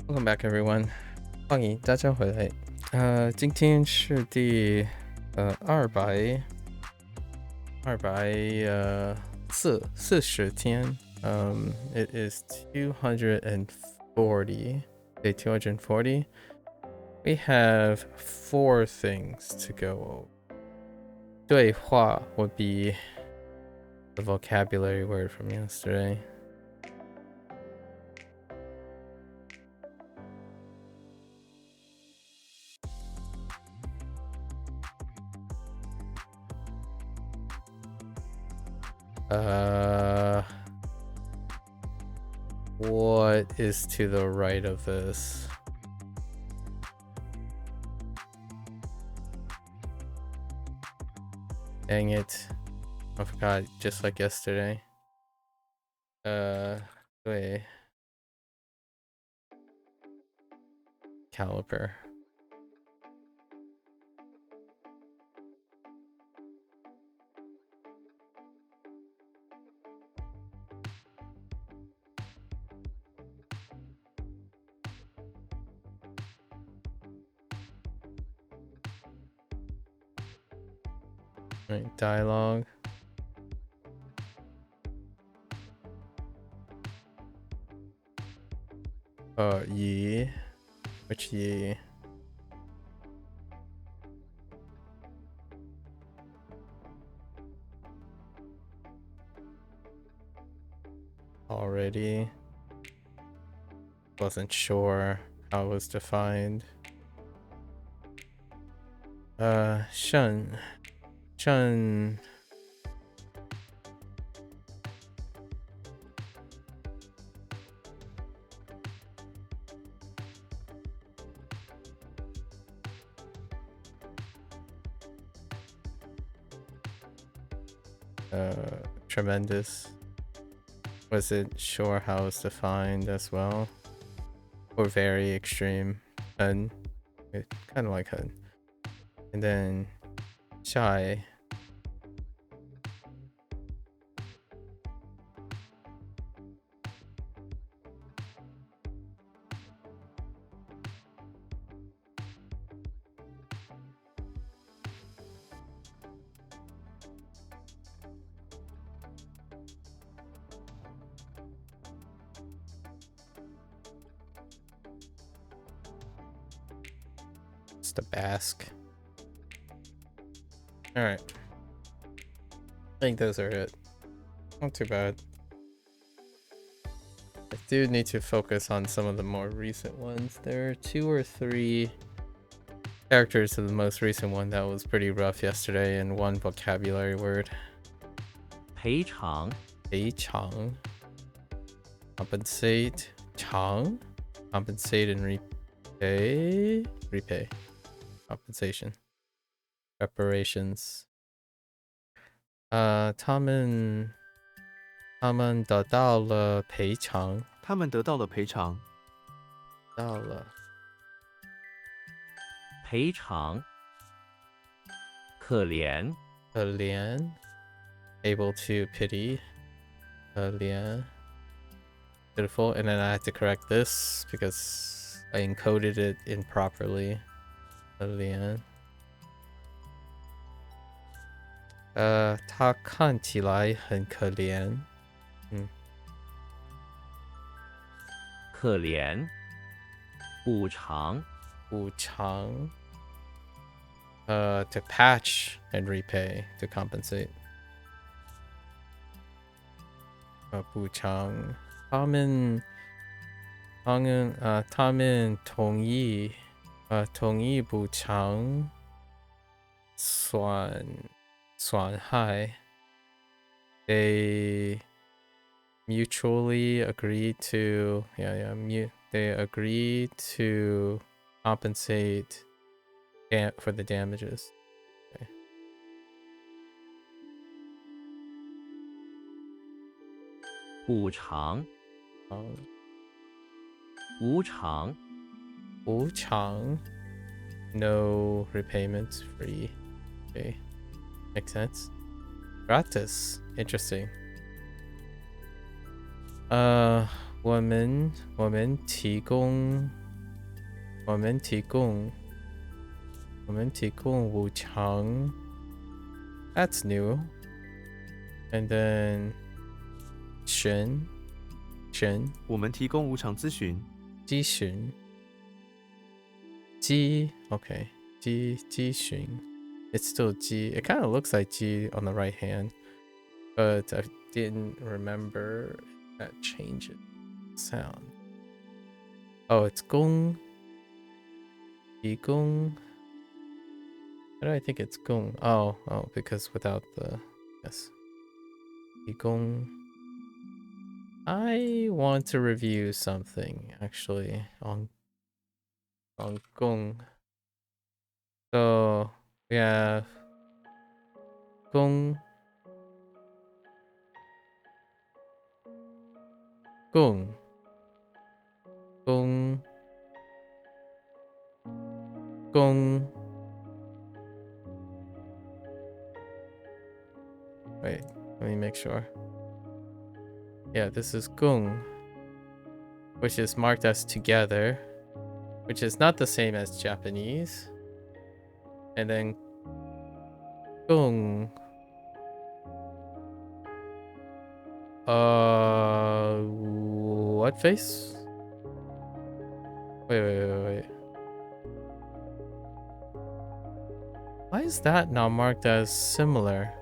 Welcome back, everyone. 欢迎大家回来。今天是第40天。It is 240. Day 240. We have 4 things to go over. 对话 would be the vocabulary word from yesterday. What is to the right of this? Dang it. I forgot, just like yesterday. 对 Caliper. Right, dialogue. Ye. Which ye? Already. Wasn't sure how it was defined. Shun. Shun. Tremendous. Wasn't sure how it was defined as well. Or very extreme. Hun. Kind of like Hun. And then shy. Just a bask. Alright. I think those are it. Not too bad. I do need to focus on some of the more recent ones. There are 2 or 3 characters of the most recent one that was pretty rough yesterday, and 1 vocabulary word. 赔偿 赔偿 compensate 偿 compensate and repay compensation reparations. 他们得到了赔偿。他们得到了赔偿。到了赔偿可怜可怜 able to pity 可怜 pitiful, and then I had to correct this because I encoded it improperly. 可怜他看起来很可怜。可怜补偿补偿to patch and repay, to compensate. 补偿他们同意补偿损害 they mutually agree to they agree to compensate for the damages. Okay. 补偿无偿无偿 no repayment, free. Okay, makes sense. Gratis, interesting. 我们提供武场 that's new. And then 询我们提供无偿咨询。机询 okay. 机询 it's still G. It kind of looks like G on the right hand, but I didn't remember that changes sound. Oh, it's 公 提供. Why do I think it's 公? Oh, because without the yes. 提供. I want to review something actually on gong. So we have gong, gong, gong, gong. Wait, let me make sure. Yeah, this is gong, which is marked as together, which is not the same as Japanese. And then gong. What face? Wait. Why is that not marked as similar?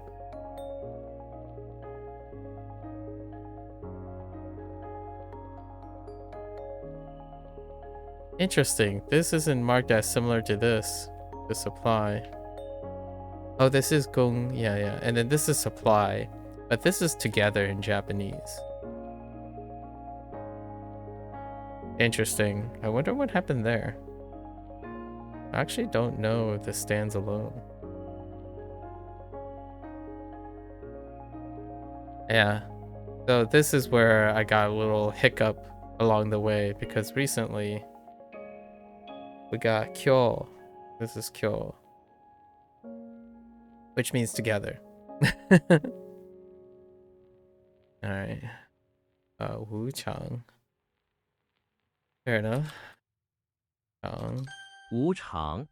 Interesting. This isn't marked as similar to this. The supply. Oh, this is gong. Yeah. And then this is supply. But this is together in Japanese. Interesting. I wonder what happened there. I actually don't know if this stands alone. Yeah. So this is where I got a little hiccup along the way because recently we got kyo. This is kyo, which means together. All right. Wu Chang. Fair enough. Chang. 无常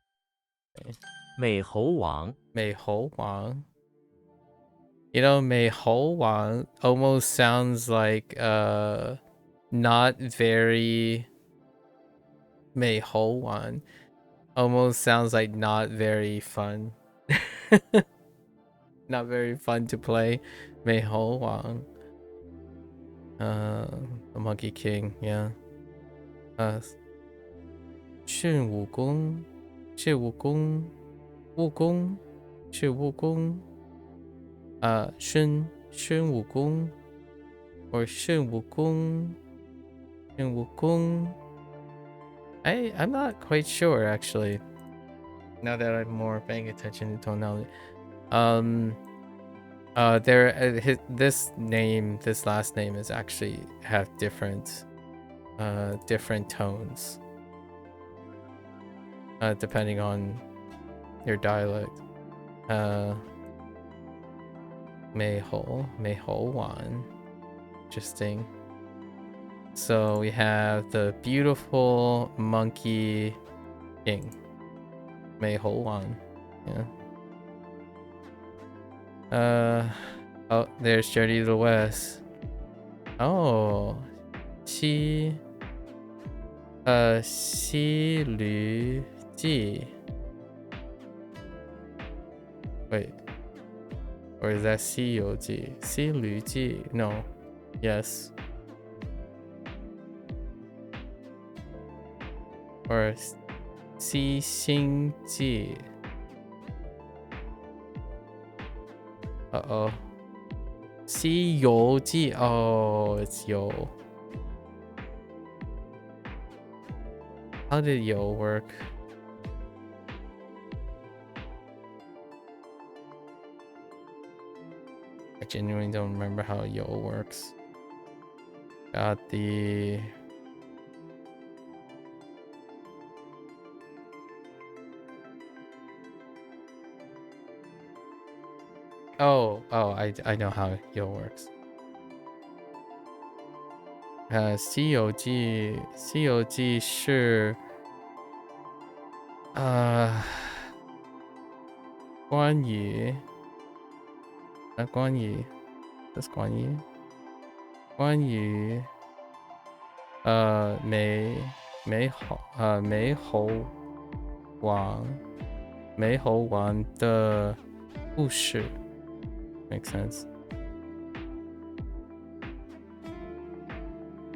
Okay. 美猴王 Mei Hou Wang. You know, Mei Hou Wang almost sounds like not very Mei Hou Wang. Almost sounds like not very fun. Not very fun to play. Mei Hou Wang. The Monkey King, yeah. 训武功是武功武功是武功训武功 or 训武功 I'm not quite sure actually, now that I'm more paying attention to tonality. This last name is actually have different tones depending on your dialect. Mei Hou Wan. Interesting. So we have the beautiful monkey king, Mei Hou Wan. Yeah. Oh, there's Journey to the West. Oh, Xi Lü Ji. Wait. Or is that Xi You Ji? Xi Lü Ji. No. Yes. Or Xi Xing Ji. Uh-oh. Xi You Ji. Oh, it's Yo. How did Yo work? I genuinely don't remember how Yo works. Got the... Oh, I know how Yo works. 西游记》是关于关于这是关于美猴王的故事 ，make sense。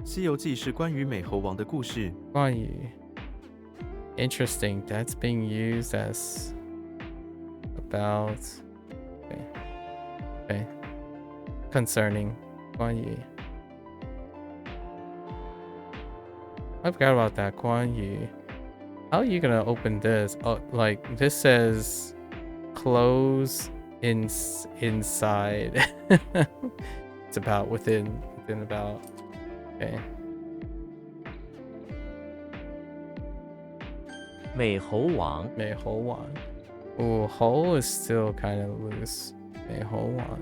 西游记是关于美猴王的故事。关于 interesting that's being used as about okay concerning 关于 I forgot about that 关于 how are you gonna open this? Oh, like this says close inside. It's about within about. Okay. 美猴王，美猴王. Ooh, hole is still kind of loose. 美猴王.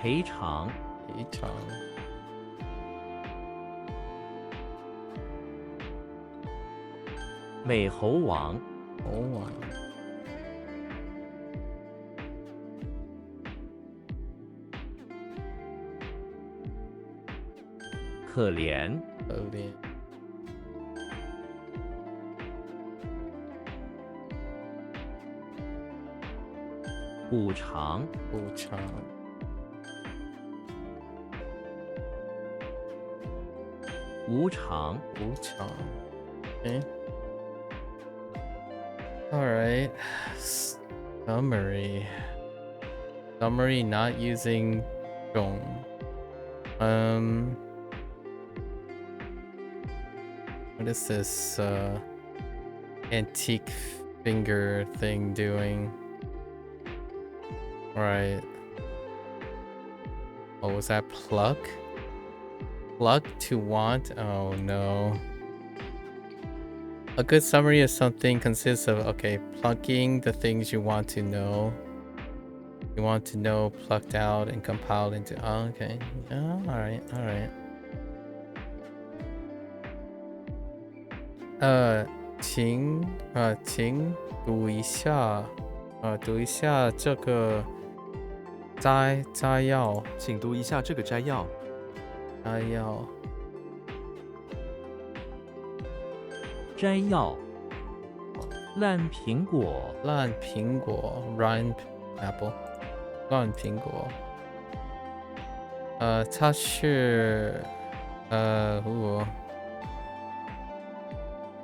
赔偿，赔偿，美猴王，猴王，可怜，可怜，补偿，补偿，无常，无常。Okay. All right. Summary. Summary not using 种. What is this antique finger thing doing? All right. Oh, was that pluck? Pluck to want? Oh no. A good summary of something consists of, okay, plucking the things you want to know. You want to know plucked out and compiled into, oh, okay. Yeah, alright, alright. 请读一下这个摘要。请读一下这个摘要。摘要，烂苹果，烂苹果 ，ripe apple， 烂苹果。它是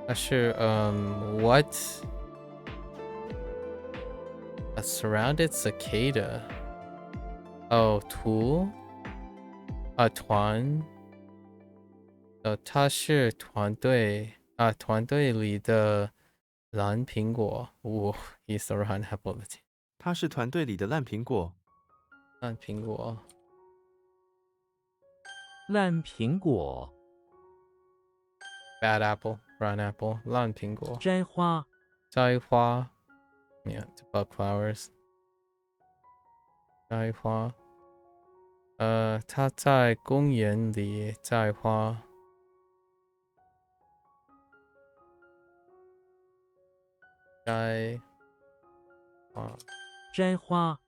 它是what a surrounded cicada。哦，图团。它是团队里的蓝苹果。he's the round apple 的天。他是团队里的烂苹果。烂苹果。烂苹果。Bad apple, round apple, 烂苹果。摘花。摘花。Yeah, it's about flowers. 摘花。他在公园里摘花。摘花。摘花。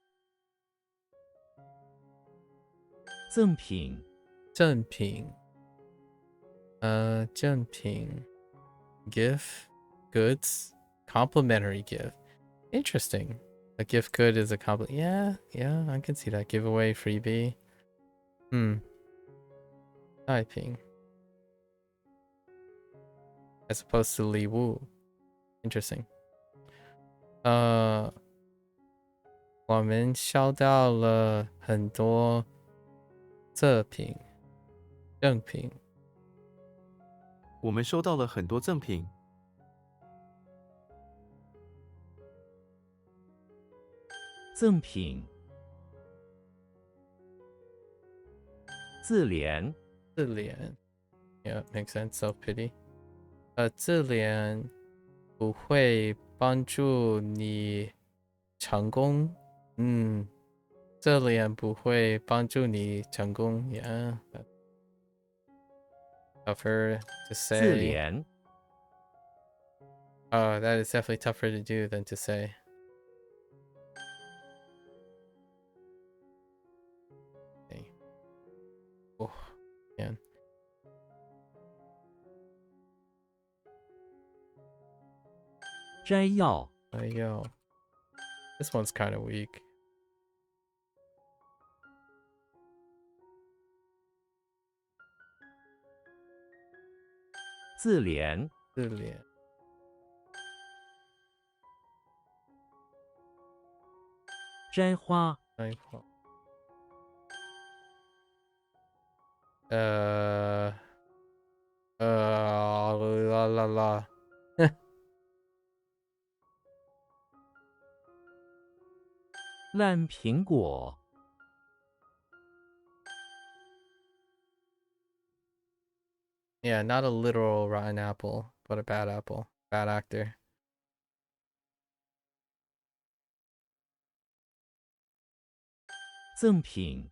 赠品。赠品。赠品。gift, goods, complimentary gift. Interesting. A gift good is a compliment. Yeah, I can see that. Giveaway, freebie. 代品 as opposed to 礼物 interesting. 我们收到了很多赠品。我们收到了很多赠品。赠品。自怜。自怜 ，Yeah, makes sense. Self pity. 自怜不会帮助你成功。自怜不会帮助你成功。Yeah, that's tougher to 自 say. 怜。Oh, that is definitely tougher to do than to say. Okay. Oh, man. 摘要。Yo. This one's kind of weak. 自怜。自怜。摘花。摘花。啦啦啦。烂苹果。Yeah, not a literal rotten apple, but a bad apple. Bad actor. 赠品。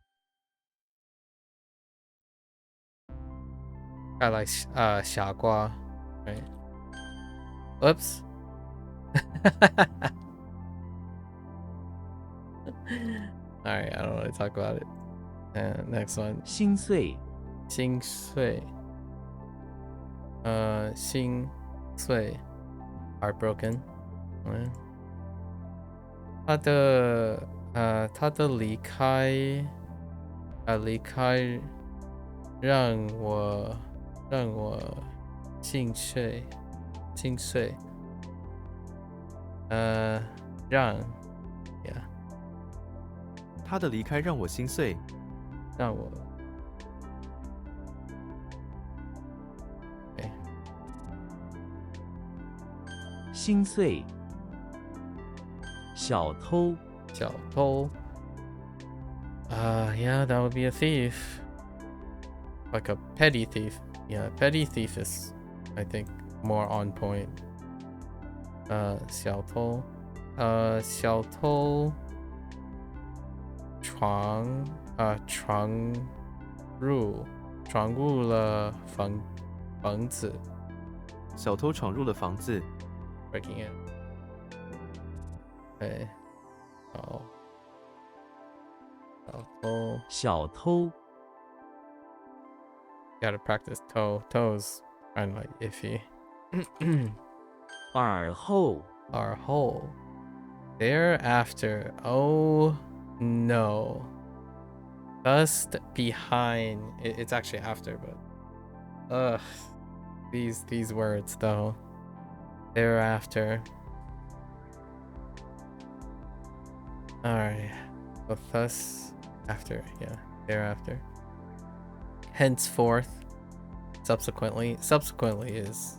I like 傻瓜. Right. Oops. Alright, I don't want to talk about it. Next one. 心碎。心碎。心碎。Heartbroken. 他的离开让我心碎。让 yeah 他的离开让我心碎。让我 okay. 心碎。小偷。小偷 yeah, that would be a thief. Like a petty thief. Yeah, petty thief is, I think, more on point. 小偷小偷闯入了房子。小偷闯入了房子。Breaking in. Okay. 小偷。Gotta practice toes. Kind of like iffy. 耳后。Our hole. Thereafter. Oh no. Just behind. It's actually after, but these words though. Thereafter. Alright. So thus after, yeah. Thereafter. Henceforth. Subsequently. Subsequently is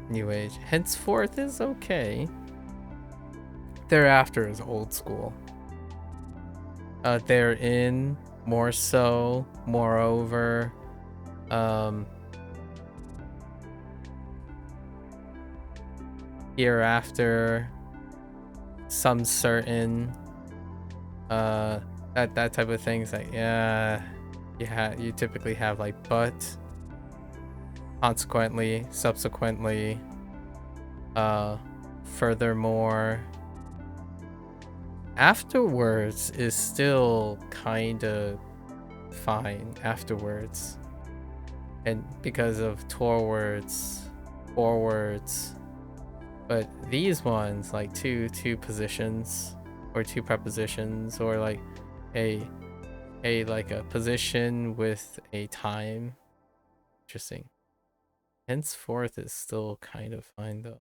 New Age. Henceforth is okay. Thereafter is old school. Therein, more so, moreover. Hereafter, some certain. That type of things. Like yeah, you typically have like but. Consequently, subsequently, furthermore. Afterwards is still kind of fine afterwards. And because of forwards. But these ones, like two positions or two prepositions, or like a position with a time. Interesting. Henceforth is still kind of fine though.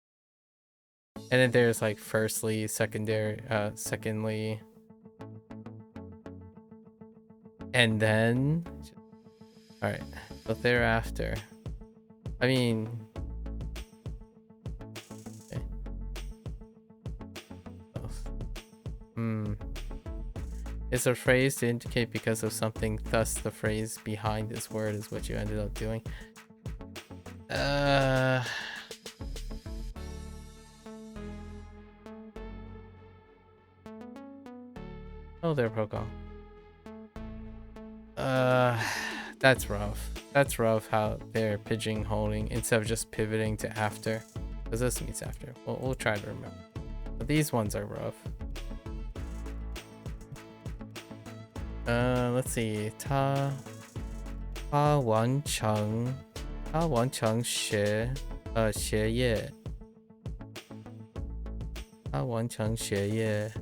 And then there's like firstly, secondary, secondly, and then all right. So thereafter, I mean, okay. Is a phrase to indicate because of something, thus the phrase behind this word is what you ended up doing. Oh, there, Pogo. That's rough. That's rough how they're pigeonholing instead of just pivoting to after. Because this means after. We'll try to remember. But these ones are rough. Let's see. 他完成学业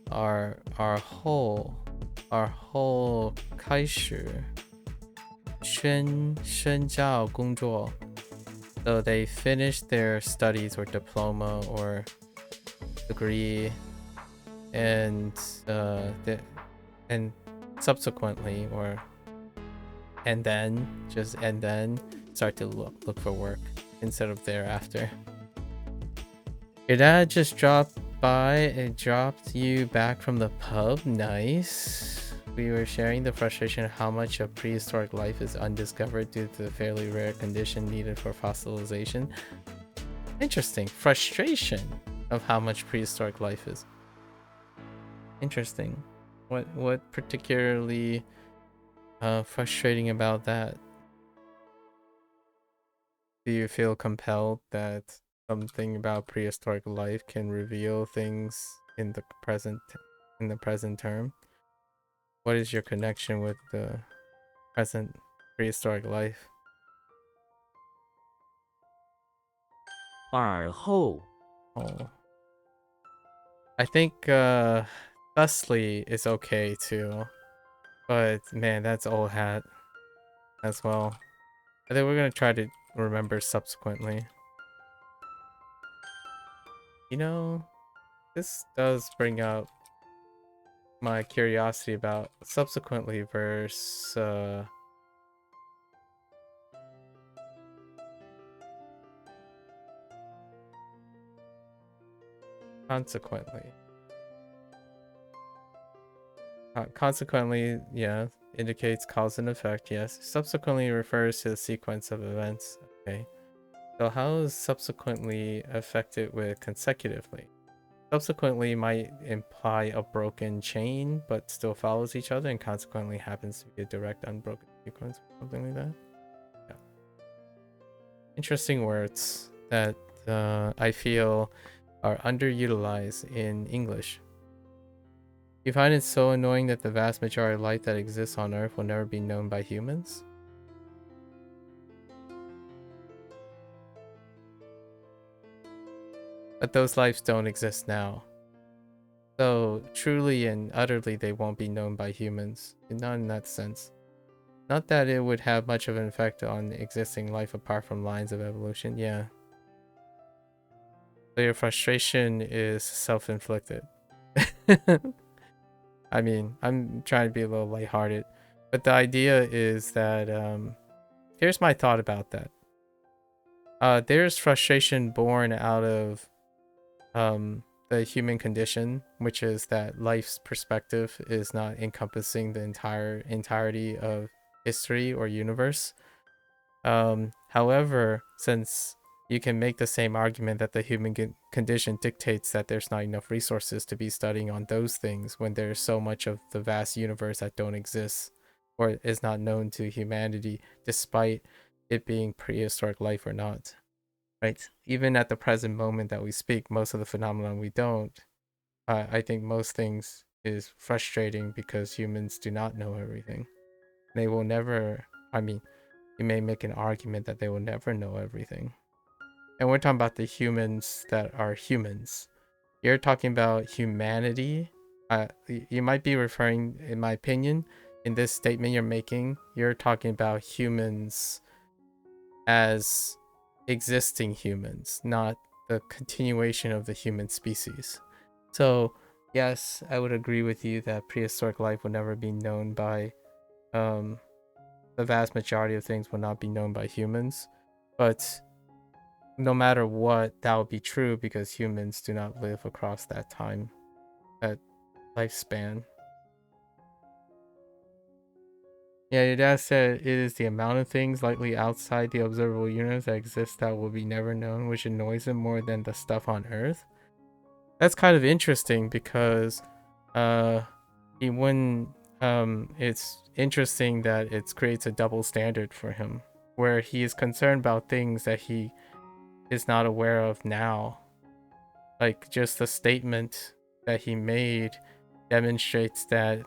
而后开始深造工作 so they finished their studies or diploma or degree and subsequently and then start to look for work instead of thereafter. Your dad just dropped by and dropped you back from the pub. Nice. We were sharing the frustration of how much of prehistoric life is undiscovered due to the fairly rare condition needed for fossilization. Interesting. Frustration of how much prehistoric life is. Interesting. What particularly frustrating about that? Do you feel compelled that something about prehistoric life can reveal things in the present term? What is your connection with the present prehistoric life? 尔后 Oh, I think thusly is okay too, but man, that's old hat as well. I think we're gonna try to remember subsequently. You know, this does bring up my curiosity about subsequently versus consequently. Consequently, yeah, indicates cause and effect, yes. Subsequently refers to the sequence of events, okay. So how is subsequently affected with consecutively? Subsequently might imply a broken chain, but still follows each other, and consequently happens to be a direct unbroken sequence, something like that. Yeah. Interesting words that I feel are underutilized in English. You find it so annoying that the vast majority of life that exists on Earth will never be known by humans? But those lives don't exist now. So truly and utterly they won't be known by humans. Not in that sense. Not that it would have much of an effect on existing life apart from lines of evolution, yeah. So your frustration is self-inflicted. I mean, I'm trying to be a little lighthearted, but the idea is that here's my thought about that. There's frustration born out of the human condition, which is that life's perspective is not encompassing the entirety of history or universe. However, since you can make the same argument that the human condition dictates that there's not enough resources to be studying on those things when there's so much of the vast universe that don't exist or is not known to humanity, despite it being prehistoric life or not, right? Even at the present moment that we speak, most of the phenomenon we don't. I think most things is frustrating because humans do not know everything. They will never, I mean, you may make an argument that they will never know everything. And we're talking about the humans that are humans. You're talking about humanity. You might be referring, in my opinion, in this statement you're making, you're talking about humans as existing humans, not the continuation of the human species. So, yes, I would agree with you that prehistoric life will never be known by, the vast majority of things will not be known by humans. But no matter what, that would be true because humans do not live across that time, that lifespan. Yeah, your dad said it is the amount of things likely outside the observable universe that exist that will be never known, which annoys him more than the stuff on Earth. That's kind of interesting because he wouldn't it's interesting that it creates a double standard for him where he is concerned about things that he is not aware of now. Like just the statement that he made demonstrates that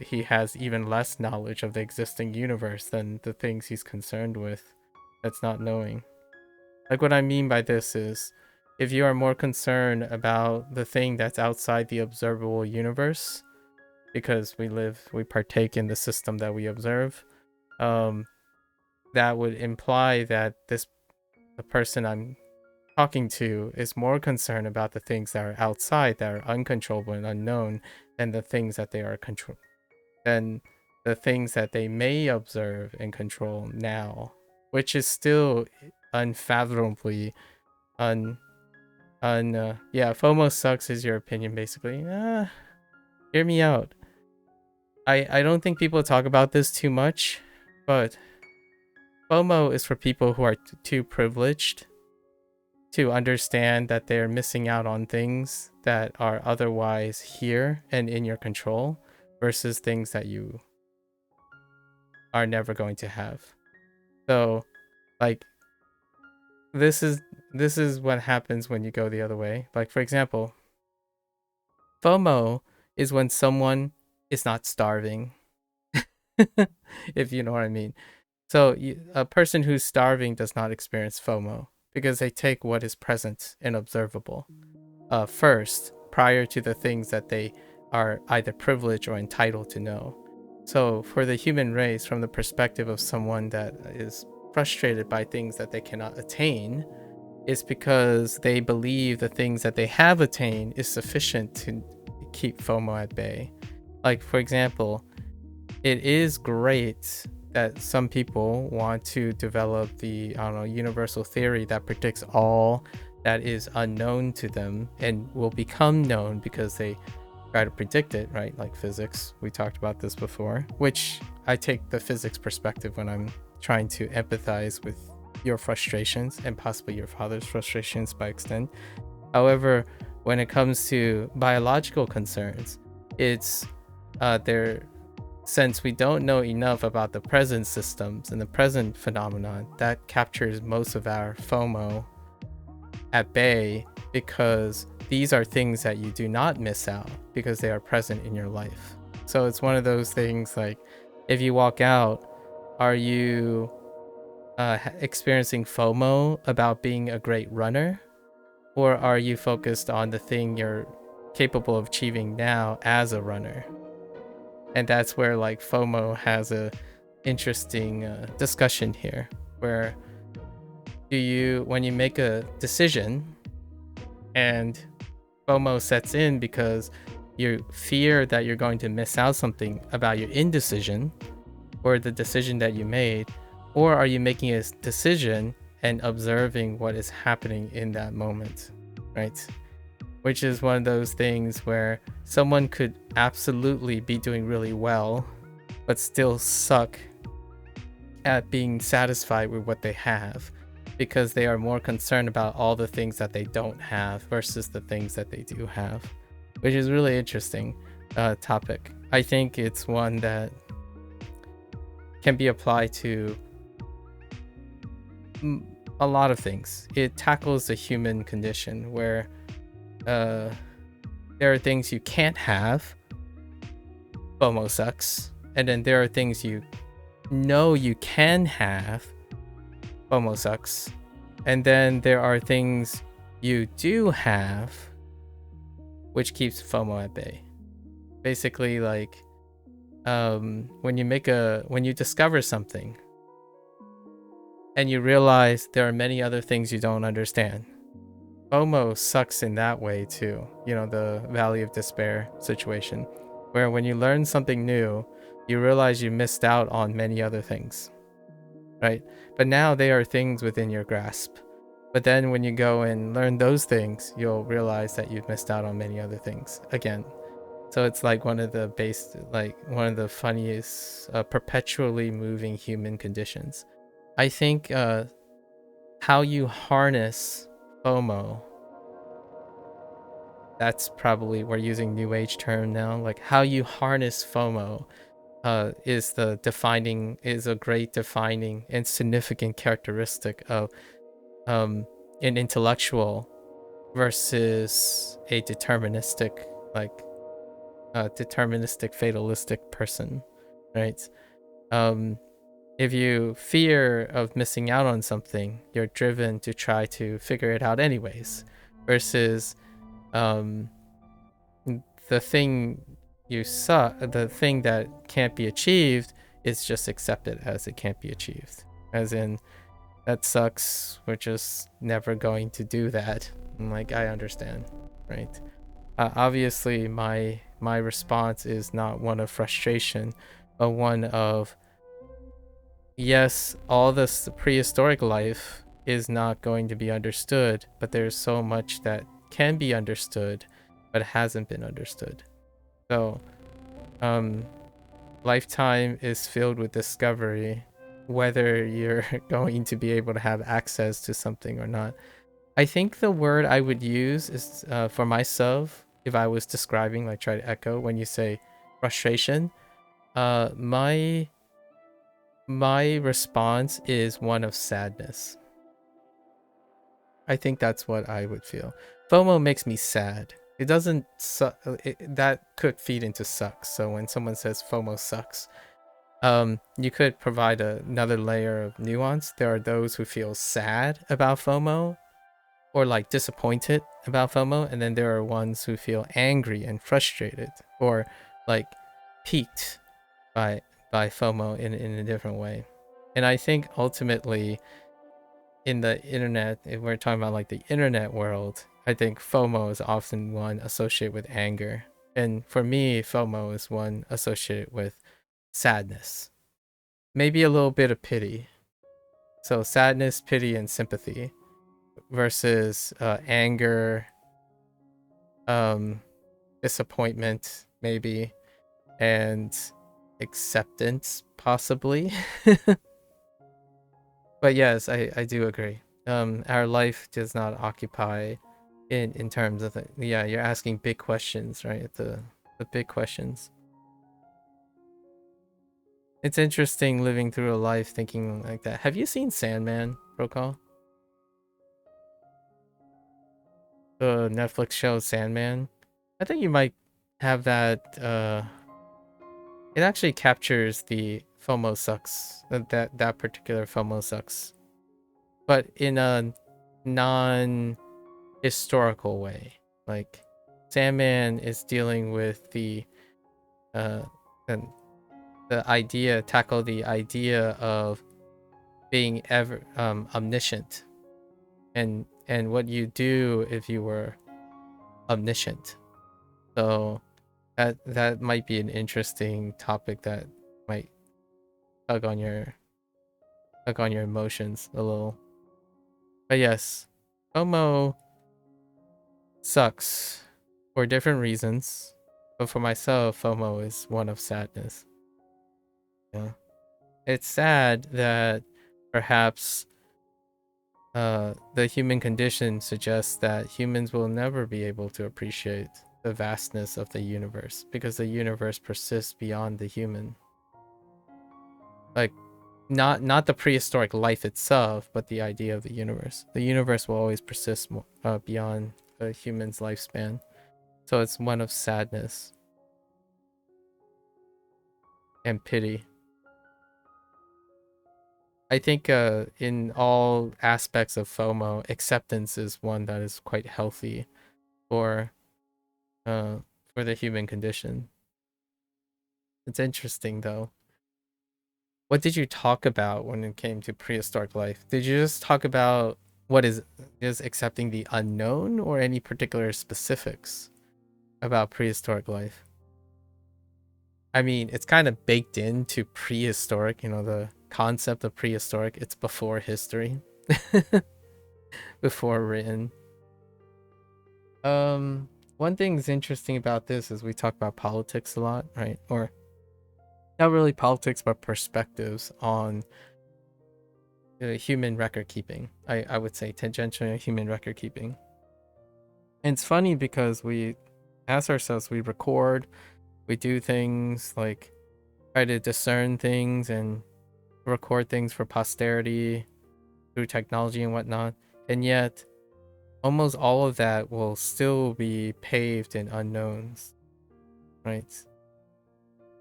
he has even less knowledge of the existing universe than the things he's concerned with. That's not knowing. Like what I mean by this is if you are more concerned about the thing that's outside the observable universe, because we partake in the system that we observe, that would imply that the person I'm talking to is more concerned about the things that are outside, that are uncontrollable and unknown, than the things that they are than the things that they may observe and control now, which is still unfathomably yeah, FOMO sucks is your opinion basically. Hear me out. I don't think people talk about this too much, but FOMO is for people who are too privileged to understand that they're missing out on things that are otherwise here and in your control versus things that you are never going to have. So, like, this is what happens when you go the other way. Like, for example, FOMO is when someone is not starving, if you know what I mean. So a person who's starving does not experience FOMO because they take what is present and observable first, prior to the things that they are either privileged or entitled to know. So for the human race, from the perspective of someone that is frustrated by things that they cannot attain, it's because they believe the things that they have attained is sufficient to keep FOMO at bay. Like, for example, it is great that some people want to develop the, I don't know, universal theory that predicts all that is unknown to them and will become known because they try to predict it, right? Like physics. We talked about this before, which I take the physics perspective when I'm trying to empathize with your frustrations and possibly your father's frustrations by extent. However, when it comes to biological concerns, it's since we don't know enough about the present systems and the present phenomenon, that captures most of our FOMO at bay, because these are things that you do not miss out because they are present in your life. So it's one of those things like, if you walk out, are you experiencing FOMO about being a great runner? Or are you focused on the thing you're capable of achieving now as a runner? And that's where like FOMO has a interesting discussion here, where when you make a decision and FOMO sets in because you fear that you're going to miss out something about your indecision or the decision that you made, or are you making a decision and observing what is happening in that moment, right? Which is one of those things where someone could absolutely be doing really well, but still suck at being satisfied with what they have because they are more concerned about all the things that they don't have versus the things that they do have, which is really interesting topic. I think it's one that can be applied to a lot of things. It tackles the human condition where there are things you can't have, FOMO sucks, and then there are things you know you can have, FOMO sucks, and then there are things you do have, which keeps FOMO at bay. Basically, like when you discover something and you realize there are many other things you don't understand, FOMO sucks in that way too. You know, the valley of despair situation, where when you learn something new, you realize you missed out on many other things, right? But now they are things within your grasp. But then when you go and learn those things, you'll realize that you've missed out on many other things again. So it's like one of the funniest, perpetually moving human conditions. I think how you harness FOMO, that's probably, we're using new age term now, like how you harness FOMO is a great defining and significant characteristic of an intellectual versus a deterministic, fatalistic person, right? If you fear of missing out on something, you're driven to try to figure it out anyways, versus um, the thing the thing that can't be achieved is just accepted as it can't be achieved. As in, that sucks, we're just never going to do that. And like, I understand, right? Obviously, my response is not one of frustration, but one of, yes, all this prehistoric life is not going to be understood, but there's so much that can be understood, but hasn't been understood. So, lifetime is filled with discovery, whether you're going to be able to have access to something or not. I think the word I would use is, for myself, if I was describing, like try to echo when you say frustration, my response is one of sadness. I think that's what I would feel. FOMO makes me sad. It doesn't that could feed into sucks. So when someone says FOMO sucks, you could provide another layer of nuance. There are those who feel sad about FOMO or like disappointed about FOMO, and then there are ones who feel angry and frustrated or like piqued by FOMO in a different way. And I think ultimately in the internet, if we're talking about like the internet world, I think FOMO is often one associated with anger. And for me, FOMO is one associated with sadness. Maybe a little bit of pity. So sadness, pity, and sympathy versus anger, disappointment, maybe, and acceptance, possibly. But yes, I do agree. Our life does not occupy in terms of yeah, you're asking big questions, right? The big questions. It's interesting living through a life thinking like that. Have you seen Sandman, Protocol? The Netflix show Sandman? I think you might have that. It actually captures the FOMO sucks. That particular FOMO sucks, but in a non-historical way. Like, Sandman is dealing with the tackle the idea of being ever omniscient, and what you do if you were omniscient. So that might be an interesting topic that might tug on your emotions a little. But yes, FOMO sucks for different reasons, but for myself, FOMO is one of sadness. Yeah, it's sad that perhaps the human condition suggests that humans will never be able to appreciate the vastness of the universe because the universe persists beyond the human. Like, not the prehistoric life itself, but the idea of the universe. The universe will always persist beyond a human's lifespan. So it's one of sadness and pity. I think in all aspects of FOMO, acceptance is one that is quite healthy for the human condition. It's interesting though. What did you talk about when it came to prehistoric life? Did you just talk about what is just accepting the unknown, or any particular specifics about prehistoric life? I mean, it's kind of baked into prehistoric, the concept of prehistoric, it's before history. Before written. One thing's interesting about this is we talk about politics a lot, right? Or not really politics, but perspectives on human record keeping. I would say tangentially human record keeping. And it's funny because we ask ourselves, we record, we do things like try to discern things and record things for posterity through technology and whatnot. And yet almost all of that will still be paved in unknowns, right?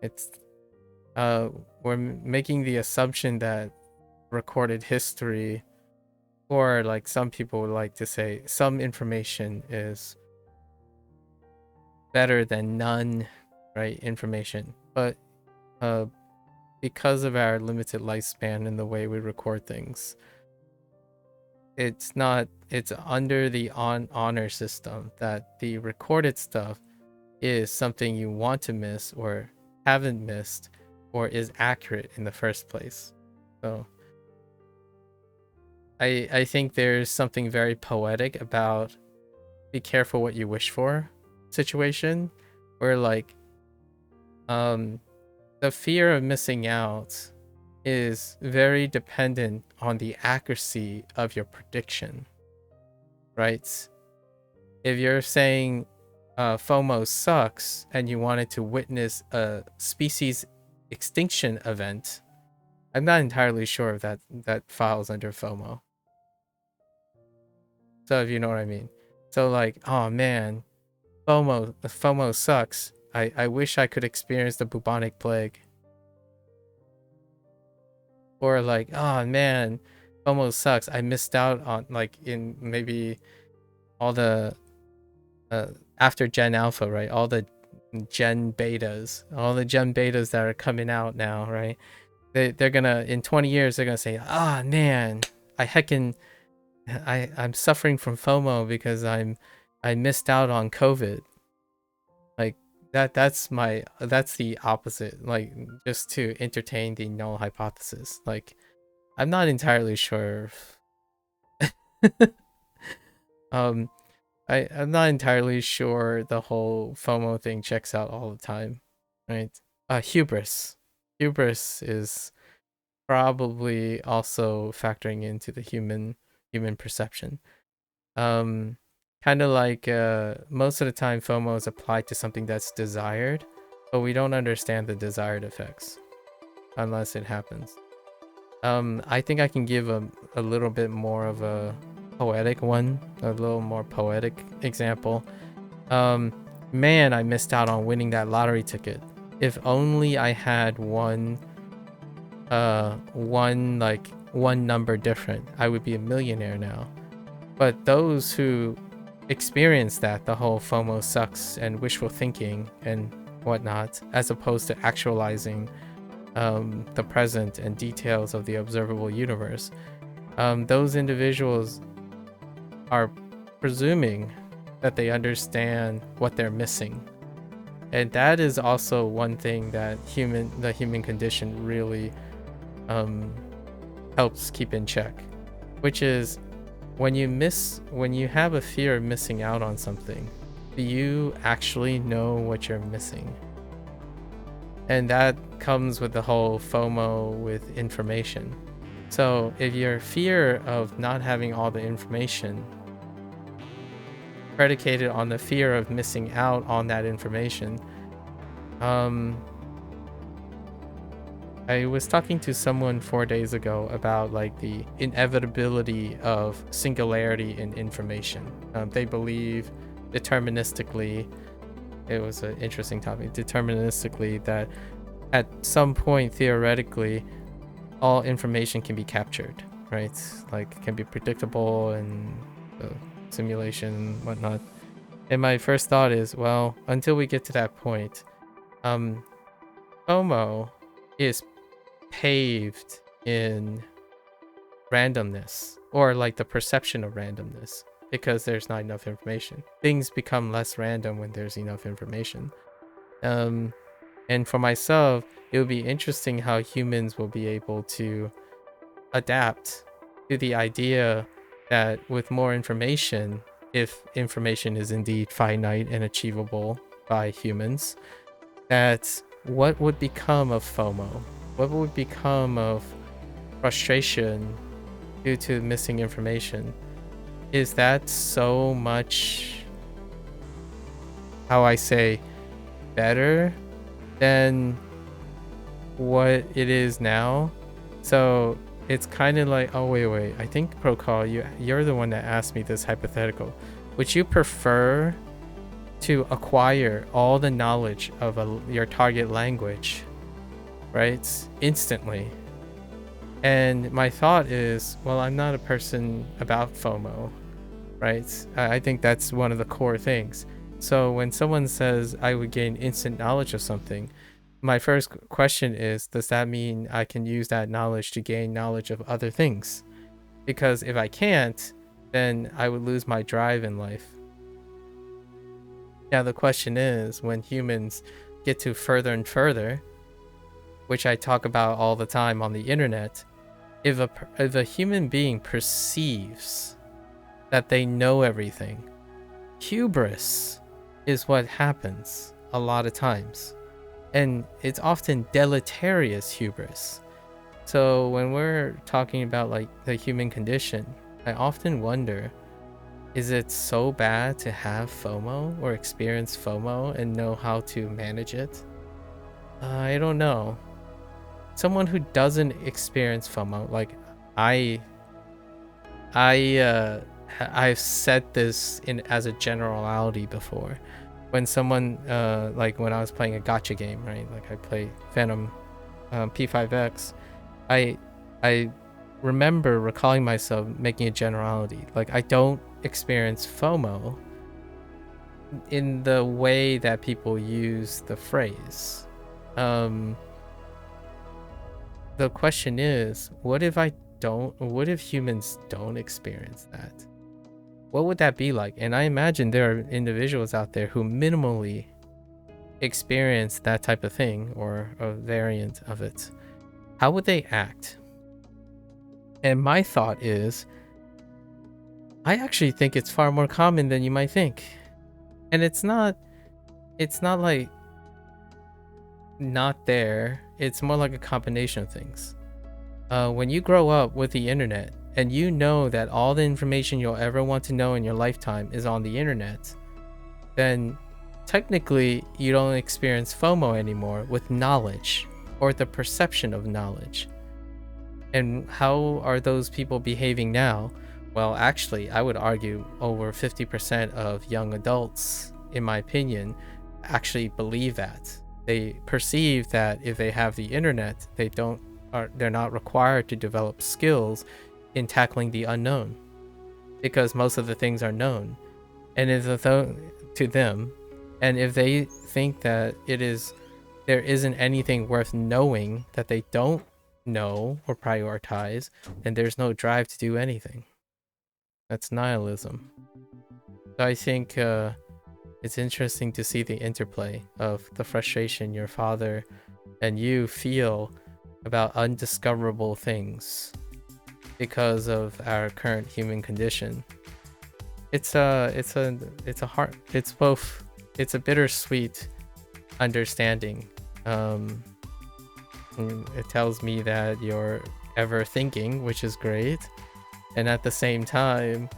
It's we're making the assumption that recorded history, or like some people would like to say, some information is better than none, right? Information, but because of our limited lifespan and the way we record things, it's under the honor system that the recorded stuff is something you want to miss or haven't missed or is accurate in the first place. So I think there's something very poetic about be careful what you wish for situation, where like the fear of missing out is very dependent on the accuracy of your prediction, right? If you're saying FOMO sucks and you wanted to witness a species extinction event, I'm not entirely sure if that files under FOMO. So if you know what I mean. So like, oh man, FOMO sucks. I wish I could experience the bubonic plague. Or like, oh man, FOMO sucks. I missed out on like in maybe all the after Gen Alpha, right? All the Gen Betas that are coming out now, right? They're gonna, in 20 years, they're gonna say, ah man, I'm suffering from FOMO because I missed out on COVID. Like that's the opposite. Like just to entertain the null hypothesis. Like I'm not entirely sure. I'm not entirely sure the whole FOMO thing checks out all the time, right? Hubris is probably also factoring into the human perception. Kind of like most of the time FOMO is applied to something that's desired, but we don't understand the desired effects unless it happens. I think I can give a little bit more of a poetic one, a little more poetic example. Man, I missed out on winning that lottery ticket. If only I had one number different, I would be a millionaire now. But those who experience that, the whole FOMO sucks and wishful thinking and whatnot, as opposed to actualizing the present and details of the observable universe, those individuals are presuming that they understand what they're missing. And that is also one thing that the human condition really helps keep in check, which is when you have a fear of missing out on something, do you actually know what you're missing? And that comes with the whole FOMO with information. So if your fear of not having all the information predicated on the fear of missing out on that information, I was talking to someone 4 days ago about like the inevitability of singularity in information. They believe deterministically, it was an interesting topic, deterministically, that at some point theoretically all information can be captured, right? Like can be predictable and simulation and whatnot. And my first thought is, well, until we get to that point, FOMO is paved in randomness, or like the perception of randomness, because there's not enough information. Things become less random when there's enough information. And And for myself, it would be interesting how humans will be able to adapt to the idea that with more information, if information is indeed finite and achievable by humans, that what would become of FOMO? What would become of frustration due to missing information? Is that so much, how I say, better than what it is now? So it's kind of like, oh wait, I think Procall, you're the one that asked me this hypothetical. Would you prefer to acquire all the knowledge of your target language, right, instantly? And my thought is, well, I'm not a person about FOMO, right? I think that's one of the core things. So when someone says I would gain instant knowledge of something, my first question is, does that mean I can use that knowledge to gain knowledge of other things? Because if I can't, then I would lose my drive in life. Now the question is, when humans get to further and further, which I talk about all the time on the internet, if a human being perceives that they know everything, hubris is what happens a lot of times. And it's often deleterious hubris. So when we're talking about like the human condition, I often wonder, is it so bad to have FOMO or experience FOMO and know how to manage it? I don't know. Someone who doesn't experience FOMO, like I've said this in as a generality before. When someone like when I was playing a gacha game, right? Like I play Phantom P5X, I remember recalling myself making a generality. Like I don't experience FOMO in the way that people use the phrase. The question is, what if humans don't experience that? What would that be like? And I imagine there are individuals out there who minimally experience that type of thing or a variant of it. How would they act? And my thought is, I actually think it's far more common than you might think. And it's not like not there. It's more like a combination of things. When you grow up with the internet, and you know that all the information you'll ever want to know in your lifetime is on the internet, then technically you don't experience FOMO anymore with knowledge or the perception of knowledge. And how are those people behaving now? Well, actually, I would argue over 50% of young adults, in my opinion, actually believe that. They perceive that if they have the internet, they're not required to develop skills in tackling the unknown, because most of the things are known. And to them, and if they think that there isn't anything worth knowing that they don't know or prioritize, then there's no drive to do anything. That's nihilism. So I think it's interesting to see the interplay of the frustration your father and you feel about undiscoverable things because of our current human condition. It's a bittersweet understanding. It tells me that you're ever thinking, which is great, and at the same time,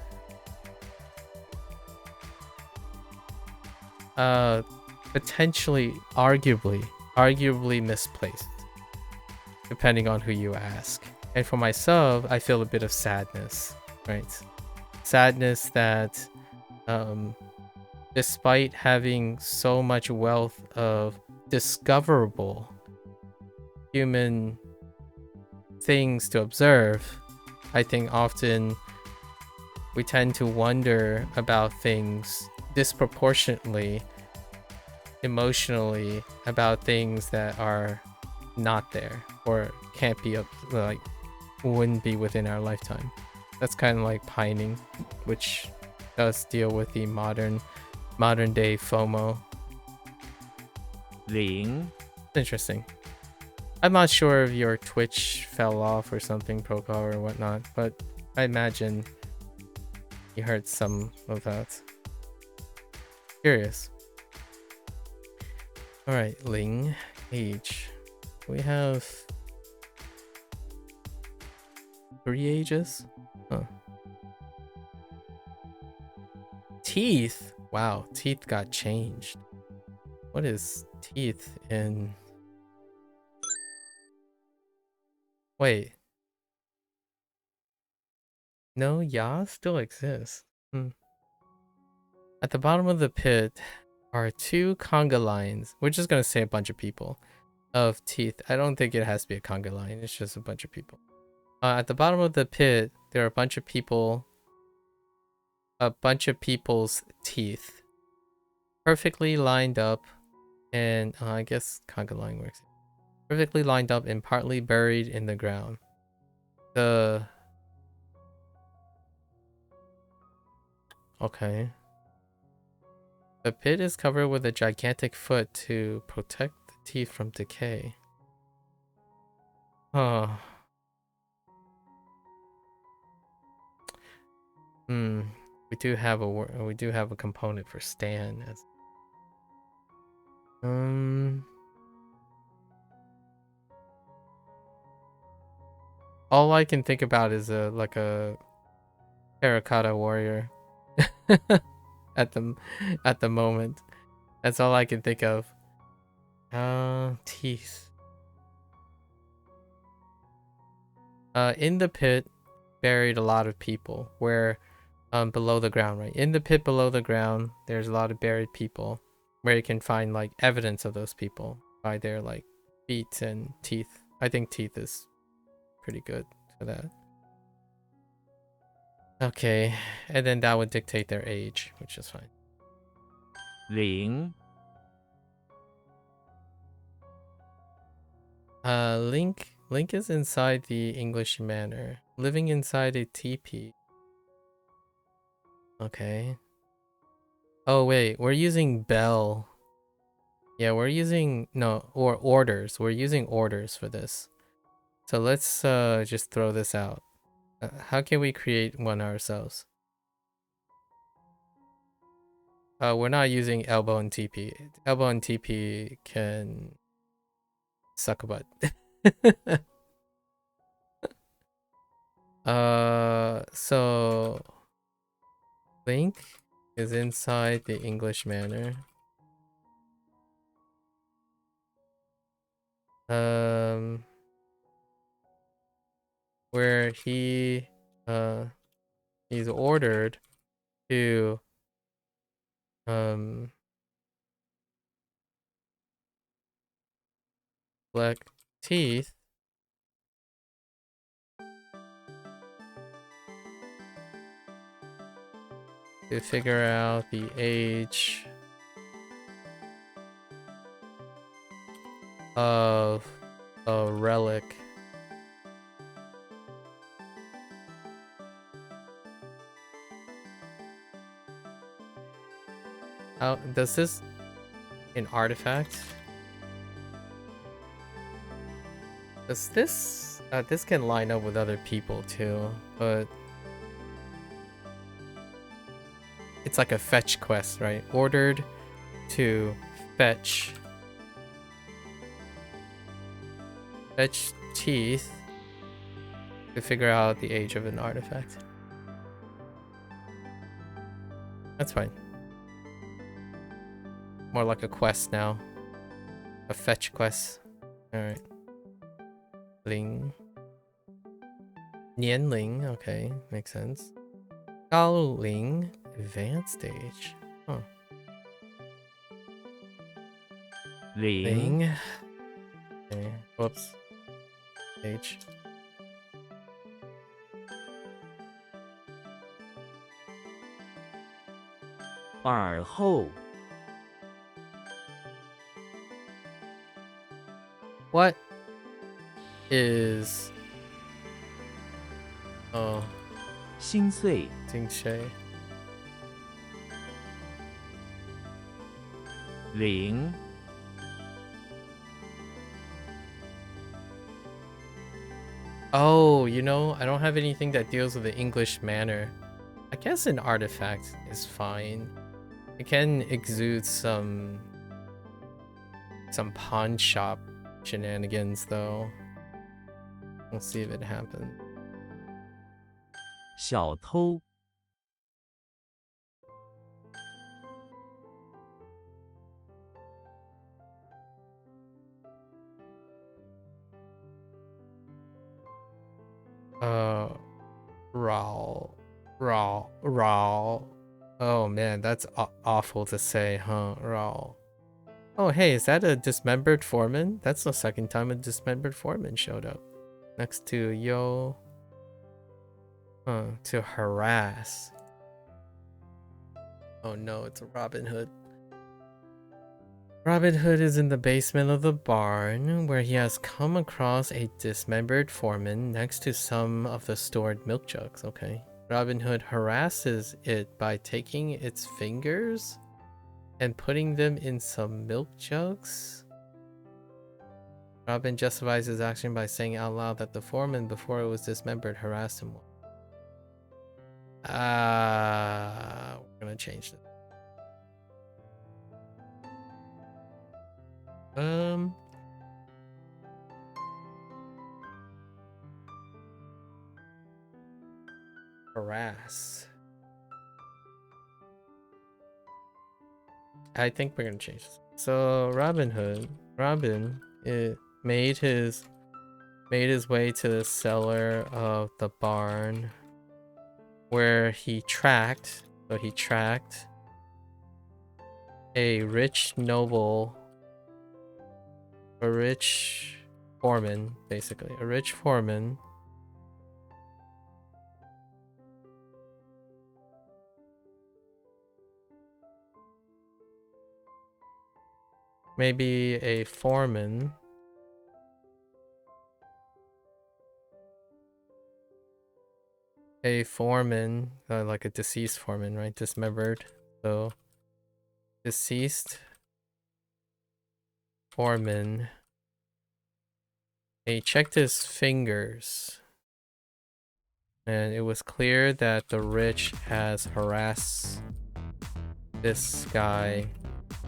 potentially, arguably misplaced, depending on who you ask. And for myself, I feel a bit of sadness, right? Sadness that despite having so much wealth of discoverable human things to observe, I think often we tend to wonder about things disproportionately, emotionally, about things that are not there or can't be wouldn't be within our lifetime. That's kind of like pining, which does deal with the modern day FOMO. 0 Interesting. I'm not sure if your Twitch fell off or something, Procar or whatnot, but I imagine you heard some of that. Curious. Alright, Ling, age. We have 3 ages? Huh. Teeth? Wow, teeth got changed. What is teeth in... Wait. No, Ya still exists. At the bottom of the pit are 2 conga lines. We're just gonna say a bunch of people of teeth. I don't think it has to be a conga line. It's just a bunch of people. At the bottom of the pit, there are a bunch of people. A bunch of people's teeth, perfectly lined up, and I guess conga line works. Perfectly lined up and partly buried in the ground. Okay. The pit is covered with a gigantic foot to protect the teeth from decay. Oh. We do have a component for Stan as all I can think about is like a terracotta warrior at the moment. That's all I can think of. Teeth. In the pit buried a lot of people where below the ground, right? In the pit below the ground, there's a lot of buried people where you can find like evidence of those people by their like feet and teeth. I think teeth is pretty good for that. Okay, and then that would dictate their age, which is fine. 0 Link is inside the English manor, living inside a teepee. Okay. Oh wait, we're using bell. Yeah, we're using orders. We're using orders for this. So let's just throw this out. How can we create one ourselves? We're not using elbow and TP. Elbow and TP can suck a butt. So Link is inside the English manor. Where he's ordered to collect teeth to figure out the age of a relic. How does this an artifact? Does this this can line up with other people too, but it's like a fetch quest, right? Ordered to fetch teeth to figure out the age of an artifact. That's fine. More like a quest now. A fetch quest. Alright. Ling. Nianling, okay, makes sense. Gao Ling, advanced stage. Huh. 0 Ling. Okay, whoops. Stage.后 What is... Oh, 心碎 Ting Shay. 0 Oh, you know, I don't have anything that deals with the English manner. I guess an artifact is fine. It can exude some pawn shop shenanigans though. We'll see if it happens. 小偷 Raw. Oh man, that's awful to say, huh? Raw. Oh hey, is that a dismembered foreman? That's the second time a dismembered foreman showed up. Next to yo. To harass. Oh no, it's a Robin Hood. Robin Hood is in the basement of the barn, where he has come across a dismembered foreman next to some of the stored milk jugs. Okay. Robin Hood harasses it by taking its fingers and putting them in some milk jugs. Robin justifies his action by saying out loud that the foreman, before it was dismembered, harassed him. We're gonna change this. Harass. I think we're gonna change this. So Robin Hood, made his way to the cellar of the barn, where he tracked a rich noble, a rich foreman, basically a rich foreman. Maybe a foreman. Like a deceased foreman, right? Dismembered. So, deceased foreman. He checked his fingers, and it was clear that the rich has harassed this guy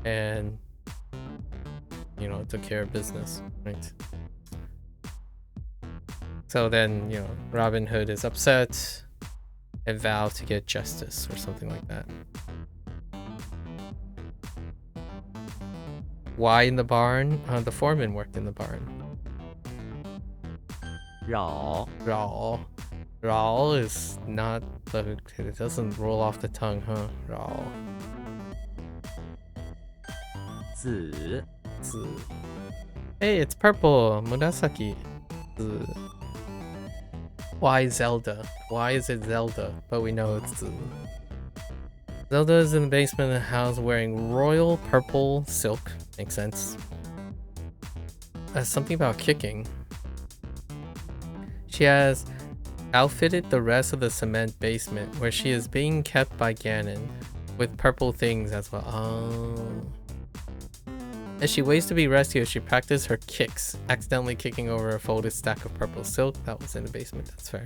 and, you know, took care of business, right? So then, you know, Robin Hood is upset and vowed to get justice or something like that. Why in the barn? The foreman worked in the barn. 扰 Raw is not the, it doesn't roll off the tongue, huh? Raw. 子 Hey, it's purple. Murasaki. Why Zelda? Why is it Zelda? But we know it's Zelda is in the basement of the house wearing royal purple silk. Makes sense. Something about kicking. She has outfitted the rest of the cement basement, where she is being kept by Ganon, with purple things as well. Oh. As she waits to be rescued, she practiced her kicks, accidentally kicking over a folded stack of purple silk that was in the basement. That's fair.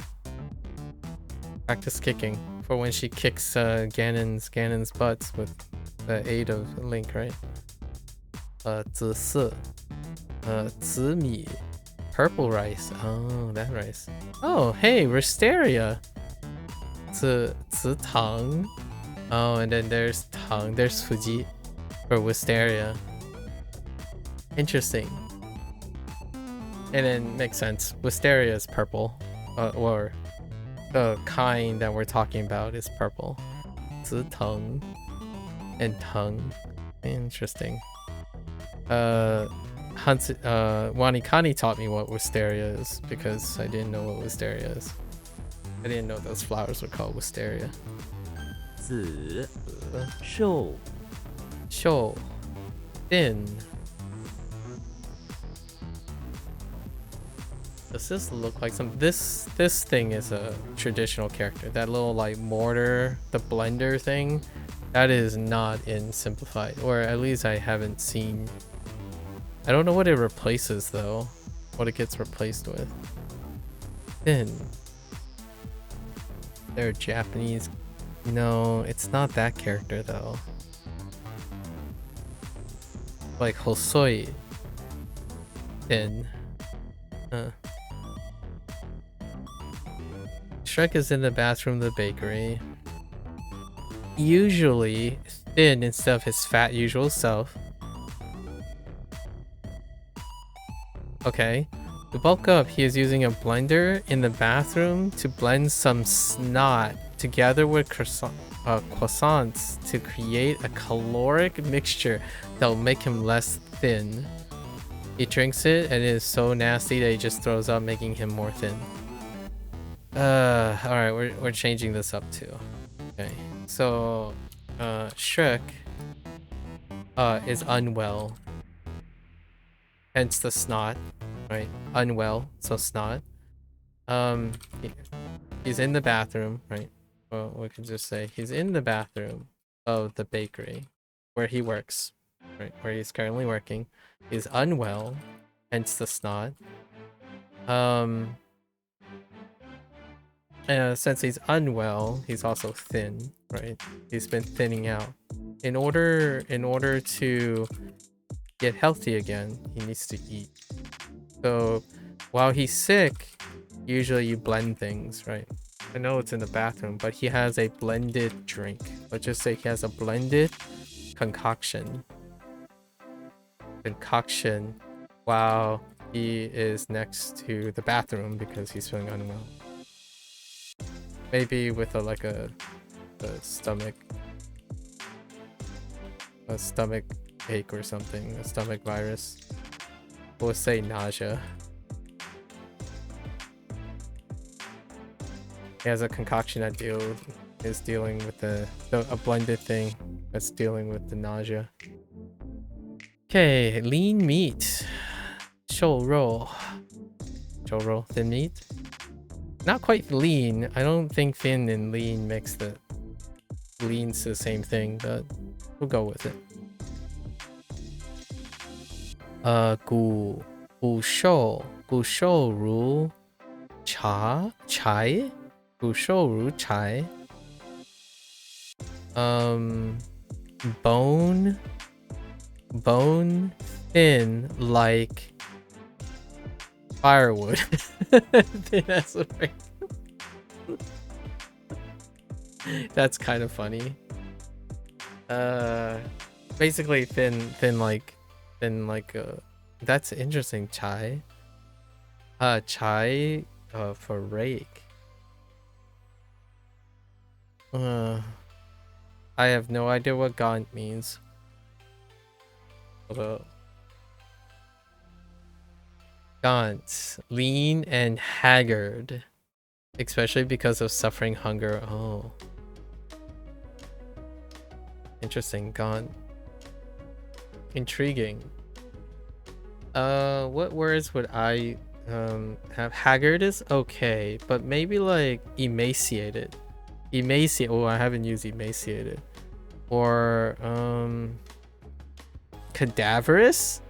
Practice kicking for when she kicks Ganon's butts with the aid of Link, right? 紫色 紫米 purple rice. Oh, that rice. Oh, hey, Wisteria. 紫糖. Oh, and then there's Tang. There's Fuji for Wisteria. Interesting. And then makes sense. Wisteria is purple, or the kind that we're talking about is purple. 紫藤 and Tang. Interesting. Wanikani taught me what wisteria is, because I didn't know what wisteria is. I didn't know those flowers were called wisteria. 子寿 Show. Thin. Does this look like some? This thing is a traditional character. That little like mortar, the blender thing, that is not in Simplified, or at least I haven't seen. I don't know what it replaces though. What it gets replaced with. thin. They're Japanese. No, it's not that character though. Like Hosoi. Thin. Shrek is in the bathroom of the bakery. Usually thin instead of his fat usual self. Okay. To bulk up, he is using a blender in the bathroom to blend some snot together with croissants to create a caloric mixture that will make him less thin. He drinks it and it is so nasty that he just throws up, making him more thin. Alright, we're changing this up too. Okay. So Shrek is unwell. Hence the snot. Right? Unwell, so snot. He's in the bathroom, right? Well, we can just say he's in the bathroom of the bakery where he works, right? Where he's currently working. He's unwell, hence the snot. Since he's unwell, he's also thin, right? He's been thinning out. In order to get healthy again, he needs to eat. So while he's sick, usually you blend things, right? I know it's in the bathroom, but he has a blended drink. Let's just say he has a blended concoction while he is next to the bathroom because he's feeling unwell. Maybe with a stomach ache or something, a stomach virus. We'll say nausea. He has a concoction that is dealing with a blended thing that's dealing with the nausea. Okay, lean meat. 瘦肉. 瘦肉, thin meat. Not quite lean. I don't think thin and lean mix the lean's the same thing, but we'll go with it. 骨瘦如柴 骨瘦如柴 bone thin like firewood. That's right. That's kind of funny. Basically thin like that's interesting. Chai for rake. I have no idea what gaunt means. Although gaunt, lean and haggard, especially because of suffering hunger. Oh, interesting. Gaunt, intriguing. What words would I have? Haggard is okay, but maybe like emaciated. Oh, I haven't used emaciated. Or cadaverous.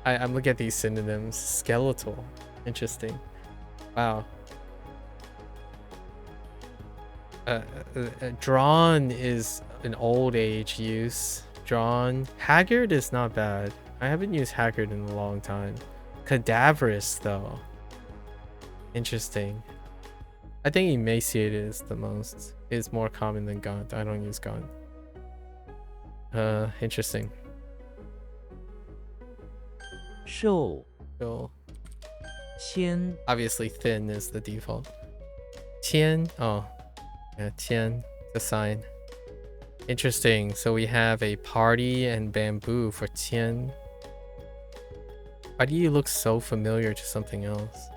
I'm looking at these synonyms. Skeletal. Interesting. Wow. Drawn is an old age use. Drawn. Haggard is not bad. I haven't used haggard in a long time. Cadaverous though. Interesting. I think emaciated is more common than gaunt. I don't use gaunt. Interesting. 瘦 So 纤 obviously thin is the default. 谦, oh, yeah, 谦, the sign. Interesting. So we have a party and bamboo for 谦. Why do you look so familiar to something else?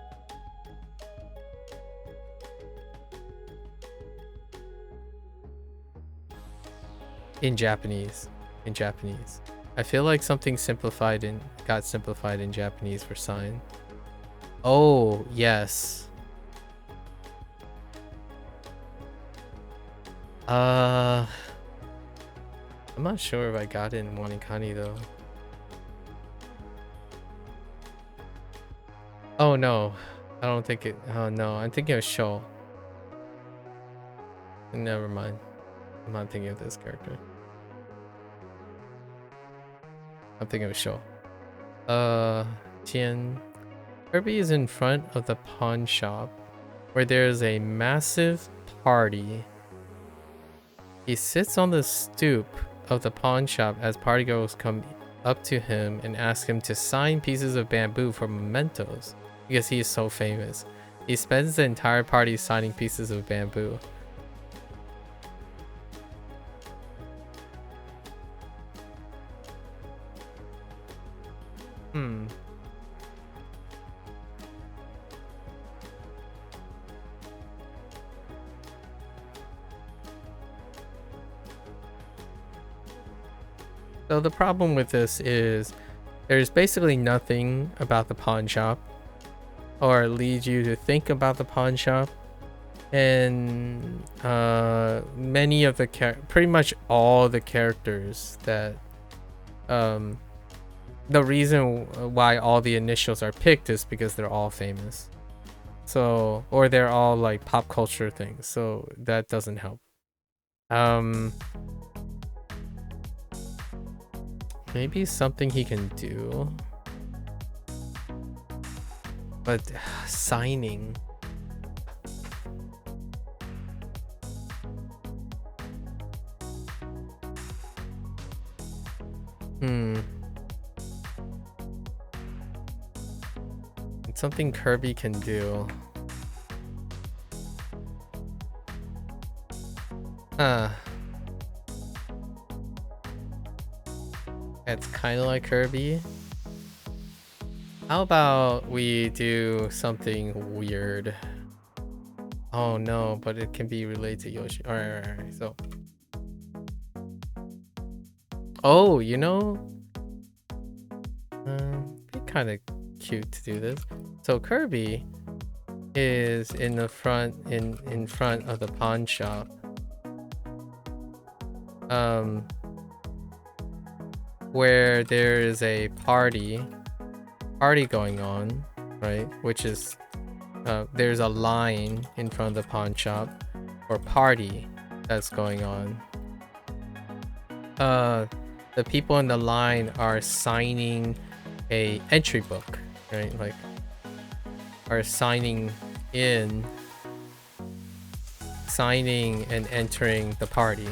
In Japanese. I feel like something got simplified in Japanese for sign. Oh, yes. I'm not sure if I got it in Wanikani though. Oh no. I don't think it. Oh no, I'm thinking of show. Never mind. I'm not thinking of this character. I'm thinking of show. Tian. Kirby is in front of the pawn shop where there's a massive party. He sits on the stoop of the pawn shop as party girls come up to him and ask him to sign pieces of bamboo for mementos because he is so famous. He spends the entire party signing pieces of bamboo. So the problem with this is there's basically nothing about the pawn shop or leads you to think about the pawn shop, and many of the pretty much all the characters that the reason why all the initials are picked is because they're all famous, so, or they're all like pop culture things, so that doesn't help. Maybe something he can do, but signing. It's something Kirby can do. It's kind of like Kirby. How about we do something weird? Oh no, but it can be related to Yoshi. Alright, so. Oh, you know, be kind of cute to do this. So Kirby is in the front, in front of the pawn shop. Where there is a party going on, right? Which is there's a line in front of the pawn shop or party that's going on. The people in the line are signing a entry book, right? Like, are signing and entering the party.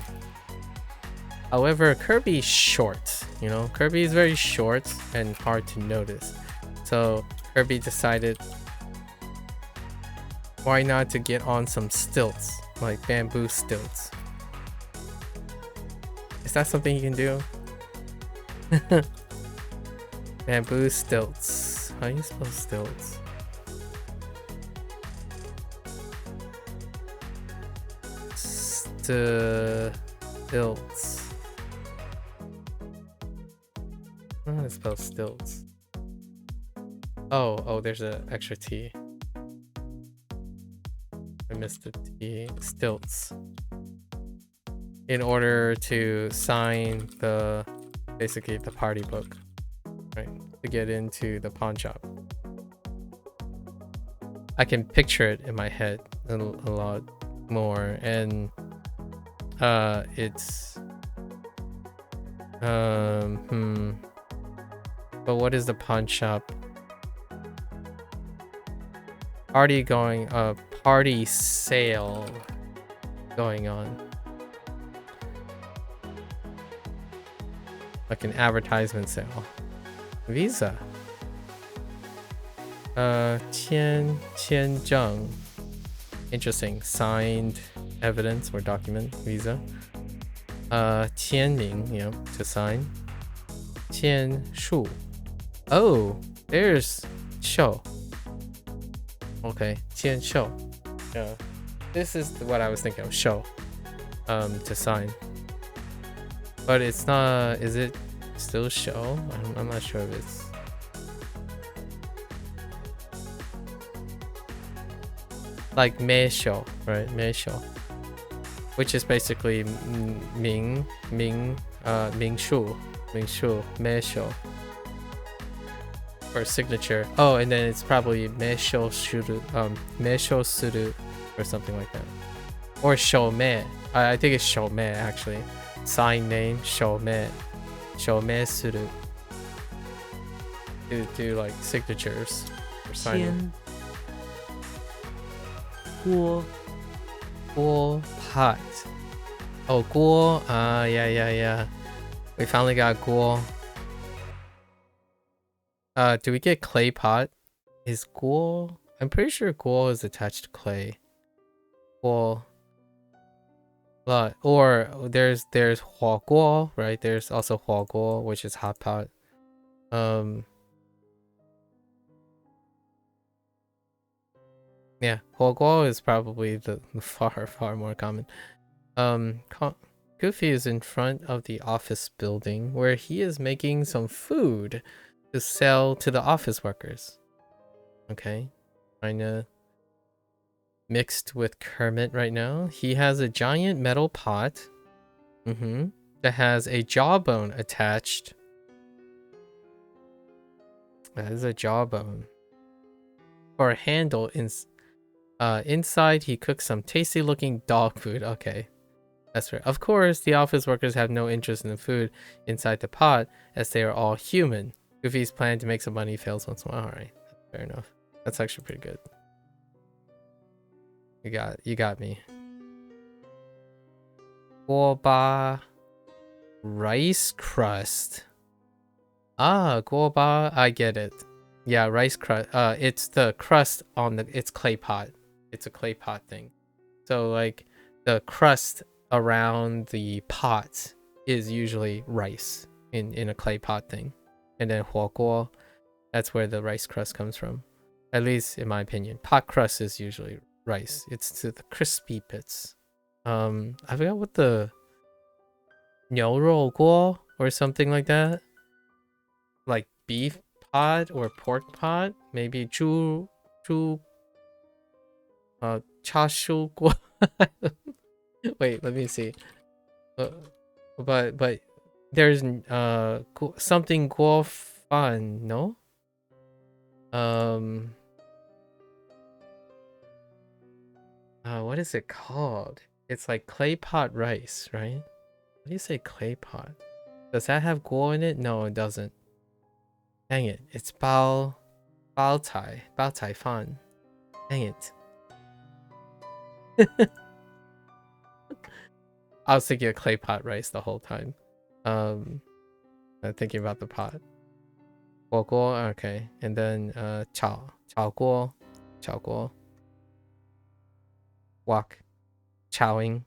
However, Kirby's short, you know? Kirby is very short and hard to notice. So Kirby decided, why not to get on some stilts, like bamboo stilts. Is that something you can do? Bamboo stilts. How do you spell stilts? Stilts. I don't know how to spell stilts. Oh, there's an extra T. I missed the T. Stilts. In order to sign basically the party book, right? To get into the pawn shop. I can picture it in my head a lot more, and it's but what is the pawn shop? Party sale going on. Like an advertisement sale. Visa. 签证. Interesting. Signed evidence or document. Visa. 签名, you know, to sign. 签署. Oh, there's show. Okay, 签售. Yeah, this is what I was thinking of. Show. To sign. But it's not. Is it still show? I'm not sure if it's. Like 名称, right? 名称, which is basically 名称, 名称. or signature. Oh, and then it's probably meisho suru or something like that. Or shoume. I think it's shoume actually. Sign name shoume. Shoume suru. Do like signatures or signing. 煎锅 Guo pot. Oh, guo. Yeah. We finally got guo. Do we get clay pot? Is guo? I'm pretty sure guo is attached to clay. Guo. Or there's hua guo, right? There's also hua guo, which is hot pot. Yeah, hua guo is probably the far more common. Goofy is in front of the office building where he is making some food to sell to the office workers. Okay, kinda mixed with Kermit right now. He has a giant metal pot that has a jawbone attached. That is a jawbone. For a handle inside, he cooks some tasty looking dog food. Okay. That's right. Of course, the office workers have no interest in the food inside the pot as they are all human. Goofy's plan to make some money fails once in a while. Alright, fair enough. That's actually pretty good. You got me. Guoba rice crust. Ah, guoba, I get it. Yeah, rice crust. It's the crust on it's clay pot. It's a clay pot thing. So like the crust around the pot is usually rice in a clay pot thing, and then huoguo, that's where the rice crust comes from, at least in my opinion. Pot crust is usually rice. It's to the crispy bits. I forgot what the 牛肉锅 or something like that, like beef pot or pork pot, maybe 猪 chashu guo. Wait, let me see. But there's something guo fan, no? What is it called? It's like clay pot rice, right? What do you say, clay pot? Does that have guo in it? No, it doesn't. Dang it! It's bao cai fan. Dang it! I was thinking of clay pot rice the whole time. I'm thinking about the pot. Guo, okay, and then chao guo, wok, chowing.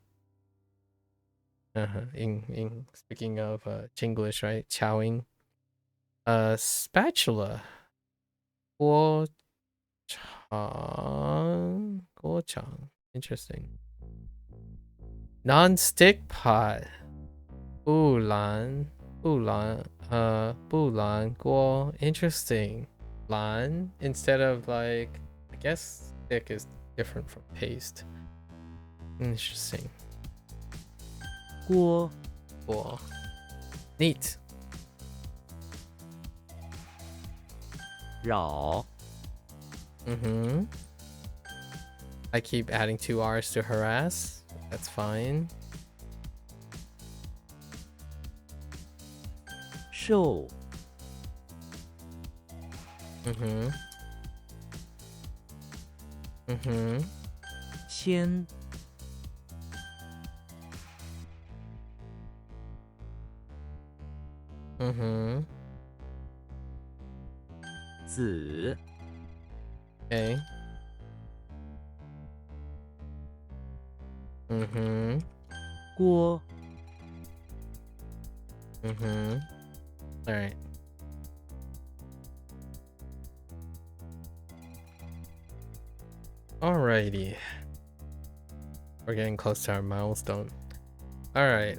In speaking of Chinglish, right? Chowing. Spatula. Guo chang. Interesting. Non-stick pot. Bulan guo. Interesting. Lan instead of like, I guess stick is different from paste. Interesting. Guo. Neat. 扰 I keep adding 2 R's to harass. That's fine. 寿 鲜 子 Okay. Guo. Alright. Alrighty. We're getting close to our milestone. Alright.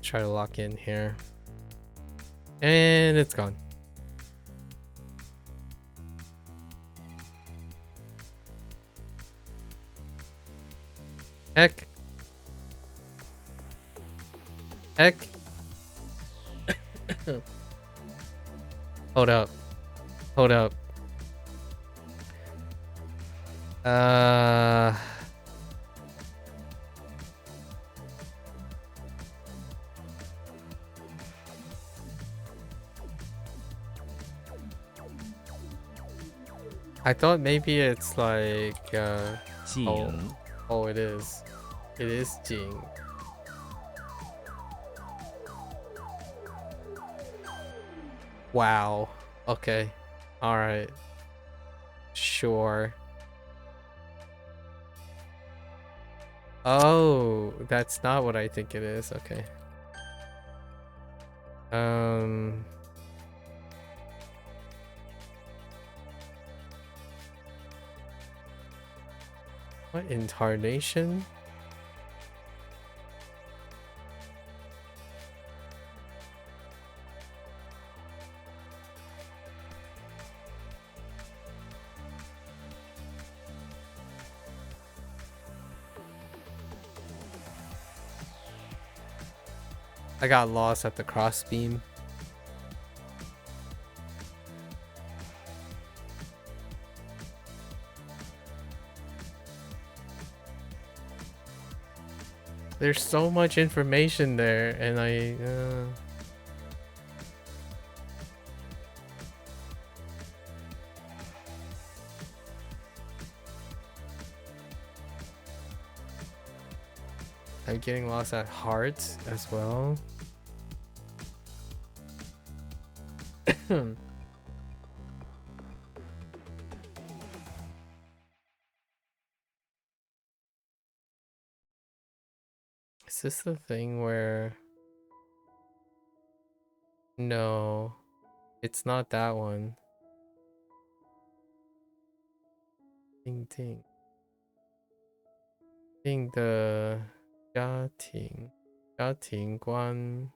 Try to lock in here. And it's gone. Heck. Hold up. Hold up. I thought maybe it's like oh, 景 oh it is. It is Jing. Wow. Okay. All right. Sure. Oh, that's not what I think it is. Okay. What incarnation? I got lost at the crossbeam. There's so much information there, and I'm getting lost at heart as well. Is this the thing where... No, it's not that one. Ding ding. Ding the 家庭观.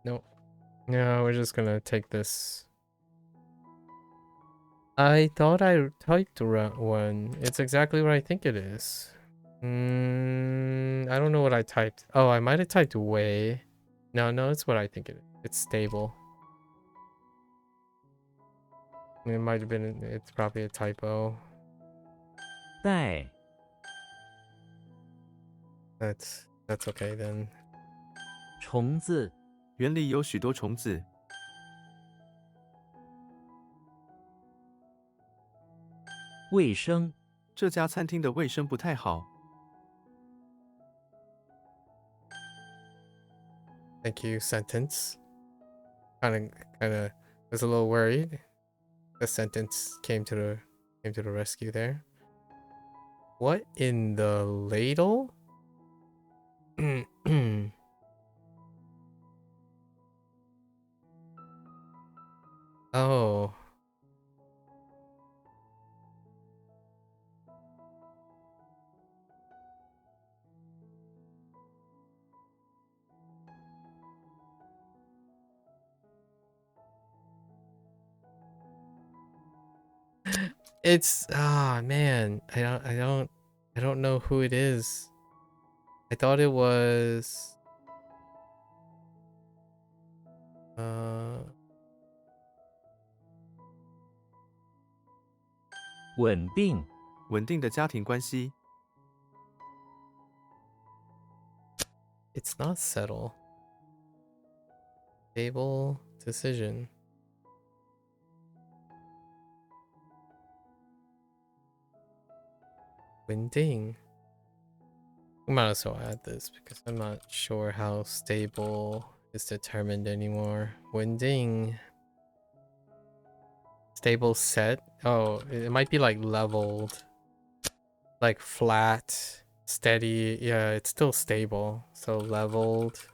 Nope. No, we're just gonna take this. I thought I typed one. It's exactly what I think it is. I don't know what I typed. Oh, I might have typed way. No, it's what I think it is. It's stable. It might have been, it's probably a typo. 带 That's okay then. 虫子 园里有许多虫子， 卫生 这家餐厅的卫生不太好。 Thank you, sentence. Kinda was a little worried. The sentence came to the rescue there. What in the ladle? Oh. It's man, I don't know who it is. I thought it was 稳定稳定的家庭关系， it's not settle. Stable decision. Winding. We might as well add this because I'm not sure how stable is determined anymore. Winding. Stable set. Oh, it might be like leveled. Like flat, steady. Yeah, it's still stable. So leveled.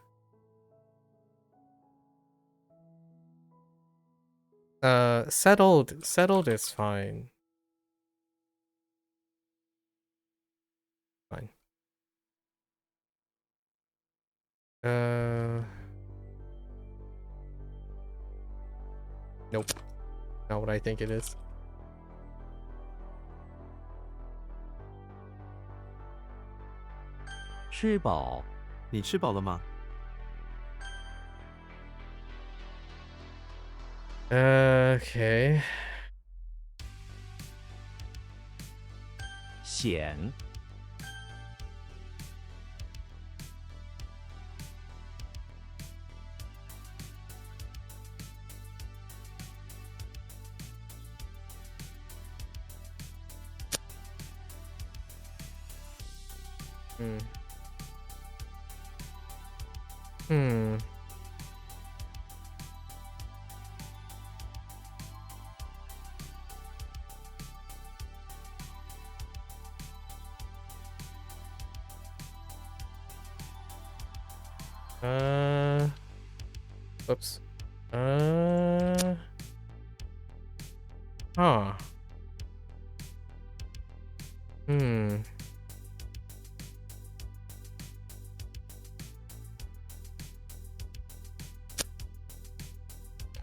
Settled is fine. Nope. Not what I think it is. 吃饱，你吃饱了吗？ Okay. 显， Hmm. Hmm. Oops. Huh. Hmm.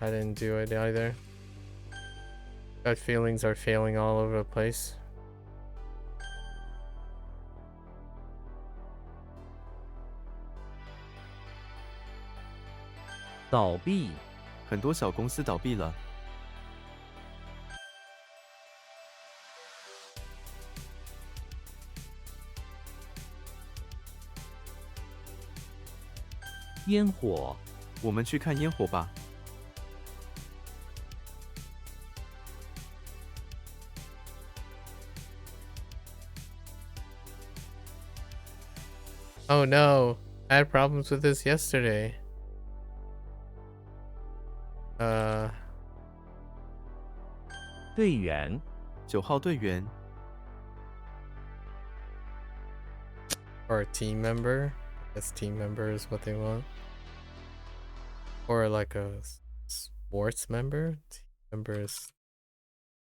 I didn't do it either. Gut feelings are failing all over the place. 倒闭，很多小公司倒闭了。 烟火，我们去看烟火吧。 Oh no, I had problems with this yesterday. 队员， 9号队员， or a team member. I guess team member is what they want. Or like a sports member. Team member is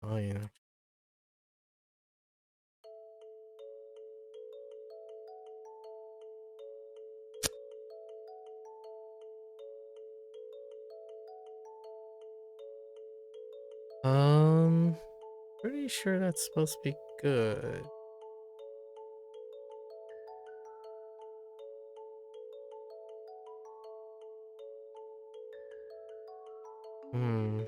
fine. Pretty sure that's supposed to be good. Hmm.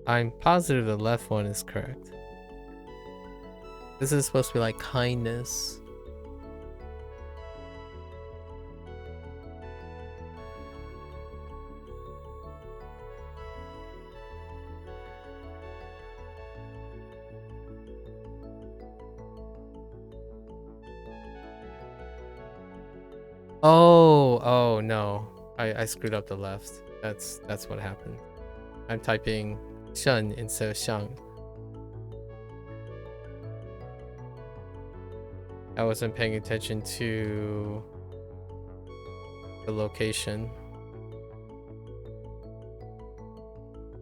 I'm positive the left one is correct. This is supposed to be like kindness. Oh no. I screwed up the left. That's what happened. I'm typing shun instead of xiang. I wasn't paying attention to the location.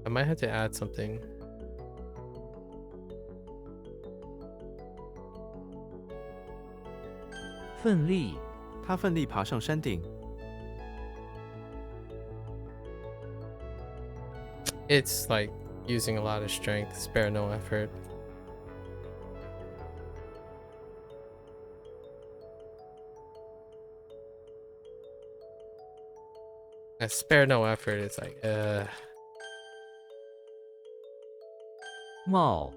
I might have to add something. 奋力， 他奋力爬上山顶。 It's like using a lot of strength, spare no effort. Spare no effort, it's like, 冒，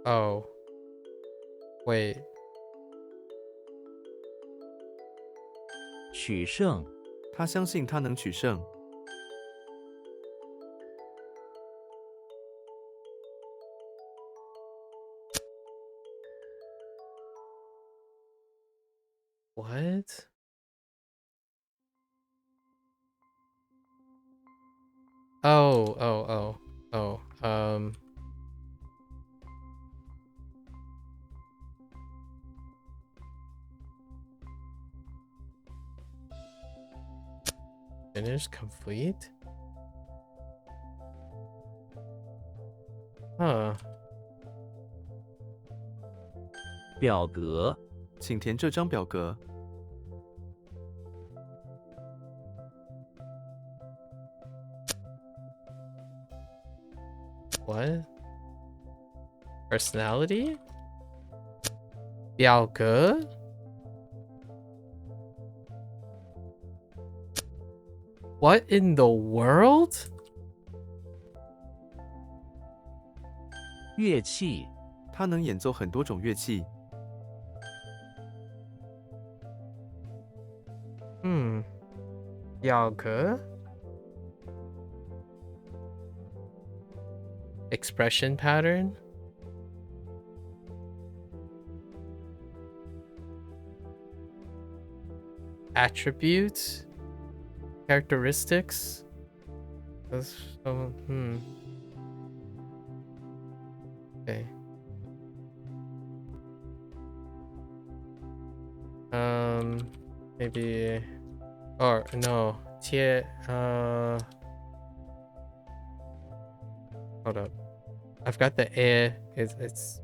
oh. Wait. 取胜， 他相信他能取胜。What? Oh, oh, oh, oh. Finish, complete? Huh. 表格、请填这张表格。 What? Personality? 表格? What in the world? 乐器、它能演奏很多种乐器。 表格? Expression pattern? Attributes? Characteristics? That's so, Okay. Maybe, or no, hold up. I've got the air. It's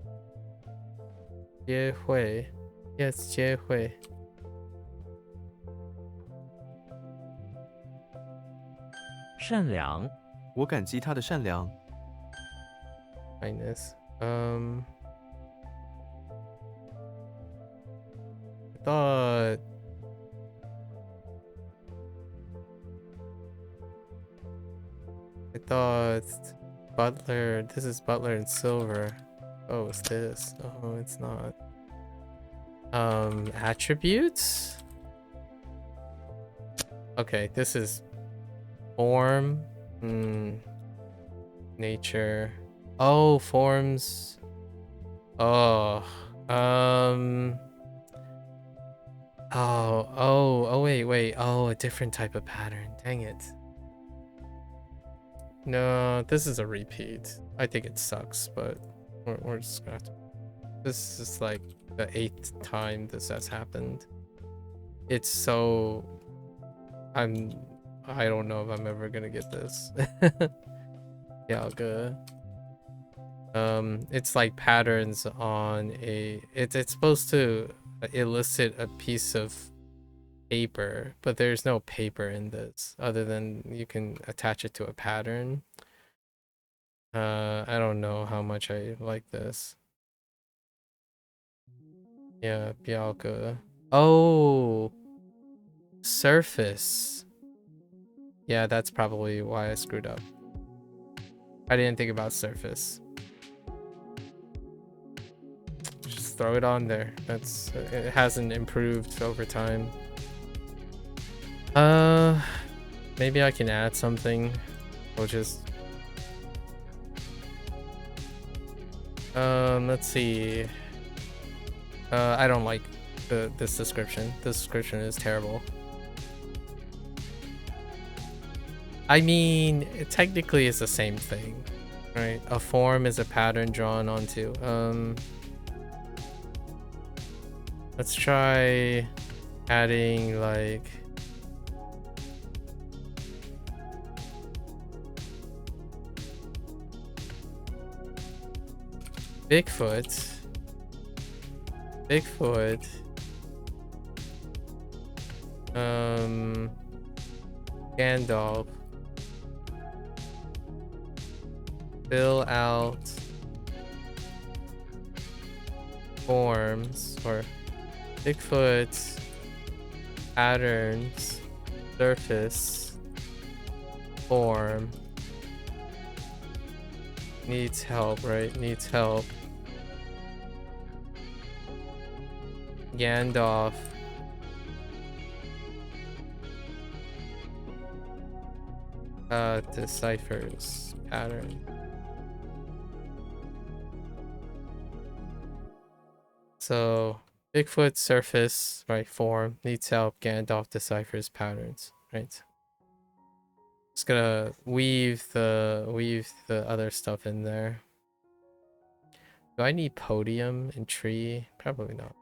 接会. Yes, 接会. “善良”、我感激他的善良。 Kindness. I thought Butler. This is Butler and Silver. Oh, it's this. No, it's not. Attributes? Okay, this is form. Nature. Oh, forms. Oh. Oh, wait. Oh, a different type of pattern. Dang it. No, this is a repeat. I think it sucks, but we're just gonna have to... This is like the 8th time this has happened. It's so... I don't know if I'm ever gonna get this. Yeah, good. It's like patterns on a... It's supposed to elicit a piece of paper, but there's no paper in this other than you can attach it to a pattern. I don't know how much I like this. Yeah, 表格. Oh, surface. Yeah, that's probably why I screwed up. I didn't think about surface. Just throw it on there. It hasn't improved over time. Maybe I can add something. We'll just... let's see. I don't like this description. This description is terrible. I mean, technically it's the same thing, right? A form is a pattern drawn onto. Let's try adding like... Bigfoot. Gandalf. Fill out forms, or Bigfoot patterns, surface, form. Needs help, right? Needs help. Gandalf. Deciphers pattern. So Bigfoot surface, right, form needs help. Gandalf deciphers patterns, right? Just gonna weave the other stuff in there. Do I need podium and tree? Probably not.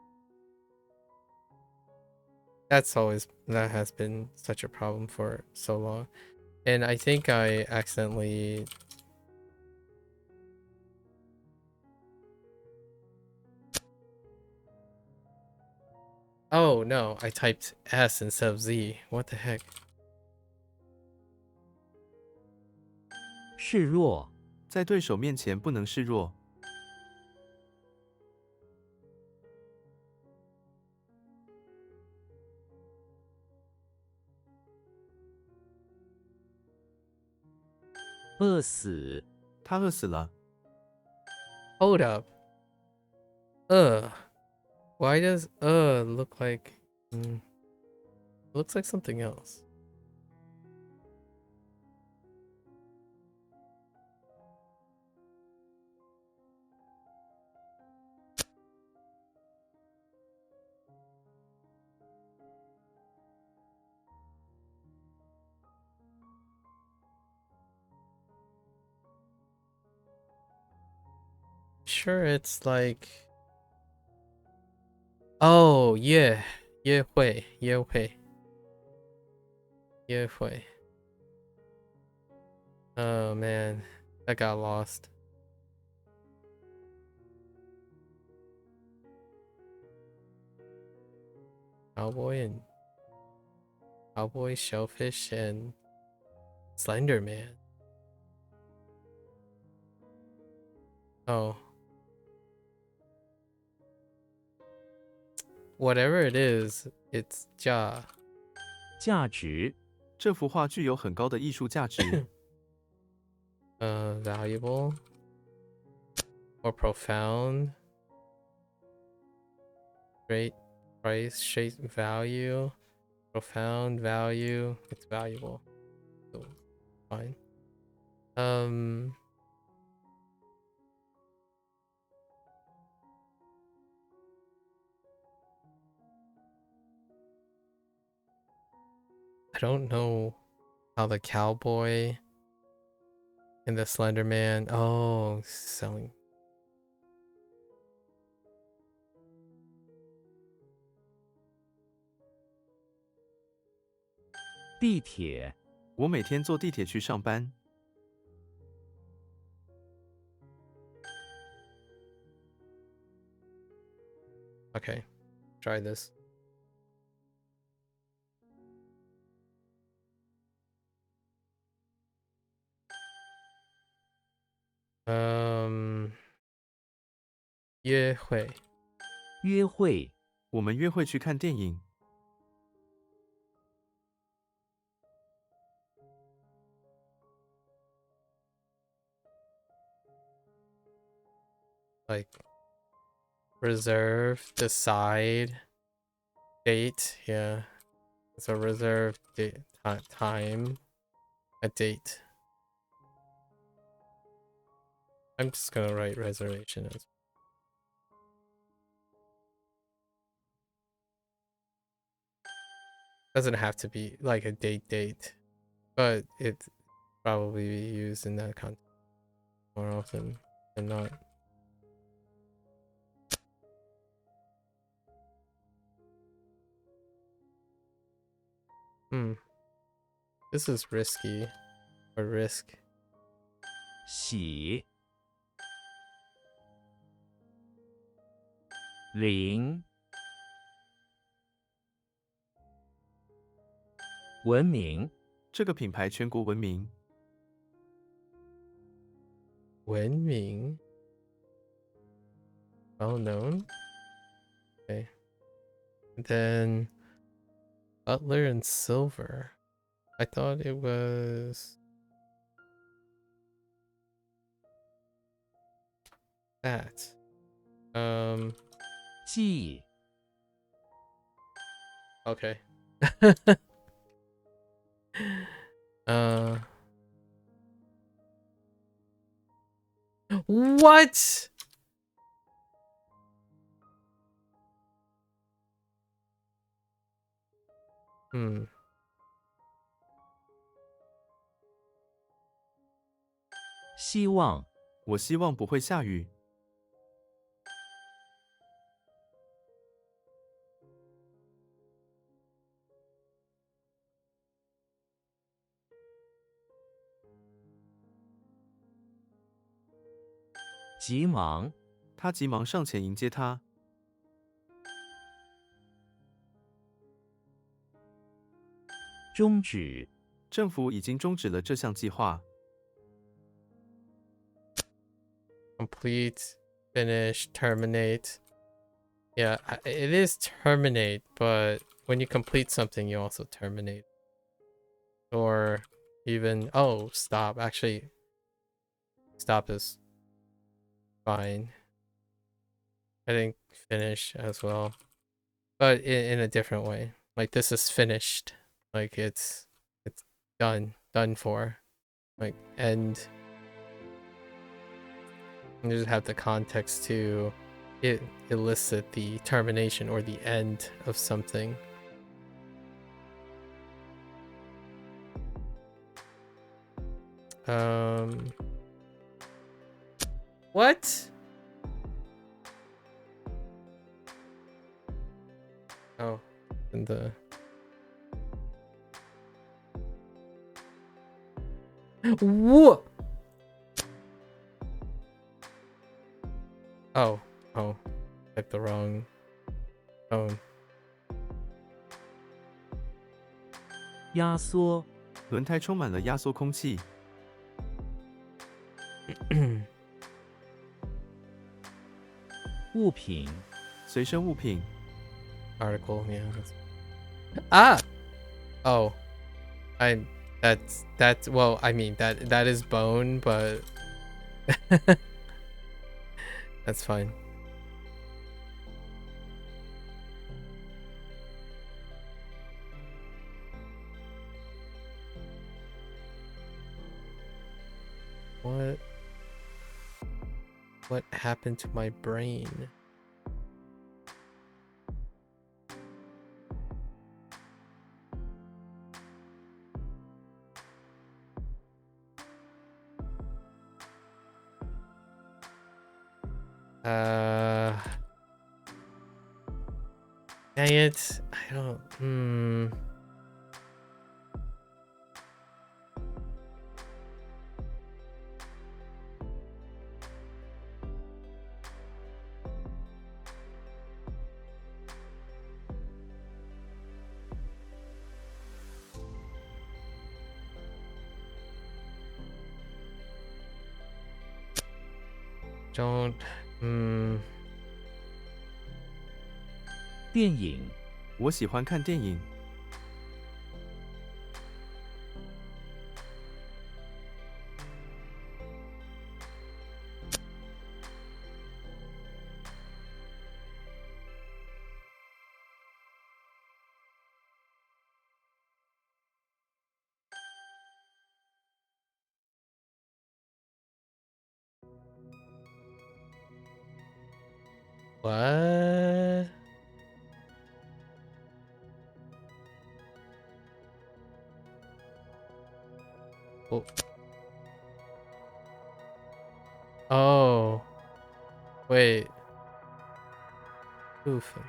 That has been such a problem for so long. And I think I accidentally... Oh no, I typed S instead of Z. What the heck? 示弱，在对手面前不能示弱。饿死，他饿死了。 Hold up. Why does look like... looks like something else. Sure, it's like... Oh, yeah. 约会. Oh man, that got lost. Cowboy, shellfish, and Slender Man. Oh. Whatever it is, it's 价。价值，这幅画具有很高的艺术价值。Valuable or profound. Great price, shape, value, profound value. It's valuable. So fine. I don't know how the cowboy and the Slender Man. Oh, selling. 地铁，我每天坐地铁去上班。 Okay, try this. Um, 约会. 约会，我们约会去看电影。 Like reserve, decide, date. Yeah, it's a reserve date, time, a date. I'm just gonna write reservation as doesn't have to be like a date, but it probably be used in that context more often than not. This is risky or risk. 喜，零，文明，这个品牌全国闻名。文明 well known. Okay. Then Butler and Silver. I thought it was that. 记， Okay. What? 希望我希望不会下雨。急忙他急忙上前迎接他。终止政府已经终止了这项计划。Complete, finish, terminate. Yeah, it is terminate, but when you complete something, you also terminate. Or even, oh, stop. Actually, stop is fine. I think finish as well, but in a different way. Like this is finished. Like it's done for. Like end. You just have the context to elicit the termination or the end of something. What? Oh, and the what? Oh, typed the wrong tone. 压缩轮胎充满了压缩空气。物品随身物品。Article, yeah. Ah! Oh. That's well, I mean that is bone, but that's fine. What happened to my brain? Dang it. I don't电影我喜欢看电影。What? Oh. Oh. Wait. Oofing.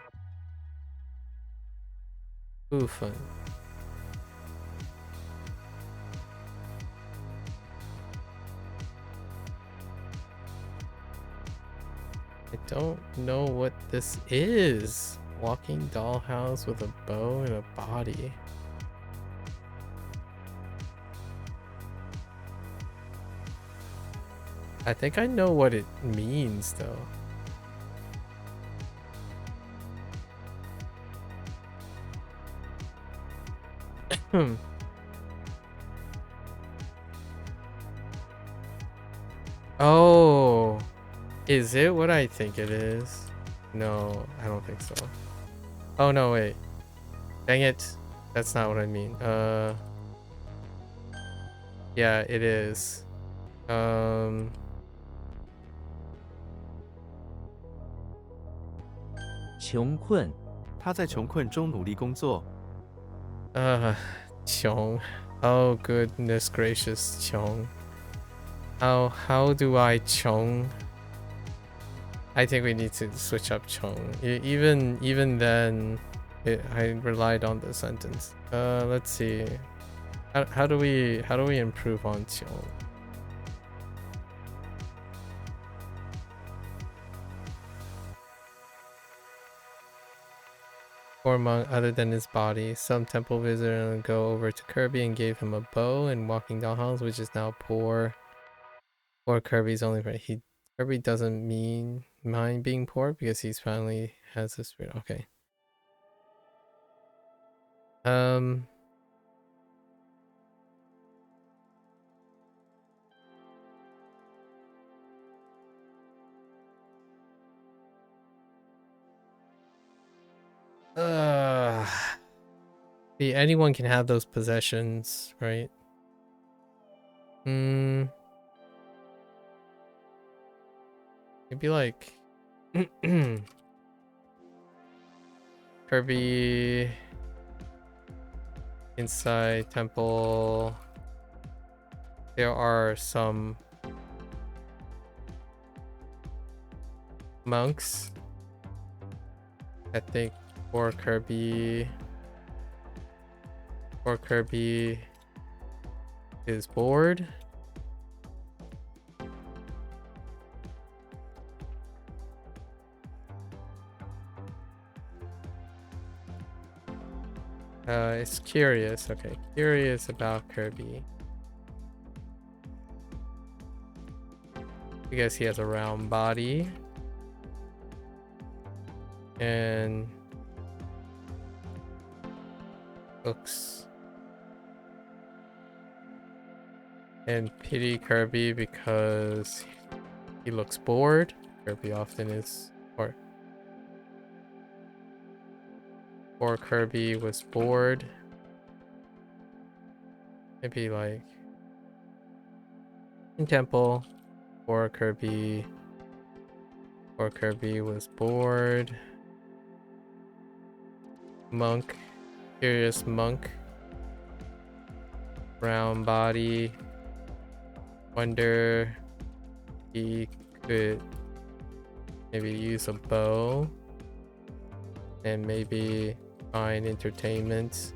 I don't know what this is. Walking dollhouse with a bow and a body. I think I know what it means though. Oh, is it what I think it is? No, I don't think so. Oh no, wait. Dang it. That's not what I mean. Yeah, it is. 穷困他在穷困中努力工作。穷. Oh goodness gracious, 穷. How do I 穷? I think we need to switch up 穷. Even then, I relied on the sentence. Let's see. How do we improve on 穷? Or among other than his body, some temple visitor go over to Kirby and gave him a bow and walking dollhouse, which is now poor. Or Kirby's only friend. Kirby doesn't mind being poor because he's finally has this spirit. Okay. See, anyone can have those possessions, right? Maybe like Kirby inside temple. There are some monks, I think, or Kirby is bored. It's curious. Okay, curious about Kirby. Because he has a round body. And looks. And pity Kirby because he looks bored. Kirby often is, or Kirby was bored. Maybe like in temple, or Kirby was bored. Monk, curious monk, brown body. Wonder he could maybe use a bow and maybe find entertainment.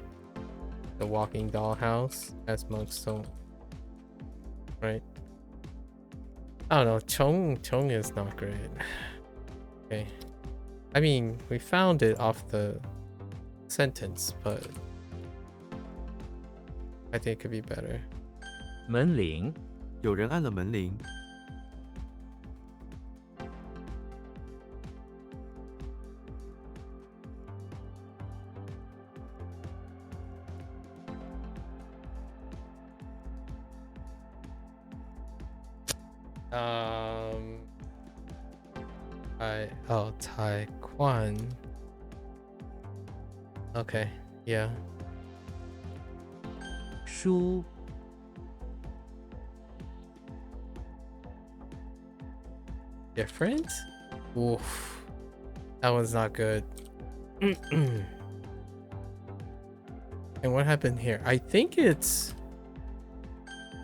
The walking dollhouse, as monks don't, right? I don't know. Chong is not great. Okay, I mean we found it off the sentence, but I think it could be better. 门铃，有人按了门铃。Taiwan. Okay, yeah. 书， Different? Oof. That one's not good. And what happened here? I think it's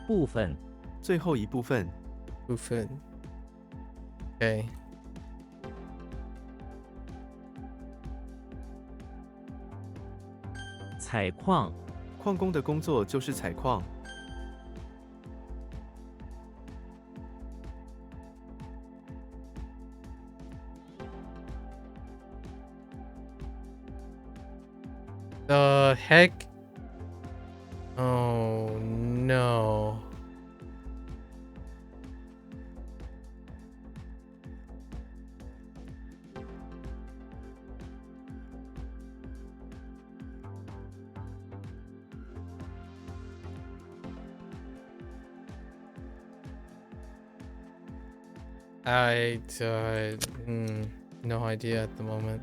部分，最后一部分， Bufin. Okay. 采矿，矿工的工作就是采矿。The heck? Oh no. No idea at the moment.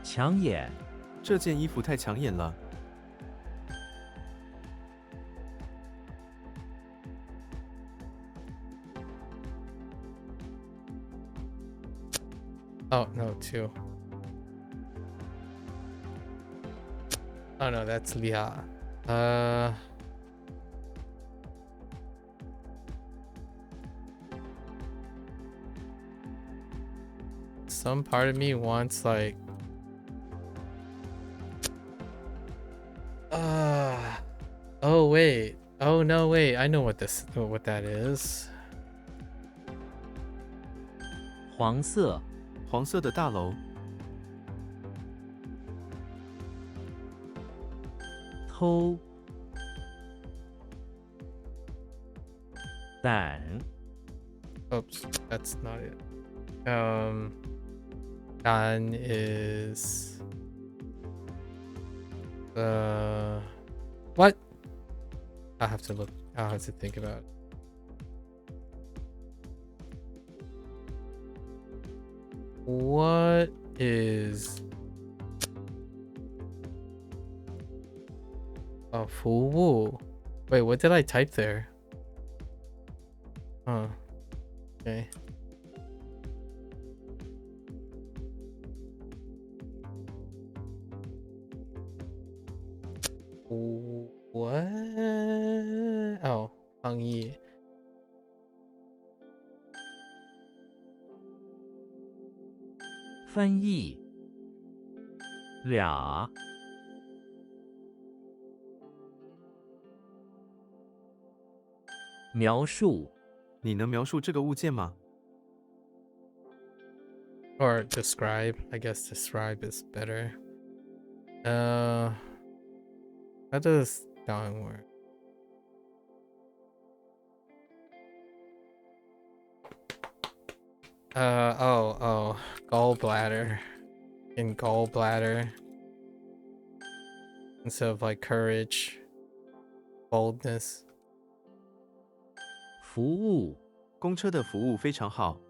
抢眼，这件衣服太抢眼了。Oh, no, 2. Oh, no, that's Lia. Some part of me wants like oh wait. Oh no, wait. I know what that is. 黄色，黄色的大楼，偷，胆， Oops, that's not it. Dan is what? I'll have to look. I'll have to think about it. What is a fool? Wait, what did I type there? Huh. Okay. What? Oh, 抗议. 翻译，俩，描述，你能描述这个物件吗？ Or describe. I guess describe is better. How does that one work? Oh, gallbladder. In gallbladder. Instead of like courage, boldness. 服务，公车的服务非常好。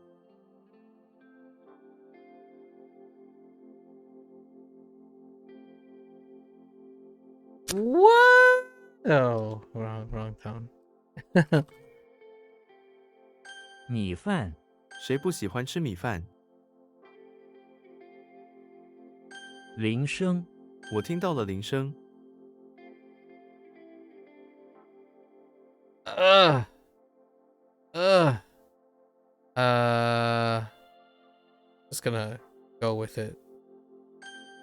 What? Oh, wrong tone. 米饭，谁不喜欢吃米饭？铃声，我听到了铃声。 Just gonna go with it.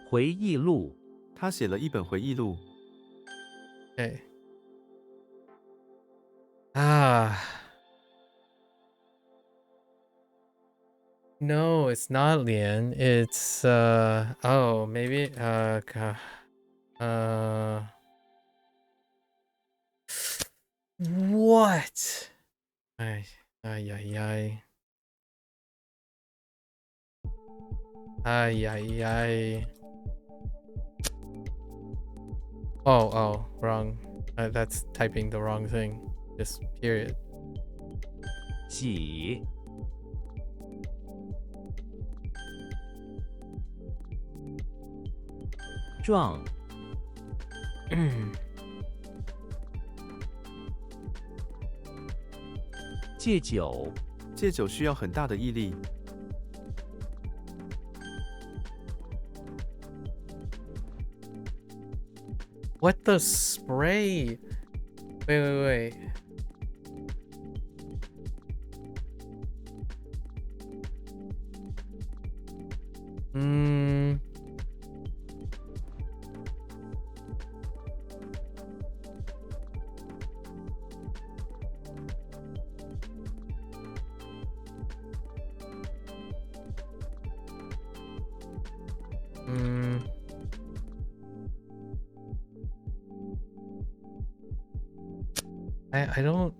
回忆录，他写了一本回忆录。 Okay. Ah. No, it's not Lian. It's oh, maybe what? Ay, ay, ay, ay. Ay, ay, ay. Oh, wrong. That's typing the wrong thing. Just period. 几，壮，戒酒，戒酒需要很大的毅力。 What the spray? Wait. I don't.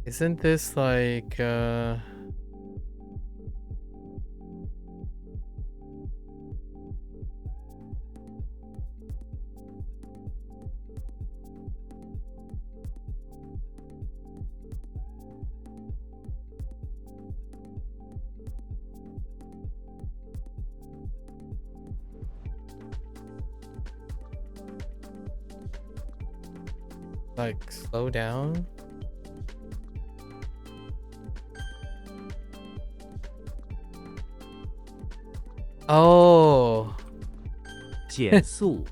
Isn't this like like slow down? Oh, 减速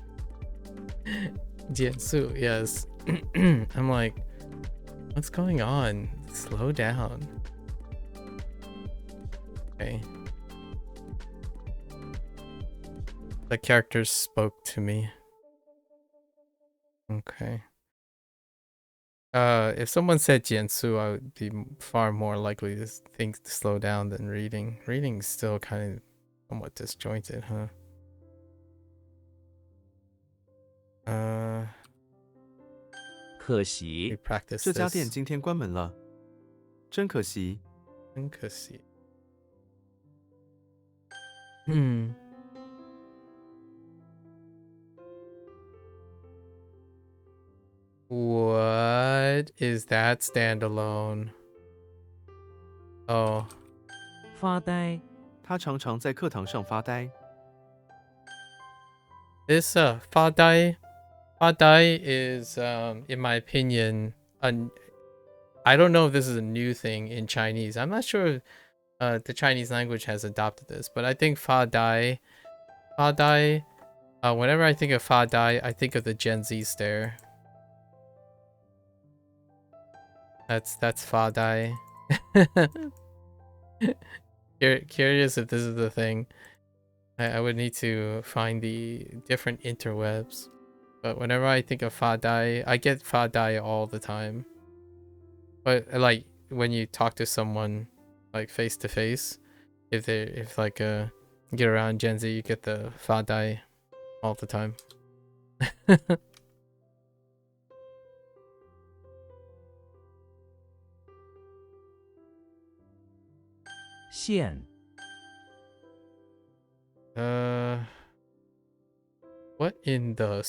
Jiansu, yes. I'm like, what's going on? Slow down. Okay. The characters spoke to me. Okay. If someone said Jiansu, I would be far more likely to think to slow down than reading. Reading is still kind of somewhat disjointed, huh? 可惜 We practice 这家店 this. 今天关门了，真可惜。真可惜. Hmm. What is that standalone? Oh, 发呆 他常常在课堂上发呆。 this fadai is in my opinion I don't know if this is a new thing in Chinese. I'm not sure if the Chinese language has adopted this, but I think fadai whenever I think of fadai, I think of the Gen Z stare. That's fadai. Curious if this is the thing. I would need to find the different interwebs. But whenever I think of fadai, I get fadai all the time. But like when you talk to someone like face to face, if get around Gen Z, you get the fadai all the time. 线 What in the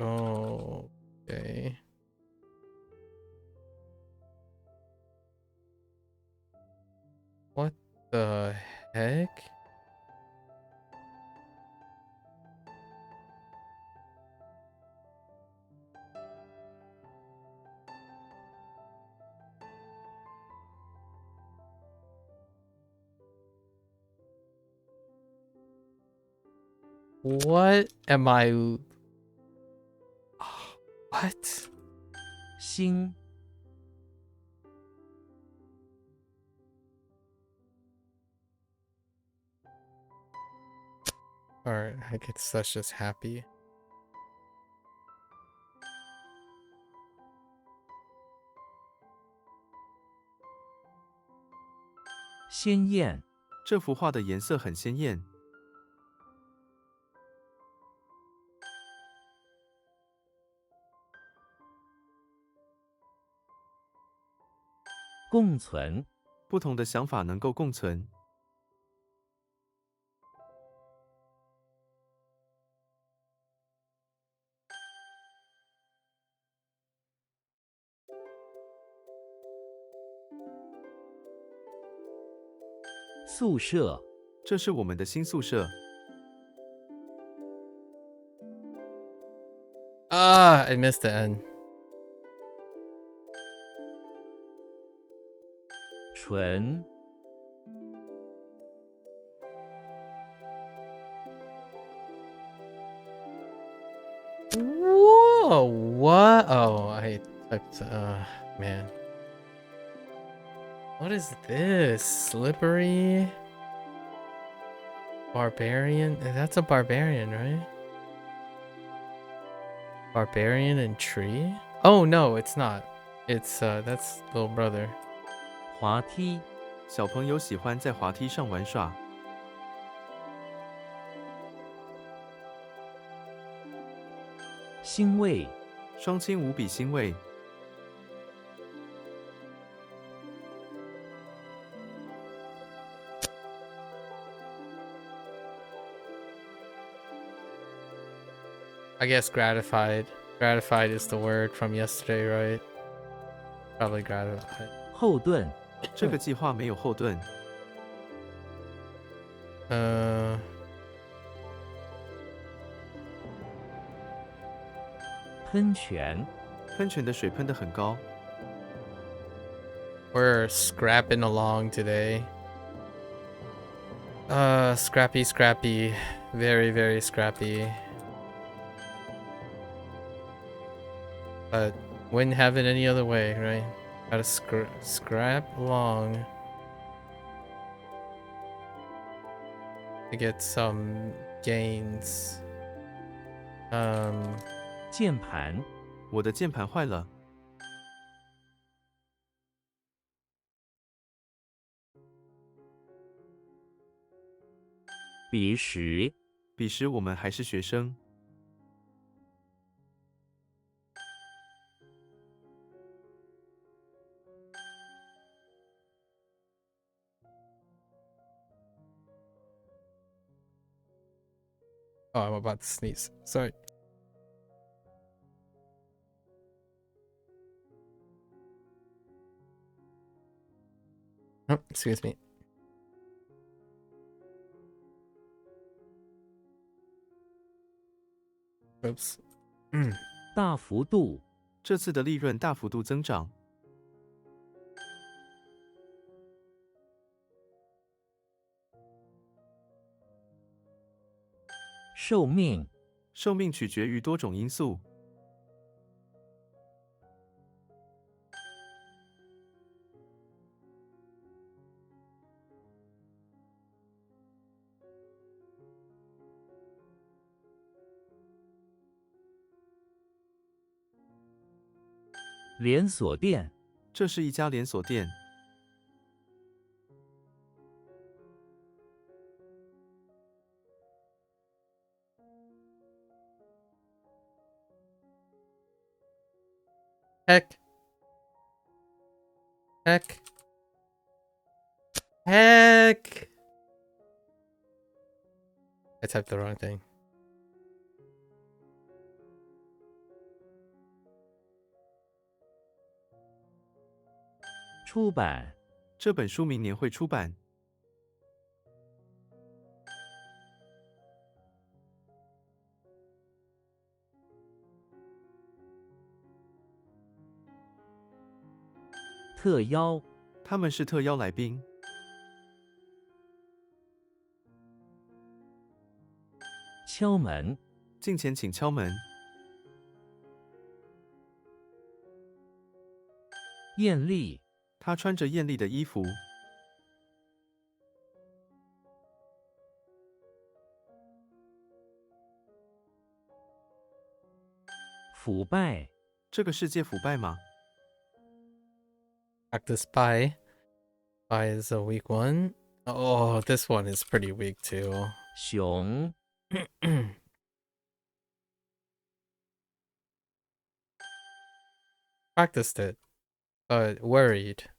oh, okay. What the heck? What am I? What? 心 Alright, I guess that's just happy. 鲜艳 这幅画的颜色很鲜艳。 共存 不同的想法能够共存。 宿舍 这是我们的新宿舍。 Ah, I missed the end. 纯 Whoa, what? Oh, I typed, man. What is this? Slippery? Barbarian? That's a barbarian, right? Barbarian and tree? Oh, no, it's not. It's, that's little brother. 滑梯 小朋友喜欢在滑梯上玩耍。 欣慰 双亲无比欣慰。 I guess gratified. Gratified is the word from yesterday, right? Probably gratified. 后盾 这个计划没有后盾。 喷泉 喷泉的水喷得很高。 We're scrapping along today. Scrappy, scrappy. Very, very scrappy. But wouldn't have it any other way, right? Gotta scrap along to get some gains. 键盘、我的键盘坏了，彼时、彼时我们还是学生。Oh, I'm about to sneeze. Sorry. Oh, excuse me. Oops. 大幅度、这次的利润大幅度增长，寿命、寿命取决于多种因素。连锁店、这是一家连锁店，Heck. Heck. Heck. I typed the wrong thing. 出版、这本书明年会出版。特邀、他们是特邀来宾，敲门、进前请敲门。艳丽、他穿着艳丽的衣服，腐败、这个世界腐败吗？ Practice spy. Spy is a weak one. Oh, this one is pretty weak too. 熊、 Practiced it, but worried.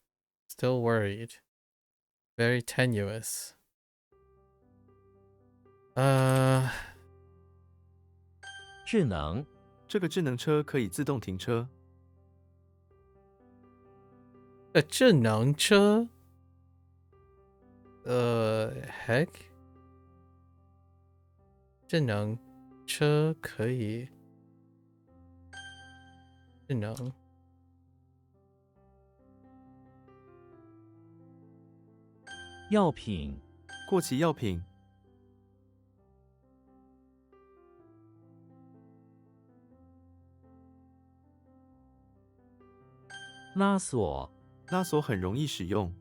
Still worried. Very tenuous. 智能、这个智能车可以自动停车，智能车 heck 智能车可以智能药品、过期药品，拉锁、拉锁很容易使用。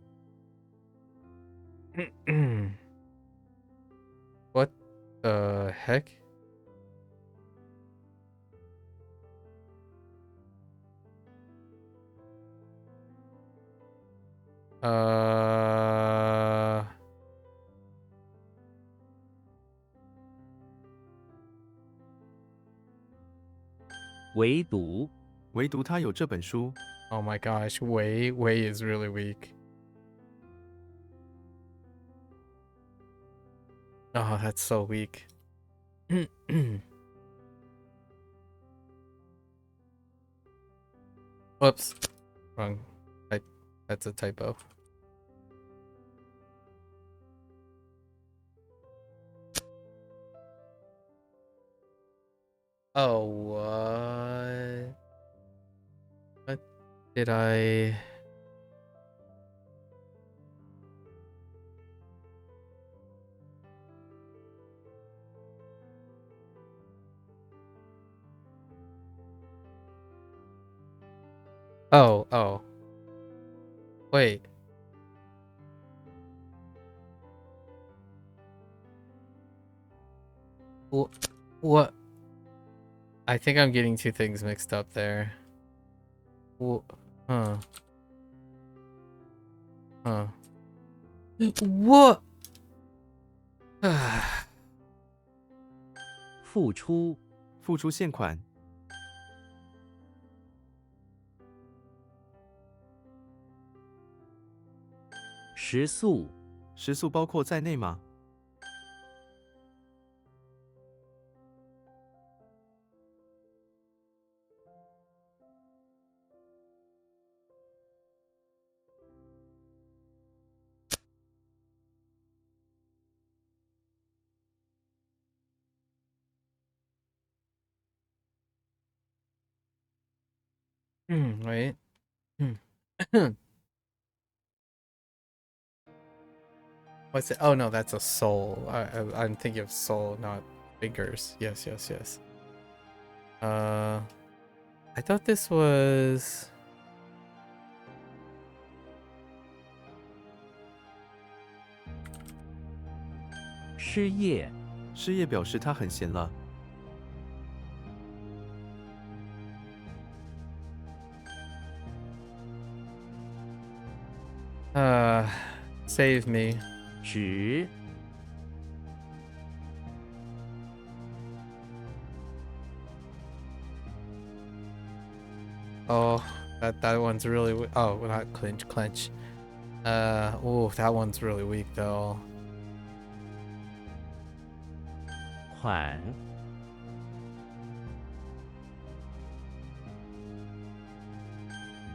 What the heck? Uh 围堵、唯独他有这本书， Oh my gosh, Wei is really weak. Oh, that's so weak. Whoops. Wrong. That's a typo. Oh, what? What did I... Oh. Wait. What? I think I'm getting two things mixed up there. Huh. What? 付出付出现款，食宿食宿包括在内吗？Wait. What's it? Oh no, that's a soul. I'm thinking of soul, not fingers. Yes. I thought this was. 失业失业表示他很闲了。 Save me. 指 Oh, that one's really. Oh, well, not clench. Oh, that one's really weak though. 款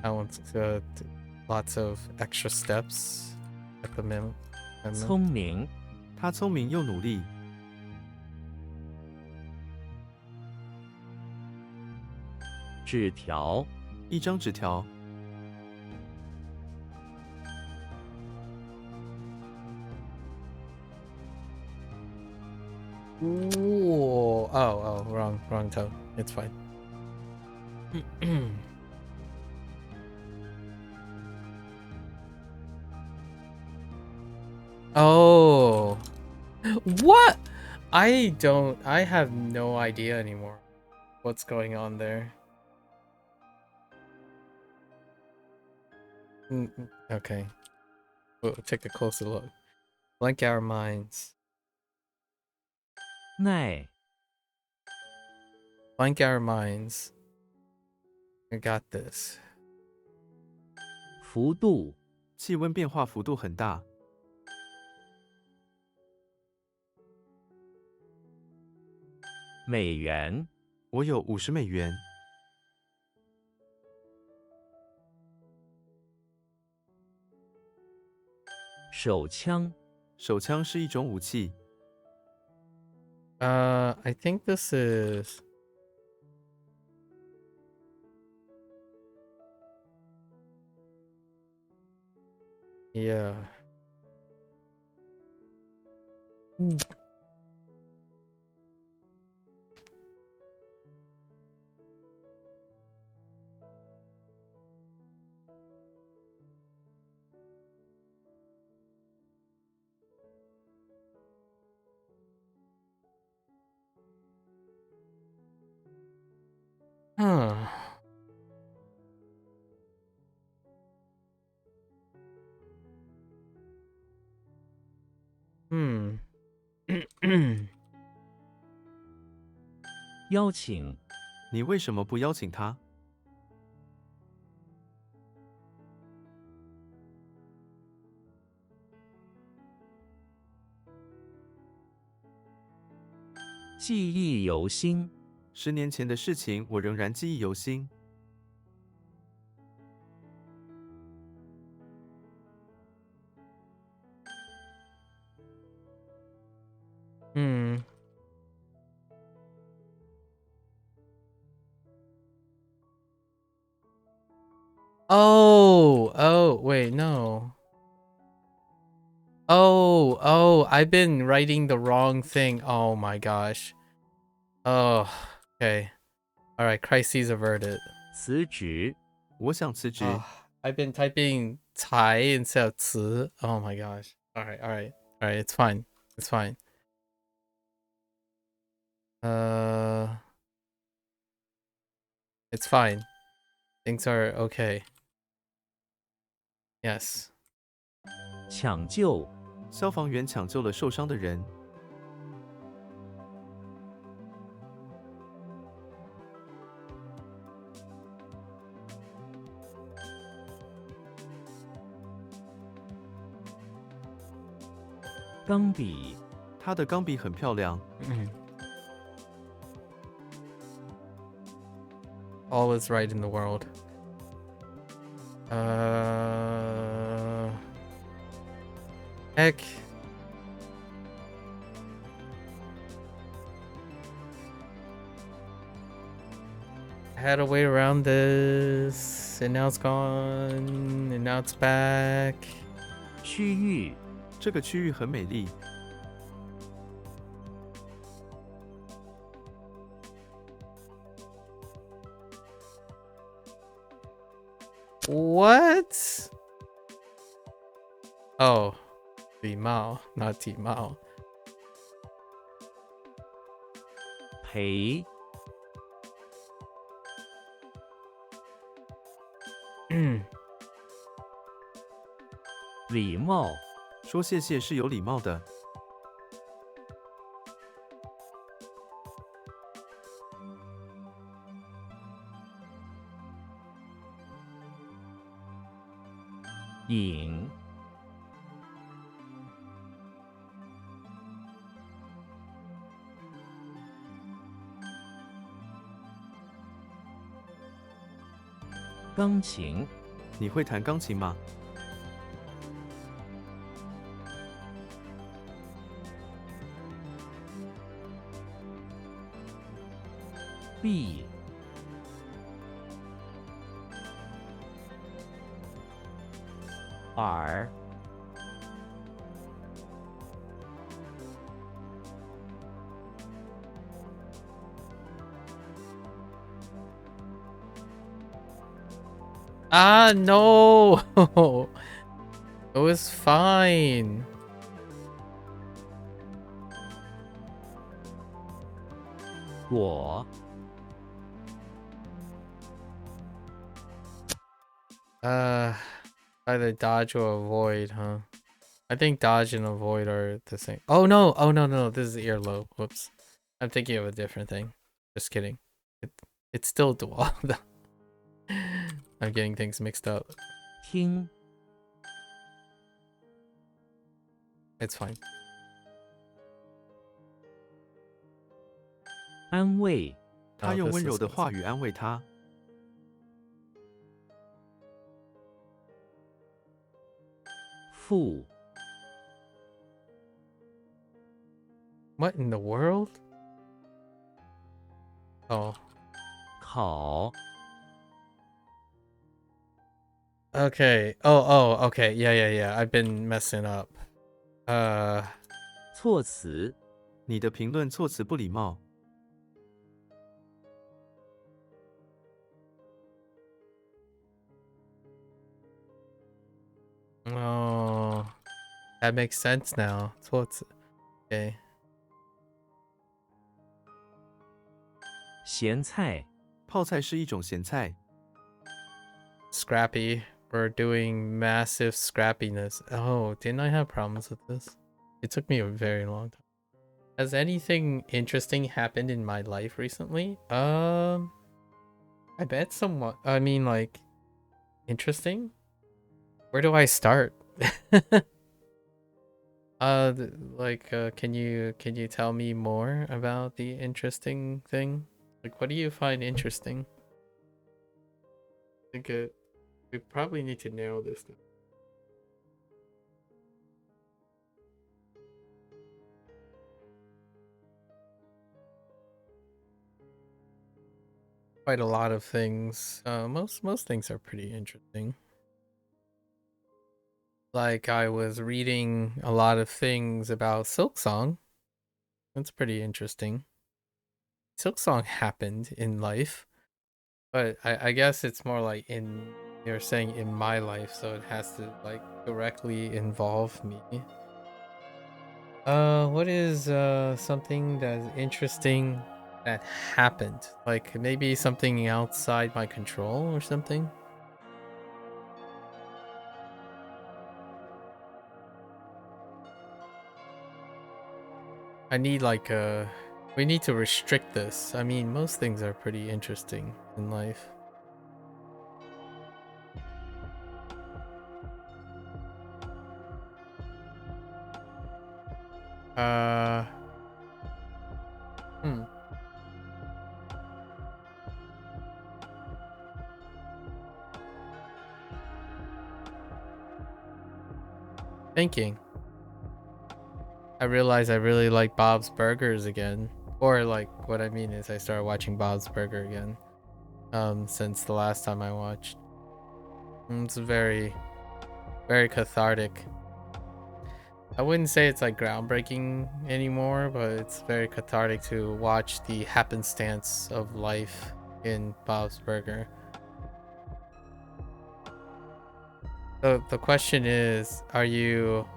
That one's lots of extra steps at the minimum. 聪明他聪明又努力，纸条一张纸条， Ooh. Oh, wrong tone. It's fine. Oh. What? I have no idea anymore what's going on there. Okay. We'll take a closer look. Blank our minds. 耐 Blank our minds. I got this. 幅度气温变化幅度很大，美元我有50美元，手枪手枪是一种武器， I think this is. Yeah. Huh. Hmm. 邀请你为什么不邀请他？记忆犹新10年前的事情，我仍然记忆犹新。 Hmm. Oh, wait, no. Oh, I've been writing the wrong thing. Oh my gosh. Oh, okay. All right, crises averted. 辞职我想辞职。I've been typing 才 instead of 词. Oh my gosh. Alright. It's fine. It's fine. It's fine. Things are okay. Yes. 抢救，消防员抢救了受伤的人。钢笔，他的钢笔很漂亮。 All is right in the world. Heck. I had a way around this, and now it's gone, and now it's back. 区域，这个区域很美丽。 What? Oh, 礼貌 not 体貌. 赔，礼貌，说谢谢是有礼貌的。引，钢琴，你会弹钢琴吗？臂，耳，No. It was fine. 果， Either dodge or avoid, huh? I think dodge and avoid are the same. Oh no! No! This is earlobe. Whoops. I'm thinking of a different thing. Just kidding. It's still dual. I'm getting things mixed up. 听， It's fine. 安慰，他用 this 温 is 柔的 what's- 话语安慰他。富， What in the world? Oh. 考， Okay. Oh, okay. Yeah. I've been messing up. 措辞，你的评论措辞不礼貌。 Oh. That makes sense now. So it's okay. 咸菜，泡菜是一种咸菜。 Scrappy. We're doing massive scrappiness. Oh, didn't I have problems with this? It took me a very long time. Has anything interesting happened in my life recently? I bet somewhat. I mean, like, interesting? Where do I start? Can you tell me more about the interesting thing? Like, what do you find interesting? I think we probably need to narrow this down. Quite a lot of things. Most things are pretty interesting. Like I was reading a lot of things about Silksong. That's pretty interesting. Silksong happened in life, But I guess it's more like you're saying in my life, so it has to like directly involve me. What is something that's interesting that happened? Like maybe something outside my control or something? I need like we need to restrict this. I mean, most things are pretty interesting in life. Uh, hmm. Thinking. I realized I really like Bob's Burgers again. Or like what I mean is I started watching Bob's Burger again. Since the last time I watched. It's very, very cathartic. I wouldn't say it's like groundbreaking anymore, but it's very cathartic to watch the happenstance of life in Bob's Burger. The question is, are you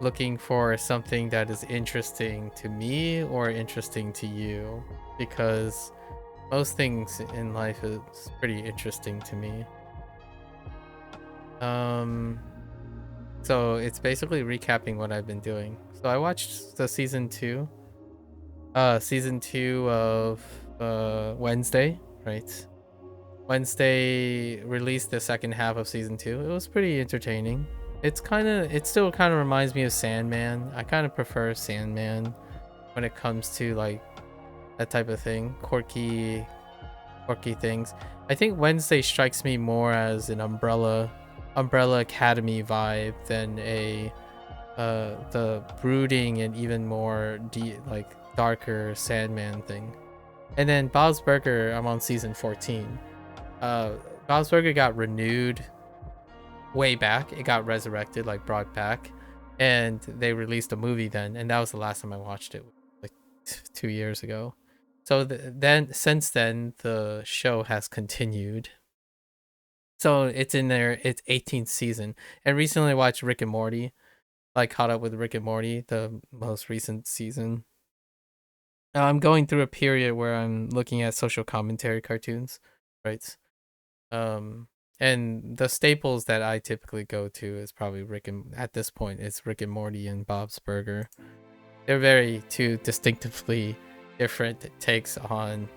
looking for something that is interesting to me or interesting to you? Because most things in life is pretty interesting to me. So it's basically recapping what I've been doing. So I watched the season two of Wednesday, right? Wednesday released the second half of season 2. It was pretty entertaining. It still kind of reminds me of Sandman. I kind of prefer Sandman when it comes to like that type of thing, quirky things. I think Wednesday strikes me more as an Umbrella Academy vibe than a the brooding and even more like darker Sandman thing. And then Bob's Burger, I'm on season 14. Bob's Burger got renewed way back. It got resurrected, like brought back, and they released a movie then, and that was the last time I watched it, like 2 years ago. So then, since then, the show has continued. So it's in its 18th season, and recently I watched Rick and Morty. Like caught up with Rick and Morty, the most recent season. I'm going through a period where I'm looking at social commentary cartoons, right? Um, and the staples that I typically go to is probably at this point, it's Rick and Morty and Bob's Burger. They're very two distinctively different takes on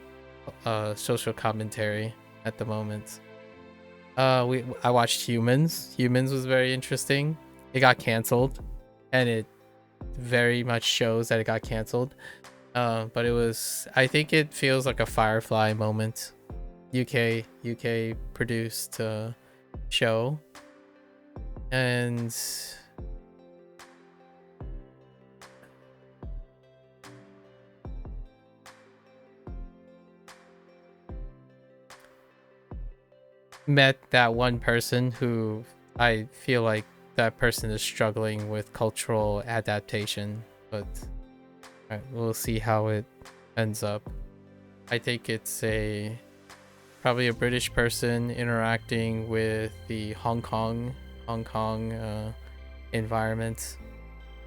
social commentary at the moment. I watched Humans. Humans was very interesting. It got canceled, and it very much shows that it got canceled. But I think it feels like a Firefly moment. UK produced show, and met that one person who I feel like that person is struggling with cultural adaptation, but we'll see how it ends up. I think it's probably a British person interacting with the Hong Kong environment.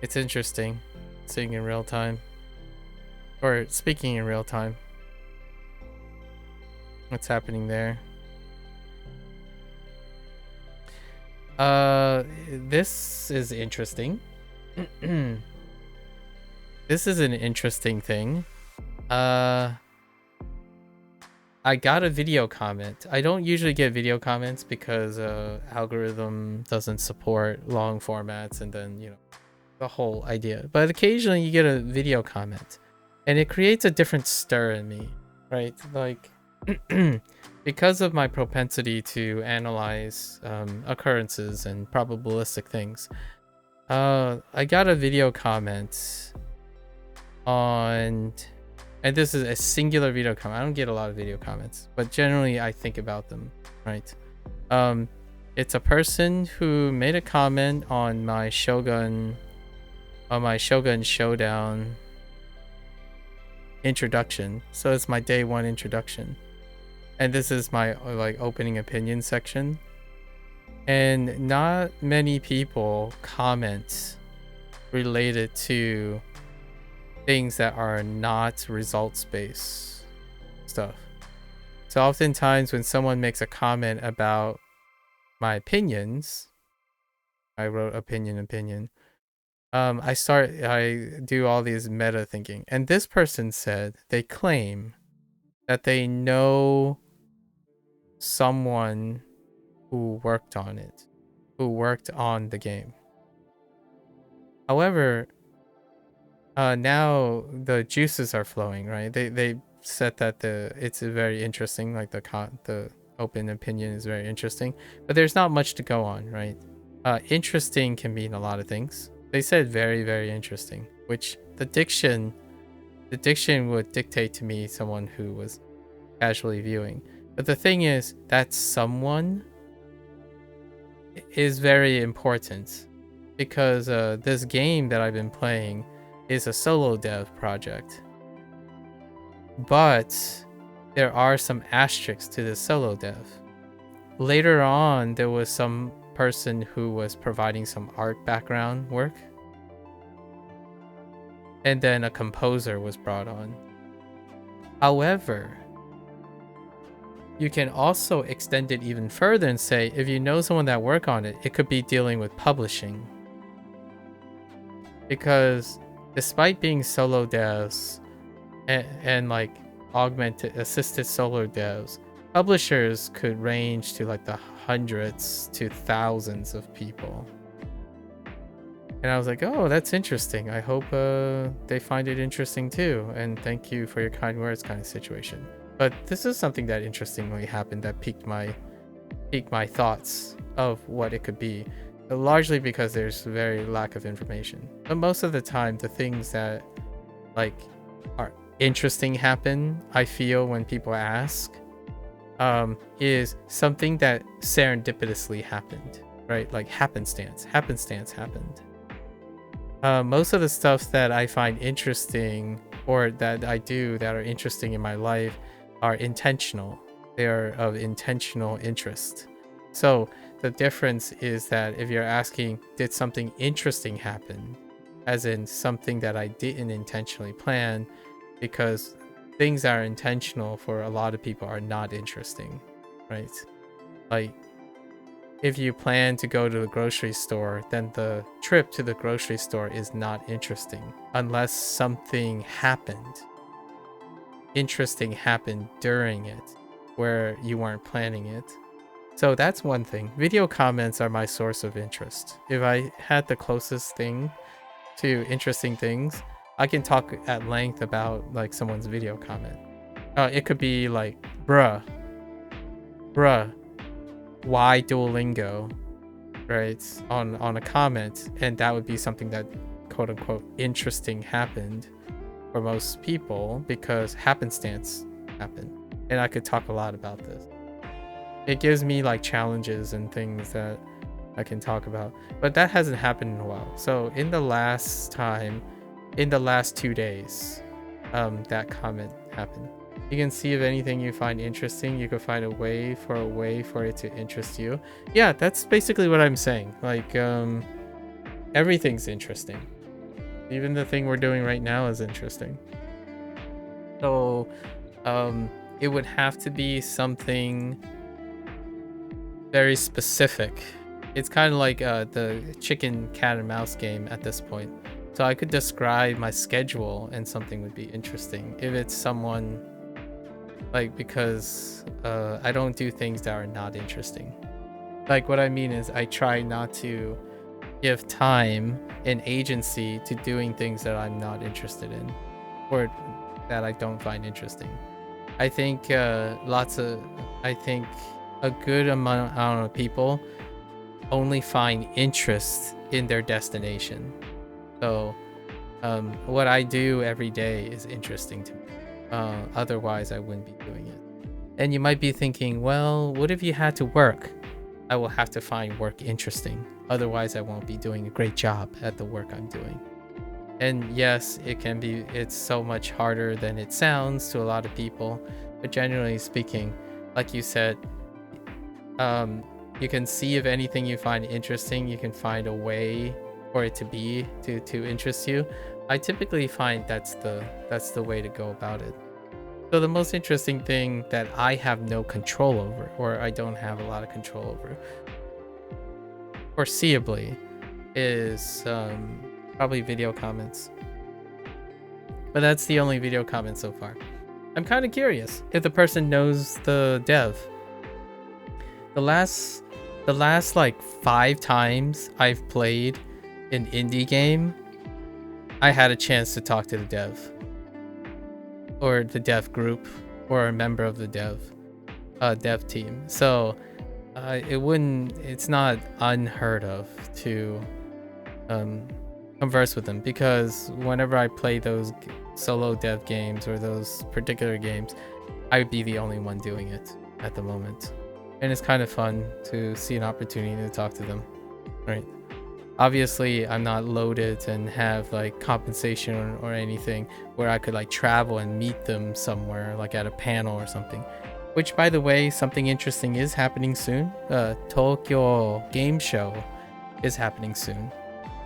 It's interesting seeing in real time, or speaking in real time. What's happening there? This is interesting. This is an interesting thing. I got a video comment. I don't usually get video comments because algorithm doesn't support long formats, and then the whole idea. But occasionally you get a video comment, and it creates a different stir in me, right? Like because of my propensity to analyze occurrences and probabilistic things. I got a video comment on, and this is a singular video comment. I don't get a lot of video comments, but generally I think about them, right? It's a person who made a comment on my Shogun Showdown introduction. So it's my day one introduction. and this is my like opening opinion section, and not many people comment related to things that are not results based stuff. So oftentimes when someone makes a comment about my opinions, I wrote opinion, I do all these meta thinking, and this person said they claim that they know someone who worked on it, who worked on the game. However, now the juices are flowing, right? They said that it's very interesting, like the open opinion is very interesting, but there's not much to go on, right? Interesting can mean a lot of things. They said very, very interesting, which the diction would dictate to me someone who was casually viewing. But the thing is, that someone is very important because this game that I've been playing is a solo dev project. But there are some asterisks to the solo dev. Later on, there was some person who was providing some art background work, and then a composer was brought on. However, you can also extend it even further and say, if you know someone that worked on it, it could be dealing with publishing. Because despite being solo devs and like augmented assisted solo devs, publishers could range to like the hundreds to thousands of people. And I was like, oh, that's interesting. I hope they find it interesting too. And thank you for your kind words kind of situation. But this is something that interestingly happened that piqued my thoughts of what it could be. Largely because there's very lack of information. But most of the time, the things that like are interesting happen, I feel, when people ask, is something that serendipitously happened, right? Like happenstance happened. Most of the stuff that I find interesting or that I do that are interesting in my life are intentional. They are of intentional interest. So the difference is that if you're asking, did something interesting happen? As in something that I didn't intentionally plan, because things that are intentional for a lot of people are not interesting, right? Like, if you plan to go to the grocery store, then the trip to the grocery store is not interesting unless something interesting happened during it where you weren't planning it. So that's one thing. Video comments are my source of interest. If I had the closest thing to interesting things, I can talk at length about like someone's video comment. It could be like, bruh, why Duolingo, right? On a comment, and that would be something that quote unquote interesting happened for most people because happenstance happened. And I could talk a lot about this. It gives me like challenges and things that I can talk about, but that hasn't happened in a while. So in the last 2 days, that comment happened. You can see if anything you find interesting, you could find a way for it to interest you. Yeah, that's basically what I'm saying. Like, everything's interesting. Even the thing we're doing right now is interesting. So, it would have to be something very specific. It's kind of like the chicken cat and mouse game at this point. So I could describe my schedule and something would be interesting. If it's someone like, because I don't do things that are not interesting. Like, what I mean is I try not to give time and agency to doing things that I'm not interested in or that I don't find interesting. I think a good amount of people only find interest in their destination. So what I do every day is interesting to me. Otherwise I wouldn't be doing it. And you might be thinking, well, what if you had to work? I will have to find work interesting. Otherwise I won't be doing a great job at the work I'm doing. And yes, it's so much harder than it sounds to a lot of people, but generally speaking, like you said, you can see if anything you find interesting, you can find a way for it to be to interest you. I typically find that's the way to go about it. So the most interesting thing that I have no control over, or I don't have a lot of control over, foreseeably, is probably video comments. But that's the only video comment so far. I'm kind of curious if the person knows the dev. The last like 5 times I've played an indie game, I had a chance to talk to the dev, or the dev group, or a member of the dev team. So it's not unheard of to converse with them, because whenever I play those solo dev games or those particular games, I would be the only one doing it at the moment. And it's kind of fun to see an opportunity to talk to them, right? Obviously, I'm not loaded and have like compensation or anything where I could like travel and meet them somewhere, like at a panel or something. Which, by the way, something interesting is happening soon. Tokyo Game Show is happening soon.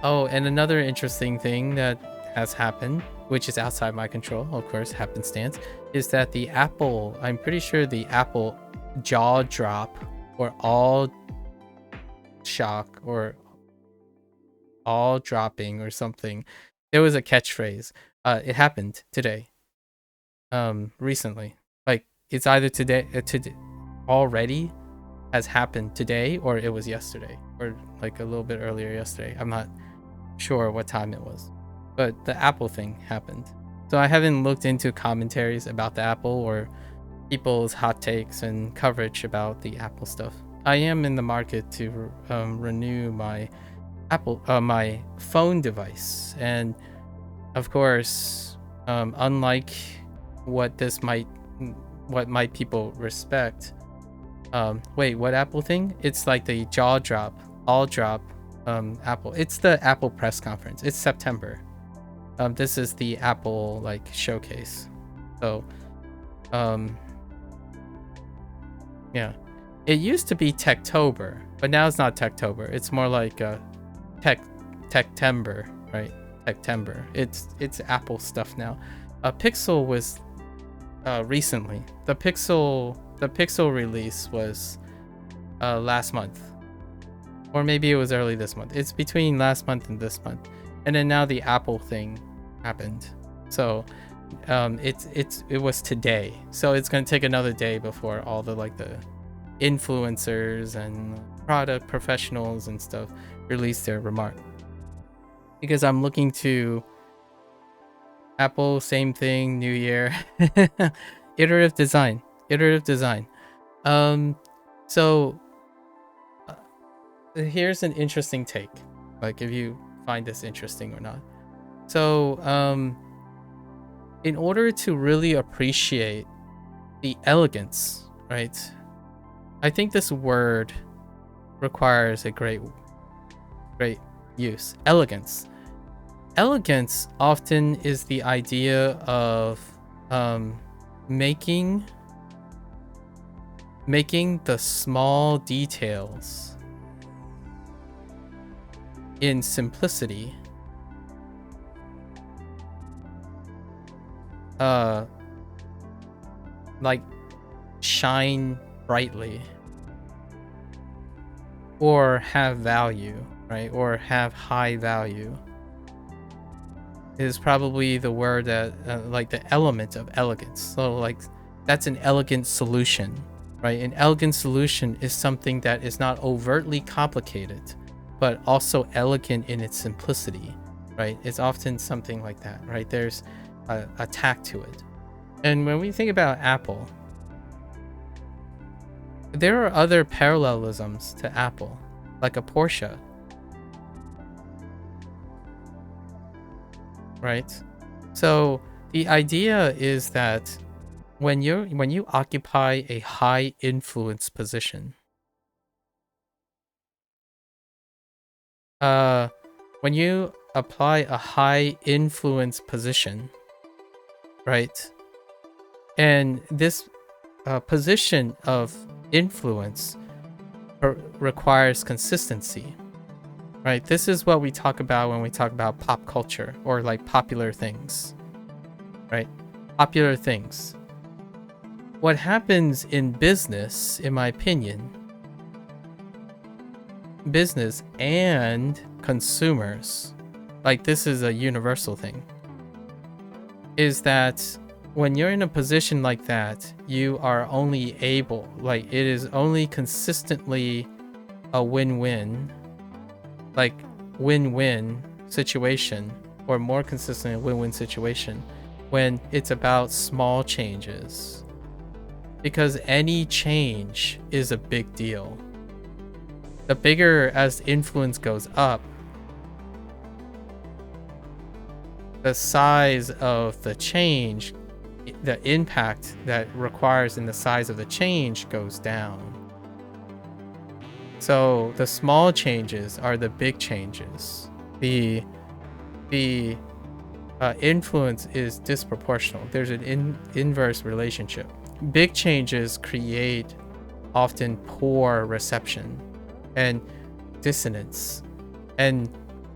Oh, and another interesting thing that has happened, which is outside my control, of course, happenstance, is that the Apple, I'm pretty sure the Apple jaw drop or all shock or all dropping or something, there was a catchphrase. It happened today, recently. Like, it's either today already has happened today, or it was yesterday, or like a little bit earlier yesterday. I'm not sure what time it was, but the Apple thing happened. So I haven't looked into commentaries about the Apple or people's hot takes and coverage about the Apple stuff. I am in the market to renew my my phone device, and of course, unlike what might people respect. Wait, what Apple thing? It's like the jaw drop, all drop, Apple. It's the Apple press conference. It's September. This is the Apple like showcase. So, yeah, it used to be Techtober, but now it's not Techtober. It's more like Techtember, right? Techtember. It's Apple stuff now. Pixel was recently. The Pixel release was last month, or maybe it was early this month. It's between last month and this month, and then now the Apple thing happened. So it was today. So it's gonna take another day before all the like the influencers and product professionals and stuff release their remark, because I'm looking to Apple, same thing, new year. iterative design. So here's an interesting take, like if you find this interesting or not. So in order to really appreciate the elegance, right, I think this word requires a great use. Elegance often is the idea of making the small details in simplicity like shine brightly or have value, right? Or have high value is probably the word that like the element of elegance. So like that's an elegant solution, right? An elegant solution is something that is not overtly complicated, but also elegant in its simplicity, right? It's often something like that, right? There's a tact to it. And when we think about Apple, there are other parallelisms to Apple, like a Porsche, right? So the idea is that when you occupy a high influence position, when you apply a high influence position, right? And this position of influence requires consistency, right? This is what we talk about when we talk about pop culture or like popular things, right? Popular things. What happens in business, in my opinion, business and consumers, like this is a universal thing, is that when you're in a position like that, you are only able, like it is only consistently a win-win, like win-win situation, or more consistently a win-win situation when it's about small changes. Because any change is a big deal. The bigger as influence goes up, the size of the change, the impact that requires in the size of the change goes down. So the small changes are the big changes. The influence is disproportional. There's an inverse relationship. Big changes create often poor reception and dissonance. And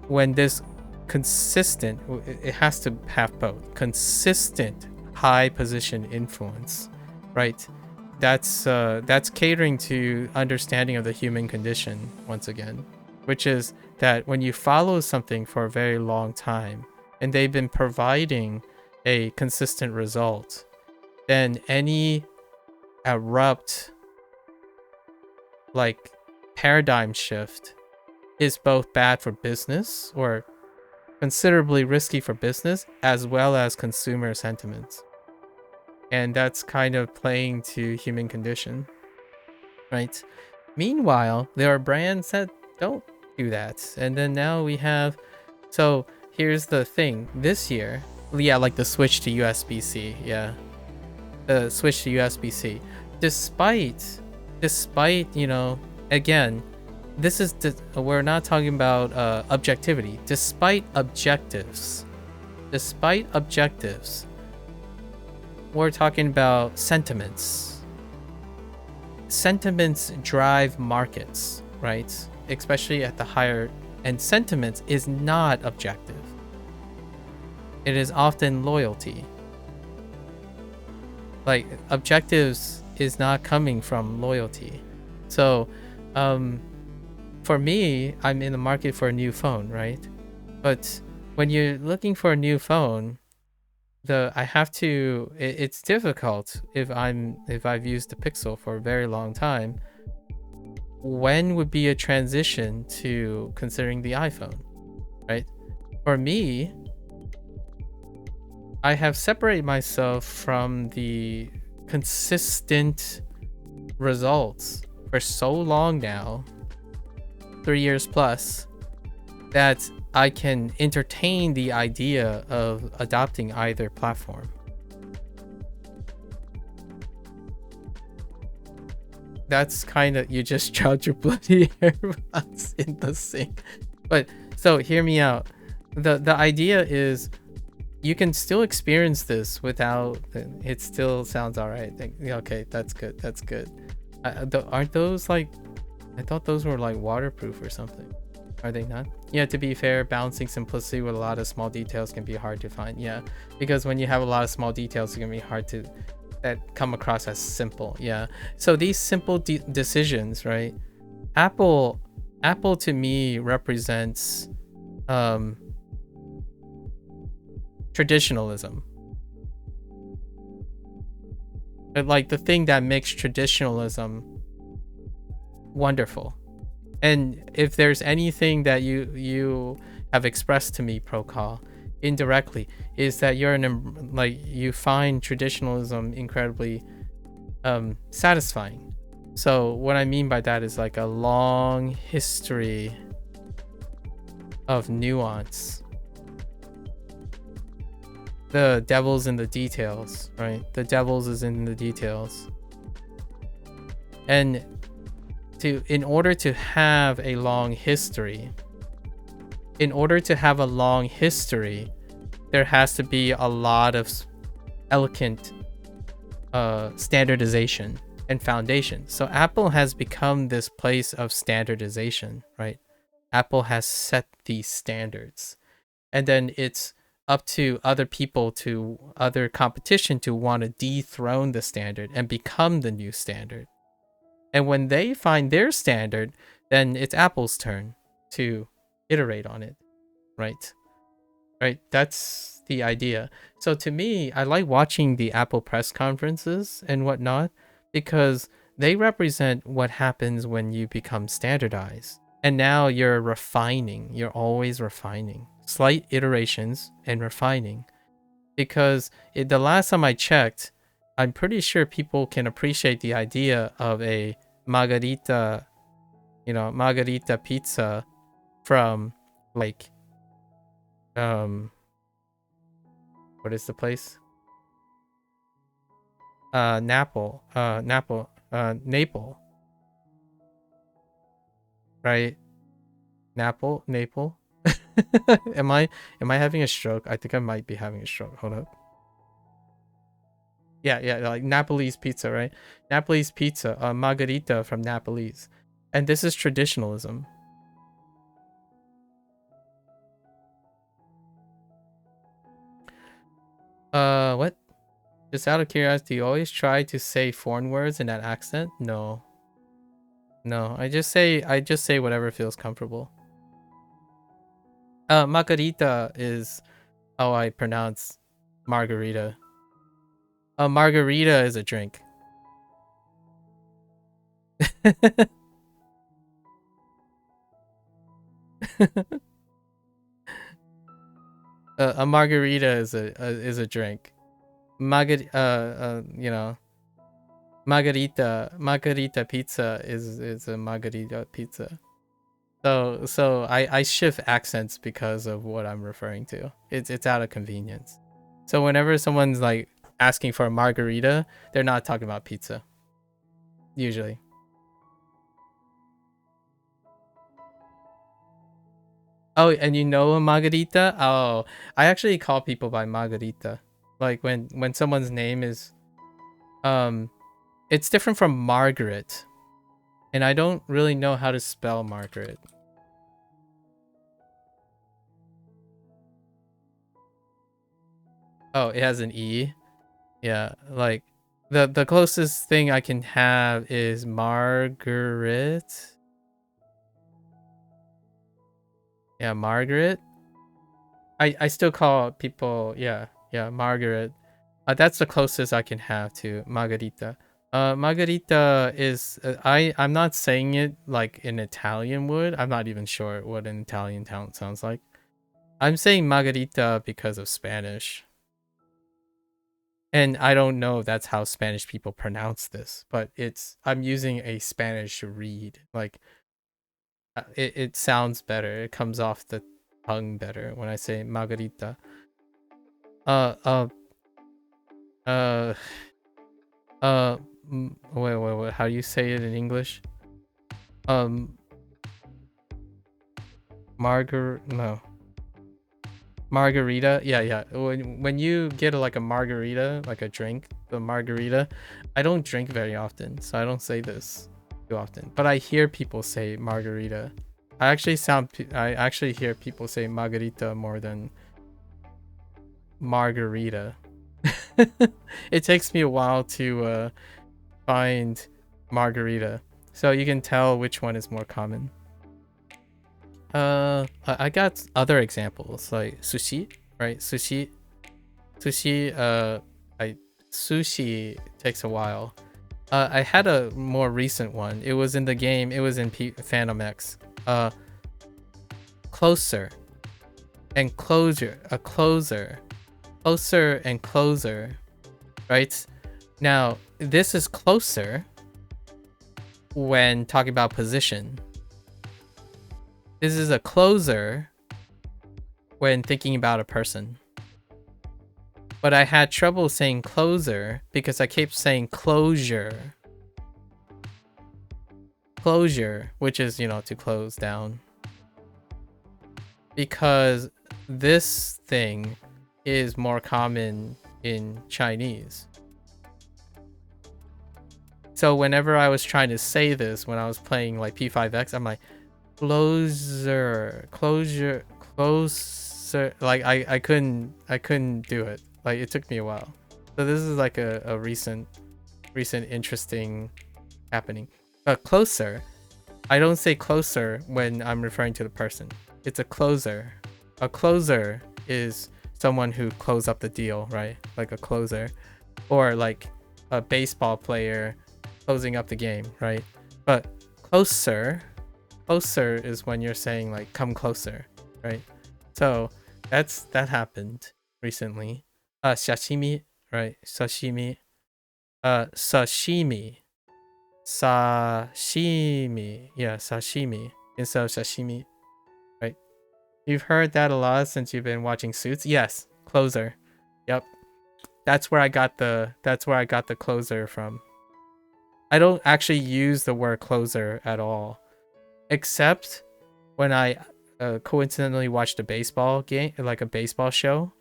when this consistent, it has to have both consistent high position influence, right? That's catering to understanding of the human condition once again, which is that when you follow something for a very long time and they've been providing a consistent result, then any abrupt like paradigm shift is both bad for business or considerably risky for business as well as consumer sentiments. And that's kind of playing to human condition, right? Meanwhile, there are brands that don't do that. And then now we have, so here's the thing, this year, yeah, like the switch to USB-C, yeah. The switch to USB-C. Despite, you know, again, this is, we're not talking about objectivity. Despite objectives, we're talking about sentiments. Sentiments drive markets, right? Especially at the higher, and sentiments is not objective. It is often loyalty. Like objectives is not coming from loyalty. So, for me, I'm in the market for a new phone, right? But when you're looking for a new phone, it's difficult if I've used the Pixel for a very long time. When would be a transition to considering the iPhone, right? For me, I have separated myself from the consistent results for so long now, 3 years plus, that I can entertain the idea of adopting either platform. That's kind of, you just dropped your bloody AirPods in the sink. But so hear me out. The idea is you can still experience this without, it still sounds all right. Okay, that's good. Aren't those like, I thought those were like waterproof or something. Are they not? Yeah, to be fair, balancing simplicity with a lot of small details can be hard to find. Yeah, because when you have a lot of small details, it's gonna be hard to that come across as simple. Yeah, so these simple decisions, right? Apple to me represents traditionalism. Like the thing that makes traditionalism wonderful. And if there's anything that you have expressed to me, Procol, indirectly, is that you find traditionalism incredibly satisfying. So what I mean by that is like a long history of nuance. The devil's in the details, right? The devil's is in the details. And in order to have a long history, there has to be a lot of elegant standardization and foundation. So Apple has become this place of standardization, right? Apple has set these standards, and then it's up to other people, to other competition, to want to dethrone the standard and become the new standard. And when they find their standard, then it's Apple's turn to iterate on it, right? Right? That's the idea. So to me, I like watching the Apple press conferences and whatnot, because they represent what happens when you become standardized. And now you're refining, you're always refining. Slight iterations and refining. Because the last time I checked, I'm pretty sure people can appreciate the idea of a margarita, margarita pizza from like what is the place? Naples, Naples, right? Naples. am I having a stroke? I think I might be having a stroke. Hold up. Yeah, like Napolese pizza, right? Napolese pizza, margarita from Napolese. And this is traditionalism. What? Just out of curiosity, do you always try to say foreign words in that accent? No. I just say whatever feels comfortable. Margarita is how I pronounce margarita. A margarita is a drink. A margarita is a drink. Margarita pizza is a margarita pizza. So I shift accents because of what I'm referring to. It's out of convenience. So whenever someone's like asking for a margarita, they're not talking about pizza. Usually. Oh, and you know a margarita? Oh, I actually call people by margarita. Like when someone's name is it's different from Margaret. And I don't really know how to spell Margaret. Oh, it has an E. Yeah, like the closest thing I can have is Margaret. Yeah, Margaret. I still call people, yeah, Margaret. That's the closest I can have to Margarita. Margarita is I'm not saying it like an Italian would. I'm not even sure what an Italian town sounds like. I'm saying Margarita because of Spanish. And I don't know if that's how Spanish people pronounce this, but I'm using a Spanish read. Like it sounds better. It comes off the tongue better when I say Margarita. Uh uh uh wait, how do you say it in English? Um Margarita. Yeah. When you get like a margarita, like a drink, the margarita, I don't drink very often, so I don't say this too often. But I hear people say margarita. I actually hear people say margarita more than margarita. It takes me a while to find margarita, so you can tell which one is more common. I got other examples like sushi, right? Sushi. Sushi takes a while. I had a more recent one. It was in the game. It was in Phantom X. Closer and closure. Closer and closer. Right? Now, this is closer when talking about position. This is a closer when thinking about a person. But I had trouble saying closer because I kept saying closure. Closure, which is, to close down. Because this thing is more common in Chinese. So whenever I was trying to say this when I was playing like P5X, I'm like closer. Like I couldn't do it. Like it took me a while. So this is like a recent interesting happening. Closer. I don't say closer when I'm referring to the person. It's a closer. A closer is someone who close up the deal, right? Like a closer. Or like a baseball player closing up the game, right? But closer is when you're saying like come closer, right? So that happened recently. Sashimi, right? Sashimi. Sashimi. Yeah, sashimi instead of sashimi, right? You've heard that a lot since you've been watching Suits. Yes, closer. Yep. That's where I got the closer from. I don't actually use the word closer at all, except when I coincidentally watched a baseball game, like a baseball show,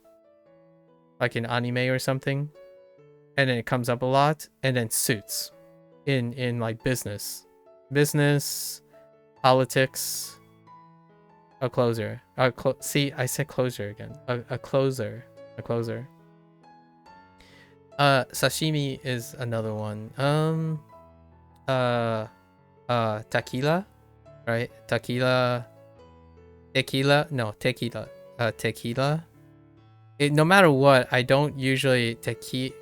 like an anime or something, and then it comes up a lot, and then Suits in like business, politics, a closer. See, I said closer again. A closer. Sashimi is another one. Tequila, right? Tequila. Tequila. No matter what, I don't usually tequila.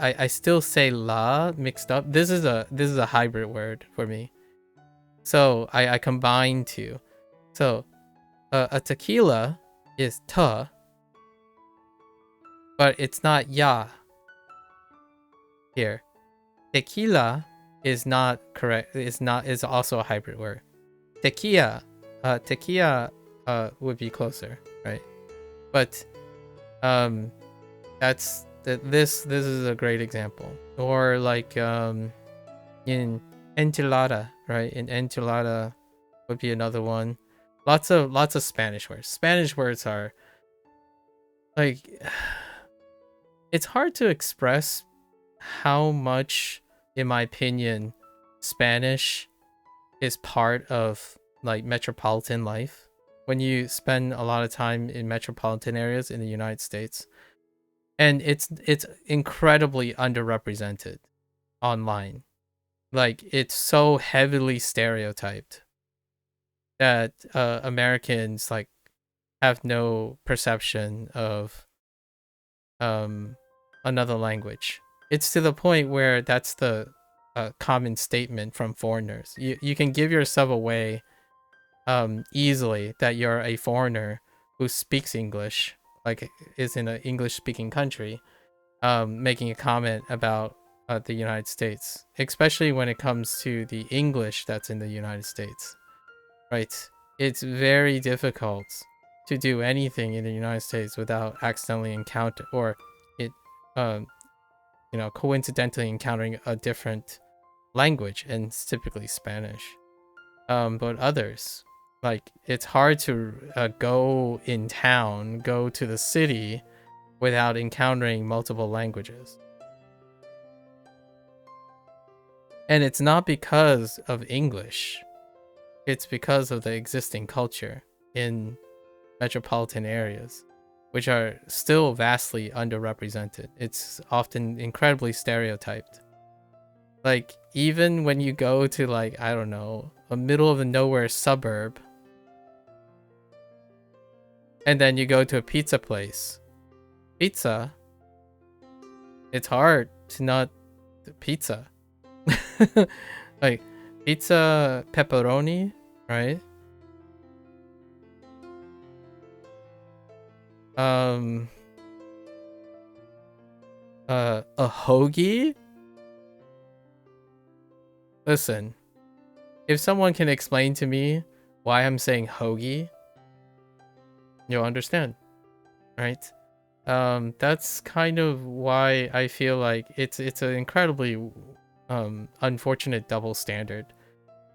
I still say la mixed up. This is a hybrid word for me. So I combine two. So a tequila is ta, but it's not ya. Here, tequila is not correct. Is also a hybrid word. Tequila would be closer, right? But this is a great example. Or like in enchilada, right? In enchilada would be another one. Lots of Spanish words. Spanish words are like it's hard to express how much, in my opinion, Spanish is part of like metropolitan life. When you spend a lot of time in metropolitan areas in the United States, and it's incredibly underrepresented online. Like it's so heavily stereotyped that Americans like have no perception of another language. It's to the point where that's the common statement from foreigners. You can give yourself away easily that you're a foreigner who speaks English, like is in an English speaking country, making a comment about the United States, especially when it comes to the English that's in the United States, right? It's very difficult to do anything in the United States without accidentally coincidentally encountering a different language, and it's typically Spanish. But others, like it's hard to go to the city without encountering multiple languages. And it's not because of English. It's because of the existing culture in metropolitan areas, which are still vastly underrepresented. It's often incredibly stereotyped. Like, even when you go to, like, I don't know, a middle of the nowhere suburb, and then you go to a pizza place. Pizza, it's hard to not pizza. Like, pizza pepperoni, right? A hoagie? Listen, if someone can explain to me why I'm saying hoagie, you'll understand, right? That's kind of why I feel like it's an incredibly unfortunate double standard.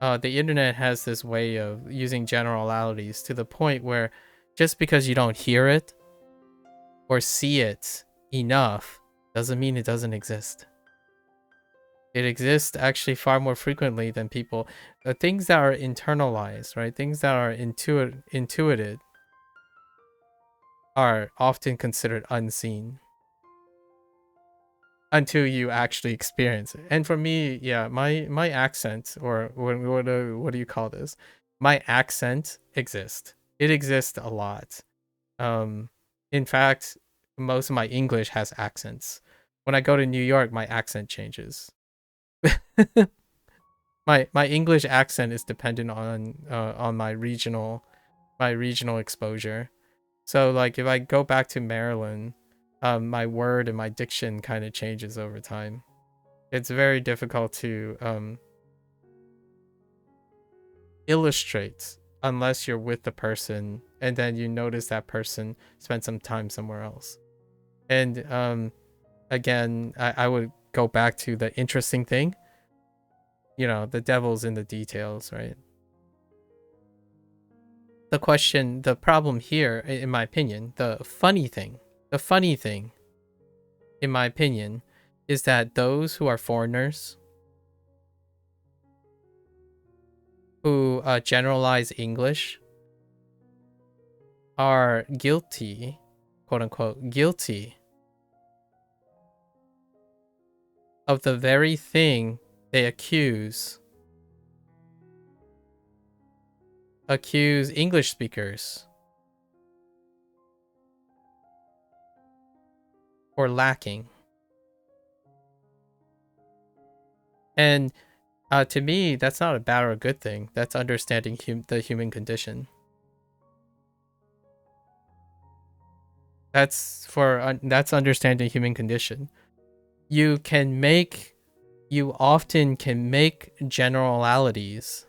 The internet has this way of using generalities to the point where just because you don't hear it or see it enough doesn't mean it doesn't exist. It exists actually far more frequently than people. Things that are internalized, right? Things that are intuited are often considered unseen until you actually experience it. And for me, yeah, my accent, or what do you call this? My accent exists. It exists a lot. In fact, most of my English has accents. When I go to New York, my accent changes. My English accent is dependent on my regional exposure. So like if I go back to Maryland, my word and my diction kind of changes over time. It's very difficult to illustrate unless you're with the person and then you notice that person spent some time somewhere else. And again, I would go back to the interesting thing. You know, the devil's in the details, right? The problem here, in my opinion, the funny thing, in my opinion, is that those who are foreigners, who generalize English, are guilty, quote unquote, guilty of the very thing they accuse English speakers for lacking. And to me, that's not a bad or a good thing. That's understanding the human condition. That's understanding human condition. You often can make generalities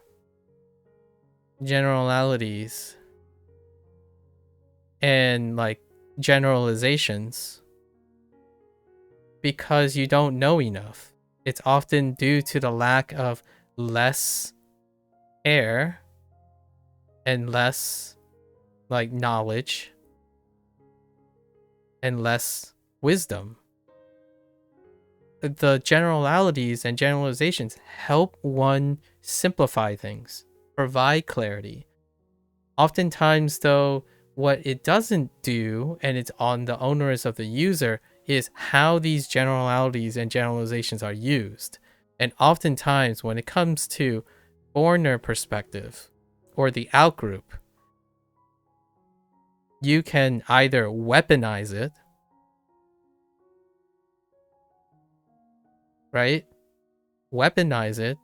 and like generalizations because you don't know enough. It's often due to the lack of less air and less like knowledge and less wisdom. The generalities and generalizations help one simplify things, provide clarity. Oftentimes, though, what it doesn't do, and it's on the onus of the user, is how these generalities and generalizations are used. And oftentimes, when it comes to foreigner perspective or the outgroup, you can either weaponize it, right? Weaponize it,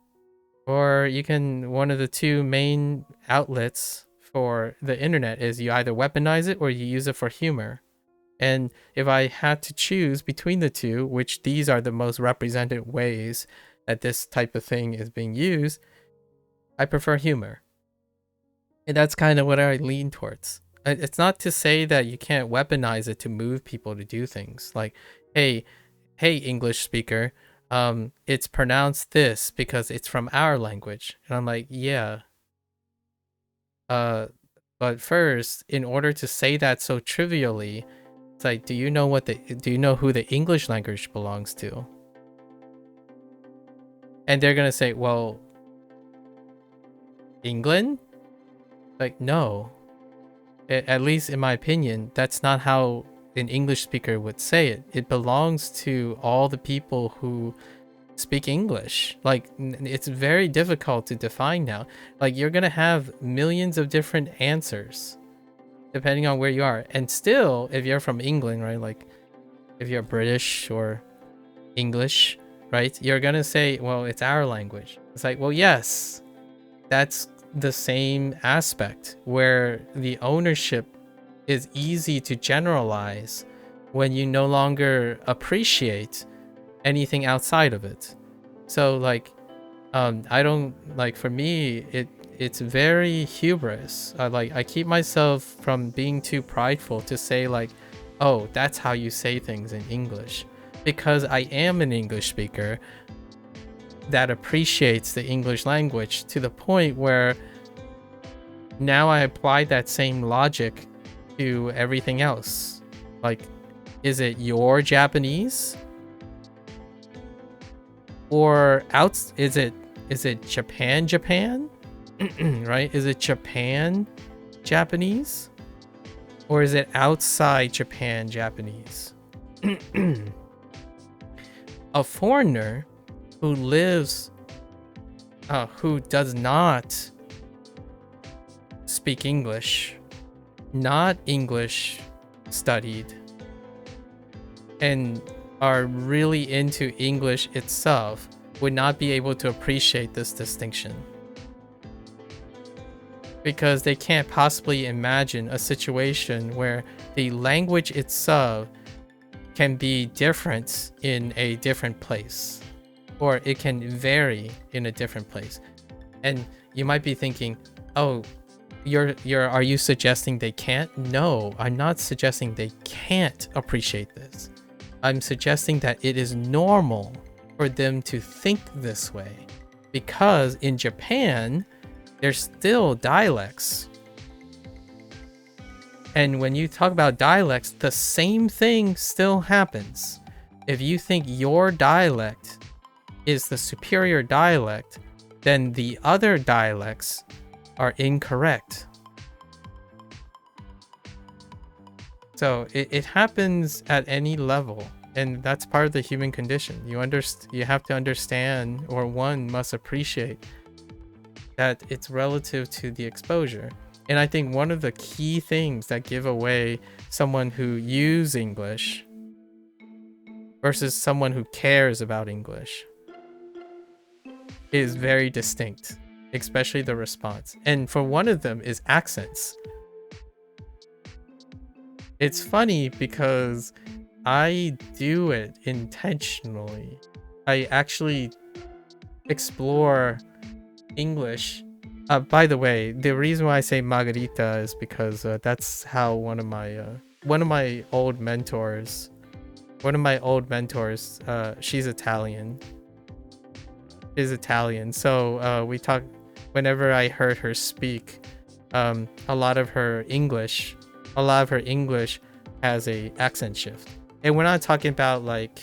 or you can, one of the two main outlets for the internet is you either weaponize it or you use it for humor. And if I had to choose between the two, which these are the most represented ways that this type of thing is being used, I prefer humor. And that's kind of what I lean towards. It's not to say that you can't weaponize it to move people to do things. Like, hey, English speaker, it's pronounced this because it's from our language. And I'm like, yeah. But first, in order to say that so trivially, it's like, do you know who the English language belongs to? And they're gonna say, well, England? Like, no. At least in my opinion, that's not how an English speaker would say it. It belongs to all the people who speak English. Like, it's very difficult to define now. Like, you're gonna have millions of different answers depending on where you are. And still, if you're from England, right, like if you're British or English, right, you're gonna say, well, it's our language. It's like, well, yes, that's the same aspect where the ownership is easy to generalize when you no longer appreciate anything outside of it. So like, I don't like, for me, it's very hubris. I keep myself from being too prideful to say like, oh, that's how you say things in English, because I am an English speaker that appreciates the English language to the point where now I apply that same logic to everything else. Like, is it your Japanese Or is it Japan right? Is it Japan Japanese? Or is it outside Japan Japanese? A foreigner who lives who does not speak English, not English studied, and are really into English itself would not be able to appreciate this distinction. Because they can't possibly imagine a situation where the language itself can be different in a different place, or it can vary in a different place. And you might be thinking, oh, are you suggesting they can't? No, I'm not suggesting they can't appreciate this. I'm suggesting that it is normal for them to think this way, because in Japan, there's still dialects. And when you talk about dialects, the same thing still happens. If you think your dialect is the superior dialect, then the other dialects are incorrect. So it happens at any level, and that's part of the human condition. You have to understand, or one must appreciate, that it's relative to the exposure. And I think one of the key things that give away someone who uses English versus someone who cares about English is very distinct, especially the response. And for one of them is accents. It's funny because I do it intentionally. I actually explore English. By the way, the reason why I say Margarita is because that's how one of my old mentors, she's Italian. So we talk whenever I heard her speak. A lot of her English has a accent shift, and we're not talking about like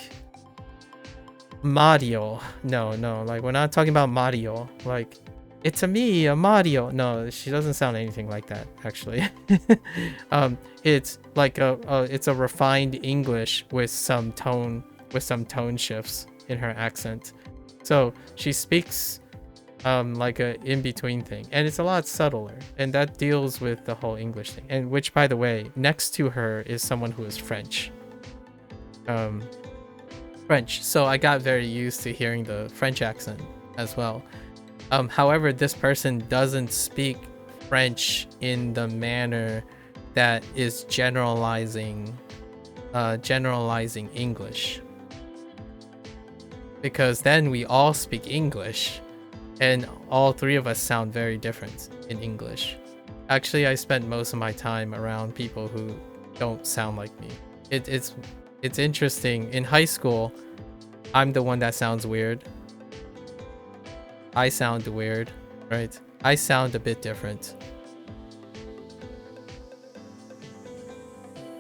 Mario. No, like we're not talking about Mario. Like, it's a me, a Mario. No, she doesn't sound anything like that, actually. It's like it's a refined English with some tone shifts in her accent. So she speaks like a in-between thing, and it's a lot subtler, and that deals with the whole English thing. And which, by the way, next to her is someone who is French. So I got very used to hearing the French accent as well. However, this person doesn't speak French in the manner that is generalizing English, because then we all speak English and all three of us sound very different in English. Actually, I spent most of my time around people who don't sound like me. It's interesting. In high school, I'm the one that sounds weird. I sound weird, right? I sound a bit different.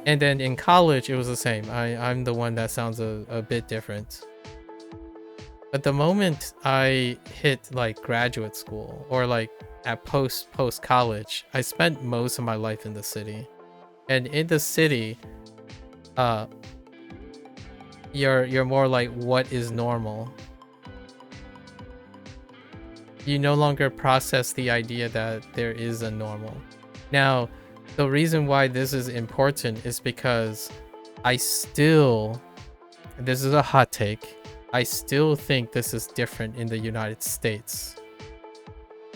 And then in college, it was the same. I'm the one that sounds a bit different. But the moment I hit like graduate school, or like at post college, I spent most of my life in the city. And in the city, you're more like, what is normal? You no longer process the idea that there is a normal. Now, the reason why this is important is because this is a hot take, I still think this is different in the United States,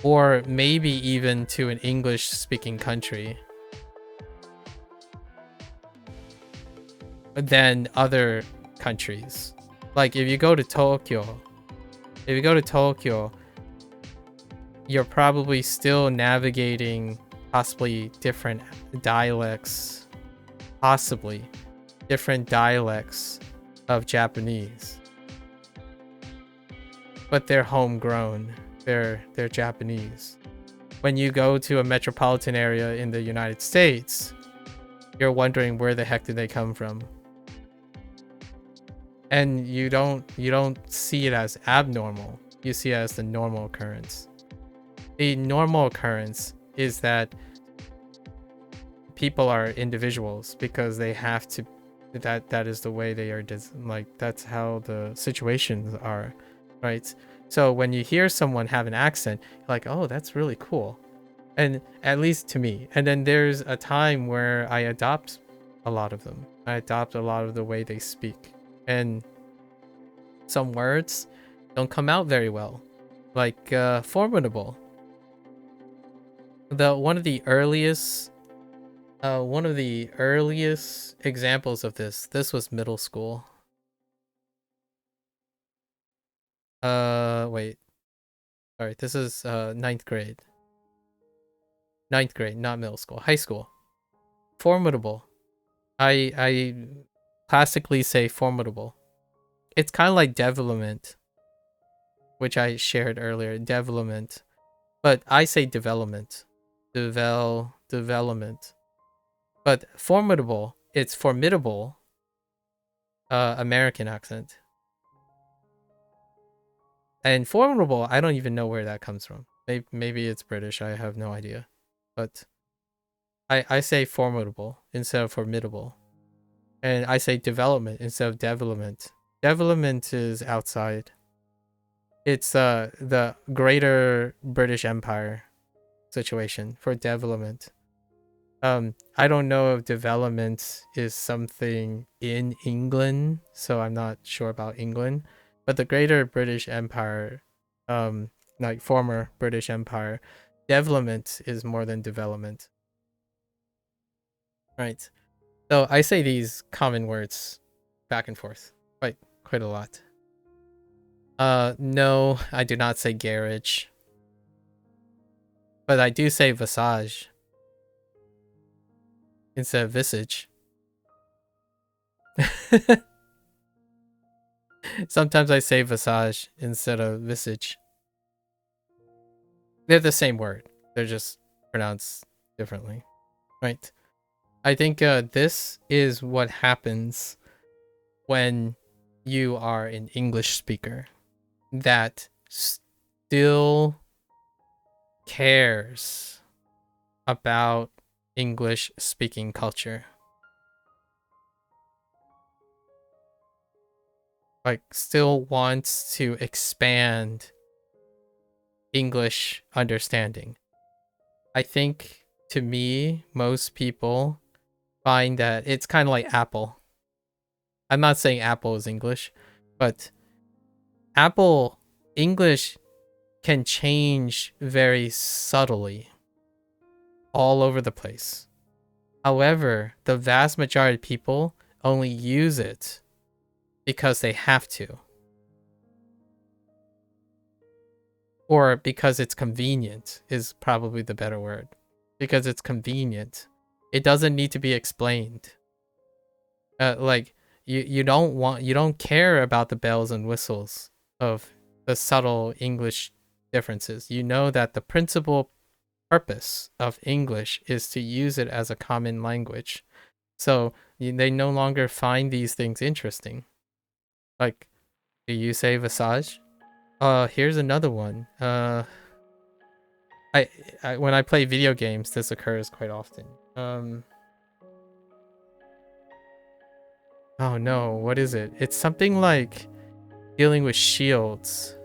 or maybe even to an English-speaking country, than other countries. Like if you go to Tokyo, you're probably still navigating possibly different dialects of Japanese, but they're homegrown. They're Japanese. When you go to a metropolitan area in the United States, you're wondering where the heck did they come from. and you don't see it as abnormal. You see it as the normal occurrence. The normal occurrence is that people are individuals because they have to, that is the way they are, like that's how the situations are, right? So when you hear someone have an accent, you're like, oh, that's really cool, and at least to me. And then there's a time where I adopt a lot of them. I adopt a lot of the way they speak, and some words don't come out very well, like formidable. One of the earliest examples of this was middle school. Wait, sorry, this is ninth grade, not middle school, high school. Formidable. I classically say formidable. It's kind of like development, which I shared earlier, development, but I say development. Development. But formidable, it's formidable, American accent. And formidable, I don't even know where that comes from. Maybe it's British, I have no idea. But I say formidable instead of formidable. And I say development instead of development. Development is outside. It's the greater British Empire situation for development. I don't know if development is something in England, so I'm not sure about England. But the greater British Empire, like former British Empire, development is more than development. Right. So I say these common words back and forth quite a lot. No, I do not say garage. But I do say visage instead of visage. Sometimes I say visage instead of visage. They're the same word. They're just pronounced differently. Right? I think this is what happens when you are an English speaker that still cares about English speaking culture. Like, still wants to expand English understanding. I think, to me, most people find that it's kind of like Apple. I'm not saying Apple is English, but Apple English can change very subtly all over the place. However, the vast majority of people only use it because they have to. Or because it's convenient is probably the better word. Because it's convenient. It doesn't need to be explained. Like you don't care about the bells and whistles of the subtle English differences. You know that the principal purpose of English is to use it as a common language. So they no longer find these things interesting. Like, do you say visage? Here's another one. I when I play video games, this occurs quite often. Oh no, what is it? It's something like dealing with shields.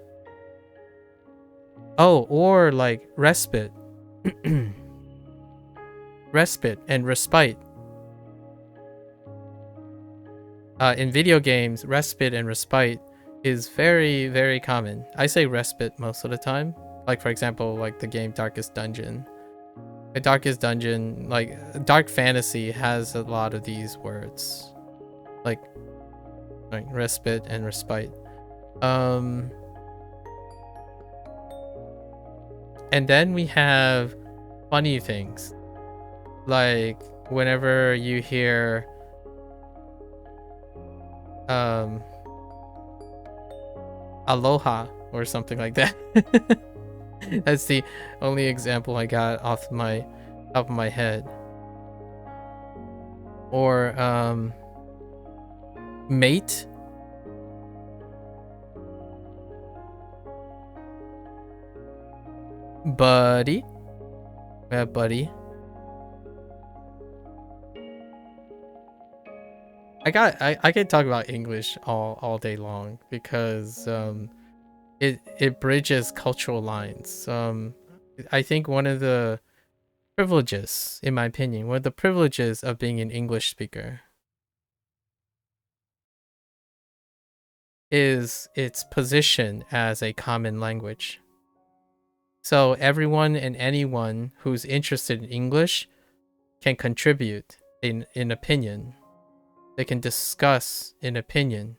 Oh, or like respite. Respite and respite. In video games, respite and respite is very, very common. I say respite most of the time. Like, for example, like the game Darkest Dungeon. The Darkest Dungeon, like dark fantasy, has a lot of these words. Like respite and respite. And then we have funny things. Like whenever you hear aloha or something like that. That's the only example I got off my top of my head. Or mate. Buddy. Buddy. I can talk about English all day long because it bridges cultural lines. I think one of the privileges, in my opinion, one of the privileges of being an English speaker is its position as a common language. So everyone and anyone who's interested in English can contribute in opinion. They can discuss an opinion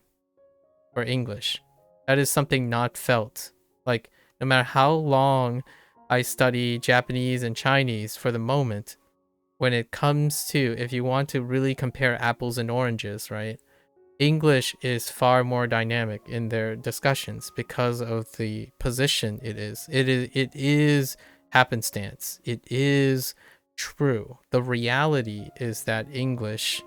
for English. That is something not felt. Like, no matter how long I study Japanese and Chinese for the moment, when it comes to, if you want to really compare apples and oranges, right? English is far more dynamic in their discussions because of the position it is. It is happenstance. It is true. The reality is that English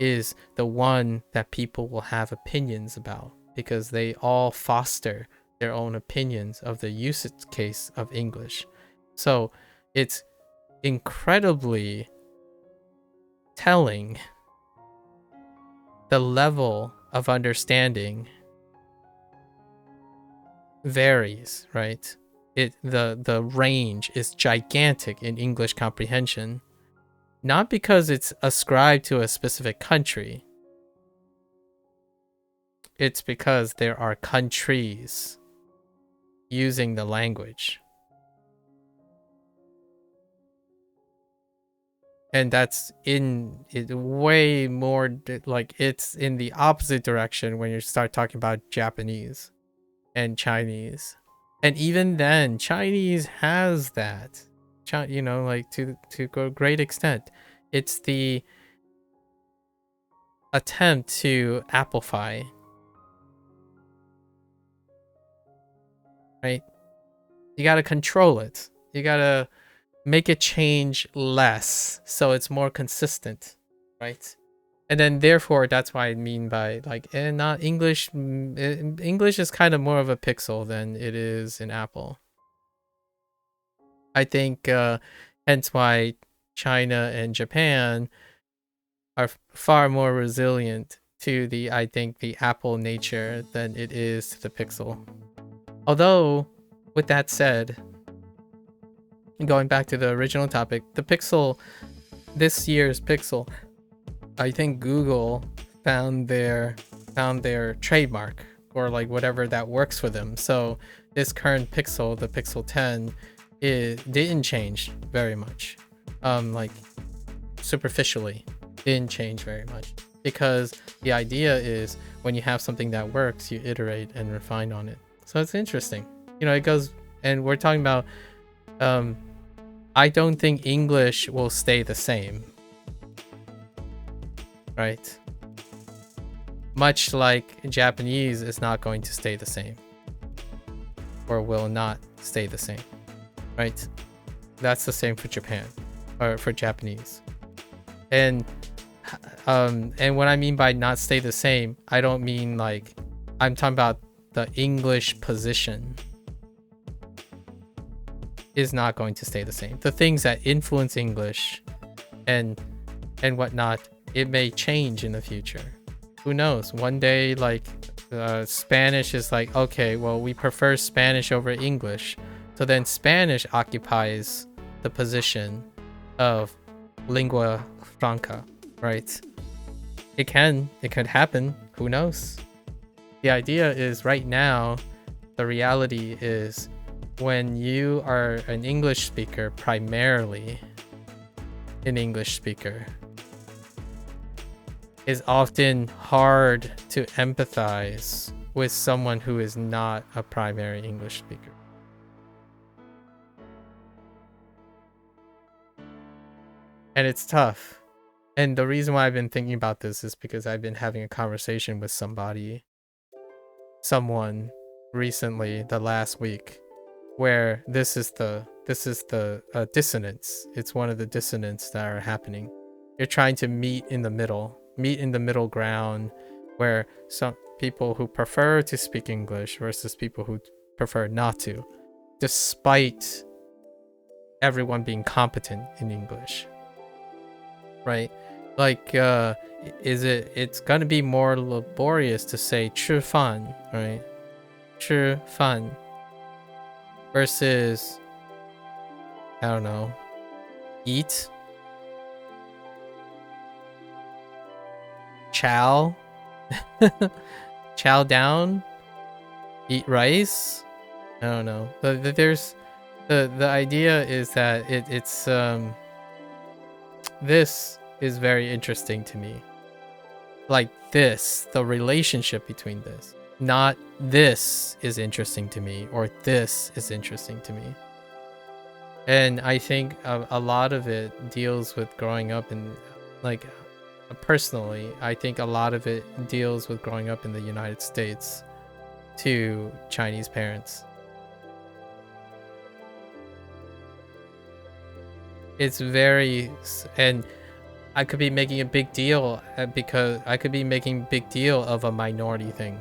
is the one that people will have opinions about because they all foster their own opinions of the usage case of English. So it's incredibly telling the level of understanding varies, right? The range is gigantic in English comprehension, not because it's ascribed to a specific country. It's because there are countries using the language. And that's in it way more like it's in the opposite direction when you start talking about Japanese and Chinese. And even then, Chinese has that, you know, like to a great extent. It's the attempt to applify, right? You got to control it. You got to make it change less so it's more consistent, right? And then therefore that's what I mean by like not English. English is kind of more of a pixel than it is in Apple. I think hence why China and Japan are far more resilient to the, I think, the Apple nature than it is to the Pixel. Although, with that said, going back to the original topic, the Pixel, this year's Pixel, I think Google found their trademark or like whatever that works for them. So this current Pixel, the Pixel 10, it didn't change very much. Like superficially, didn't change very much because the idea is when you have something that works, you iterate and refine on it. So it's interesting. You know, it goes, and we're talking about, I don't think English will stay the same, right? Much like Japanese is not going to stay the same or will not stay the same, right? That's the same for Japan or for Japanese. And what I mean by not stay the same, I don't mean like, I'm talking about the English position is not going to stay the same. The things that influence English and whatnot, it may change in the future. Who knows? One day, like Spanish is like, okay, well, we prefer Spanish over English. So then Spanish occupies the position of lingua franca, right? It could happen. Who knows? The idea is right now, the reality is when you are an English speaker, primarily an English speaker, is often hard to empathize with someone who is not a primary English speaker. And it's tough. And the reason why I've been thinking about this is because I've been having a conversation with someone recently, the last week, where this is the dissonance. It's one of the dissonance that are happening. You're trying to meet in the middle ground, where some people who prefer to speak English versus people who prefer not to, despite everyone being competent in English, right? Like, it's gonna be more laborious to say 吃饭, right? 吃饭 versus, I don't know, eat, chow, chow down, eat rice. I don't know. There's the idea is that it's this is very interesting to me. Like this, the relationship between this. Not this is interesting to me or this is interesting to me. And I think a lot of it deals with growing up in, like, personally, I think a lot of it deals with growing up in the United States to Chinese parents. It's very, and I could be making a big deal because I could be making a big deal of a minority thing.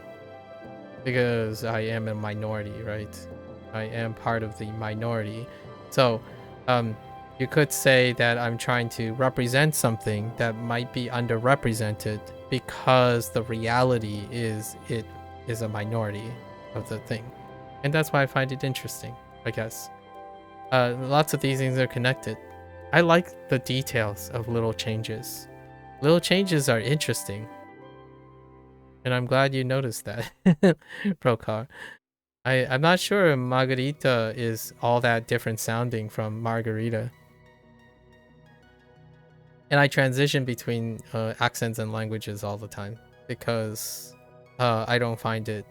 Because I am a minority, right? I am part of the minority. So, you could say that I'm trying to represent something that might be underrepresented because the reality is it is a minority of the thing. And that's why I find it interesting, I guess. Lots of these things are connected. I like the details of little changes. Little changes are interesting. And I'm glad you noticed that, Procar. I'm not sure Margarita is all that different sounding from Margarita. And I transition between accents and languages all the time because I don't find it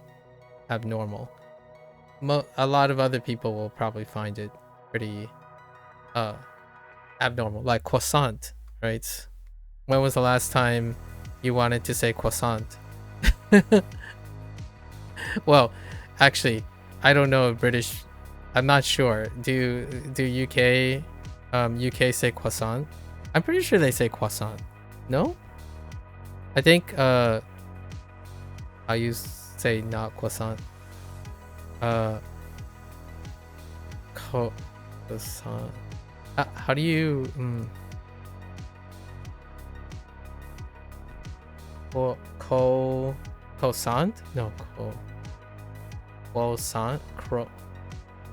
abnormal. A lot of other people will probably find it pretty abnormal, like croissant, right? When was the last time you wanted to say croissant? Well, actually, I don't know if British. I'm not sure. Do UK say croissant? I'm pretty sure they say croissant. No, I think I say not croissant. Croissant. How do you croissant? No, croissant.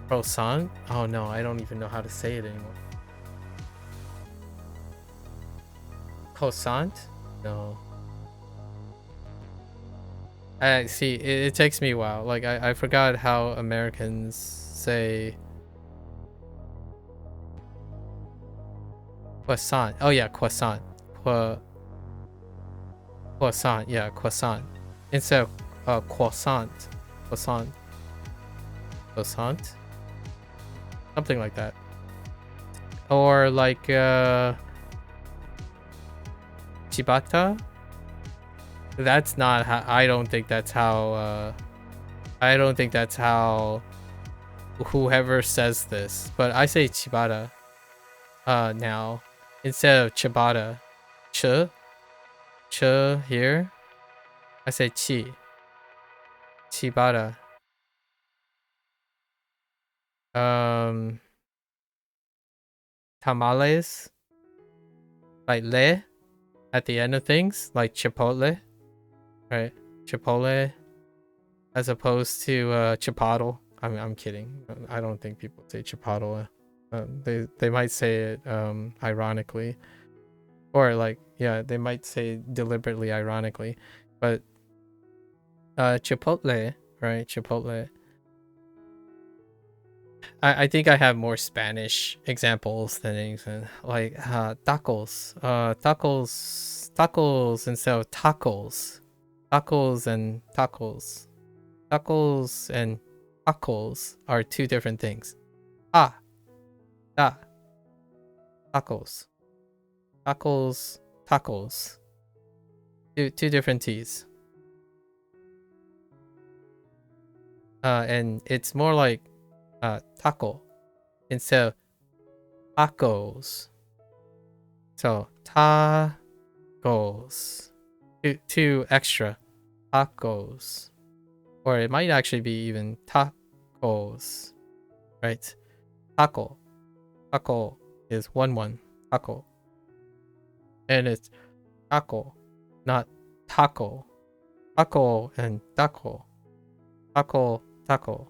Croissant? Oh no, I don't even know how to say it anymore. Croissant? No. I see. It takes me a while. Like I forgot how Americans say croissant. Oh yeah, croissant. Croissant. Yeah, croissant. Instead of croissant. Croissant. Croissant. Something like that. Or like Chibata. That's not how. I don't think that's how. I don't think that's how. Whoever says this, but I say Chibata. Now instead of Chibata, ch here. I say Chibata. Tamales, like le at the end of things, like chipotle, right? Chipotle, as opposed to chipotle. I'm kidding. I don't think people say chipotle. They might say it ironically, or like, yeah, they might say deliberately ironically, but chipotle, right? Chipotle. I think I have more Spanish examples than anything. Like tacos. Tacos instead of tacos. Tacos and tacos. Tacos and tacos are two different things. Ah. Da. Tacos. Tacos. Tacos. Two different T's. And it's more like taco instead of tacos. So tacos. Two extra tacos. Or it might actually be even tacos. Right? Taco. Tako is 1-1. Tako. And it's tako, not taco. Taco and taco. Taco, taco.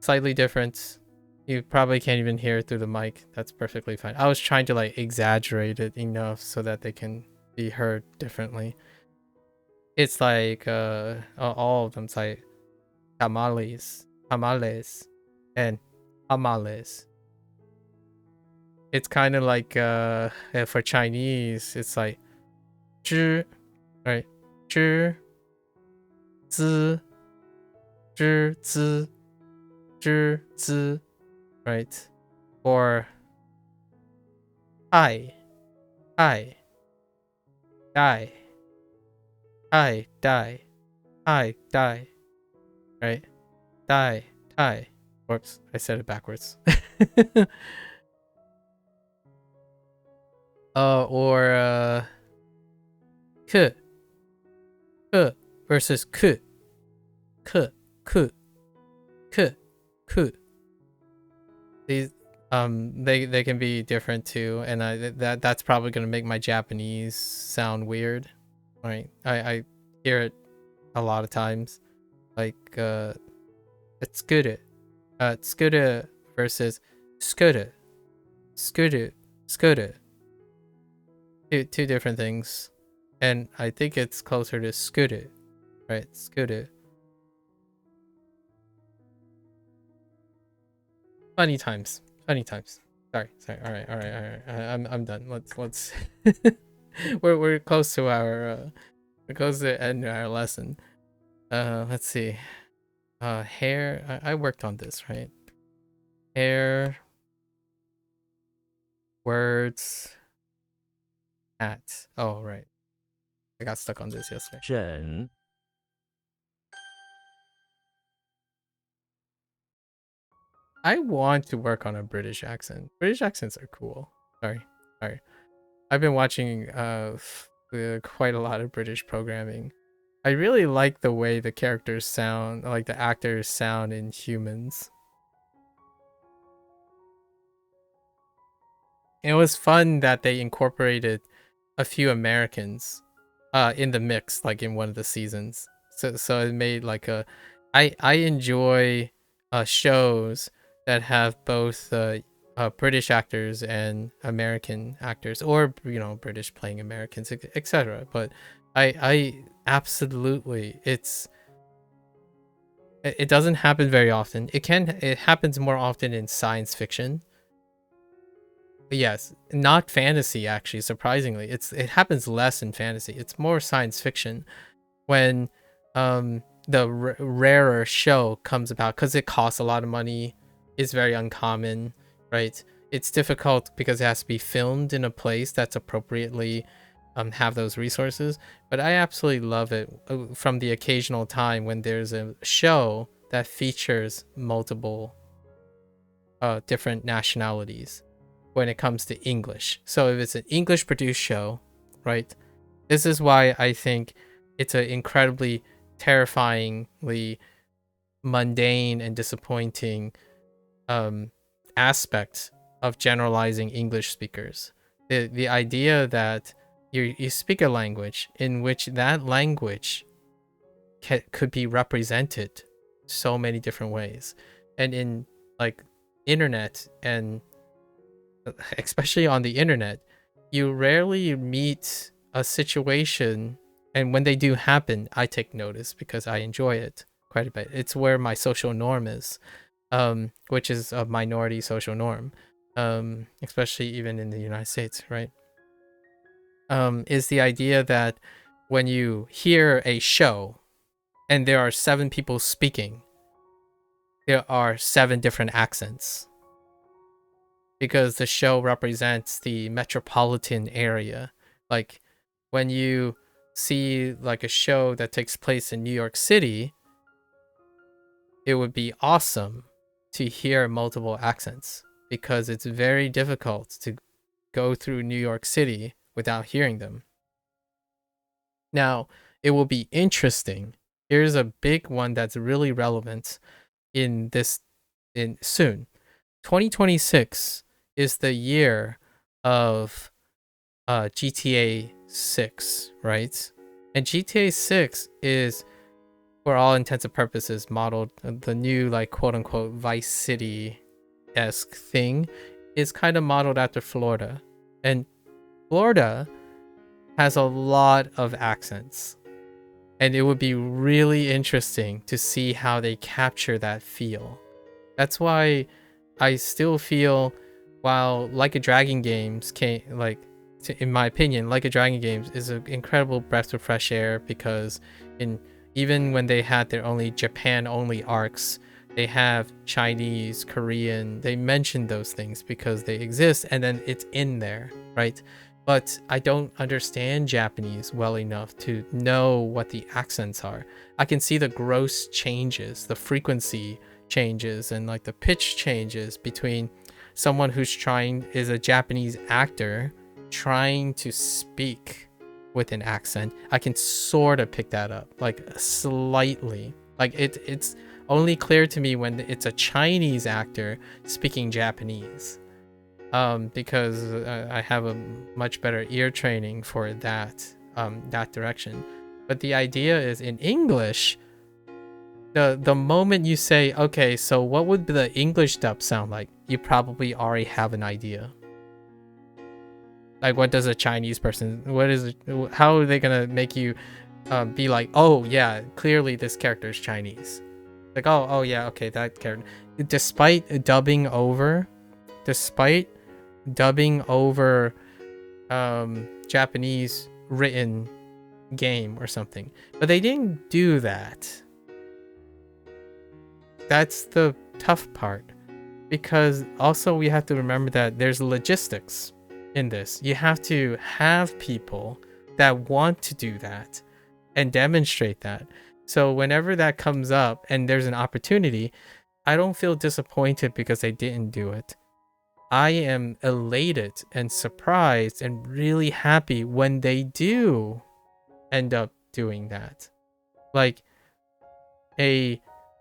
Slightly different. You probably can't even hear it through the mic. That's perfectly fine. I was trying to like exaggerate it enough so that they can be heard differently. It's like all of them. It's like tamales, tamales, and tamales. It's kind of like for Chinese, it's like 知, right? 知, 知, 知, 知, 知, 知, right? Or I, die, die, die, right? Die, die. Whoops, I said it backwards. Or k versus k. These they can be different too, and that's probably gonna make my Japanese sound weird. Right? I hear it a lot of times. Like it's good. Scooter versus scooter. Scooter. Two different things. And I think it's closer to scooter. Right? Scooter. Funny times. Sorry. All right. I'm done. Let's we're close to our we're close to end our lesson. Let's see. Hair. I worked on this, right? Hair. Words. Hat. Oh, right. I got stuck on this yesterday. 枕 I want to work on a British accent. British accents are cool. Sorry. I've been watching quite a lot of British programming. I really like the way the characters sound, like the actors sound in Humans. It was fun that they incorporated a few Americans in the mix, like in one of the seasons. So it made like a I enjoy shows that have both British actors and American actors, or British playing Americans, etc. But I absolutely, it doesn't happen very often. It happens more often in science fiction. But yes, not fantasy actually. Surprisingly, it happens less in fantasy. It's more science fiction when the rarer show comes about, because it costs a lot of money. It's very uncommon, right? It's difficult because it has to be filmed in a place that's appropriately have those resources. But I absolutely love it from the occasional time when there's a show that features multiple different nationalities when it comes to English. So if it's an English produced show, right? This is why I think it's an incredibly terrifyingly mundane and disappointing aspect of generalizing English speakers. The idea that you speak a language in which that language could be represented so many different ways, and in like internet, and especially on the internet, you rarely meet a situation, and when they do happen, I take notice because I enjoy it quite a bit. It's where my social norm is, which is a minority social norm, especially even in the United States, right? Is the idea that when you hear a show and there are 7 people speaking, there are 7 different accents, because the show represents the metropolitan area. Like when you see like a show that takes place in New York City, it would be awesome to hear multiple accents, because it's very difficult to go through New York City without hearing them. Now, it will be interesting. Here's a big one that's really relevant in soon. 2026 is the year of GTA 6, right? And GTA 6 is, for all intents and purposes, modeled the new like quote unquote Vice City-esque thing is kind of modeled after Florida. And Florida has a lot of accents. And it would be really interesting to see how they capture that feel. That's why I still feel, while Like a Dragon games in my opinion, Like a Dragon games is an incredible breath of fresh air, because even when they had their only Japan only arcs, they have Chinese, Korean, they mention those things because they exist, and then it's in there, right? But I don't understand Japanese well enough to know what the accents are. I can see the gross changes, the frequency changes, and like the pitch changes between someone who's is a Japanese actor trying to speak with an accent. I can sort of pick that up, like slightly. Like it's only clear to me when it's a Chinese actor speaking Japanese. Because I have a much better ear training for that direction. But the idea is, in English, the moment you say, okay, so what would the English dub sound like, you probably already have an idea. Like, what does a Chinese person, how are they gonna make you be like, oh yeah, clearly this character is Chinese. Like, oh yeah, okay, that character. Despite dubbing over Japanese written game or something, but they didn't do that. That's the tough part, because also we have to remember that there's logistics in this. You have to have people that want to do that and demonstrate that. So whenever that comes up and there's an opportunity, I don't feel disappointed because they didn't do it. I am elated and surprised and really happy when they do end up doing that. Like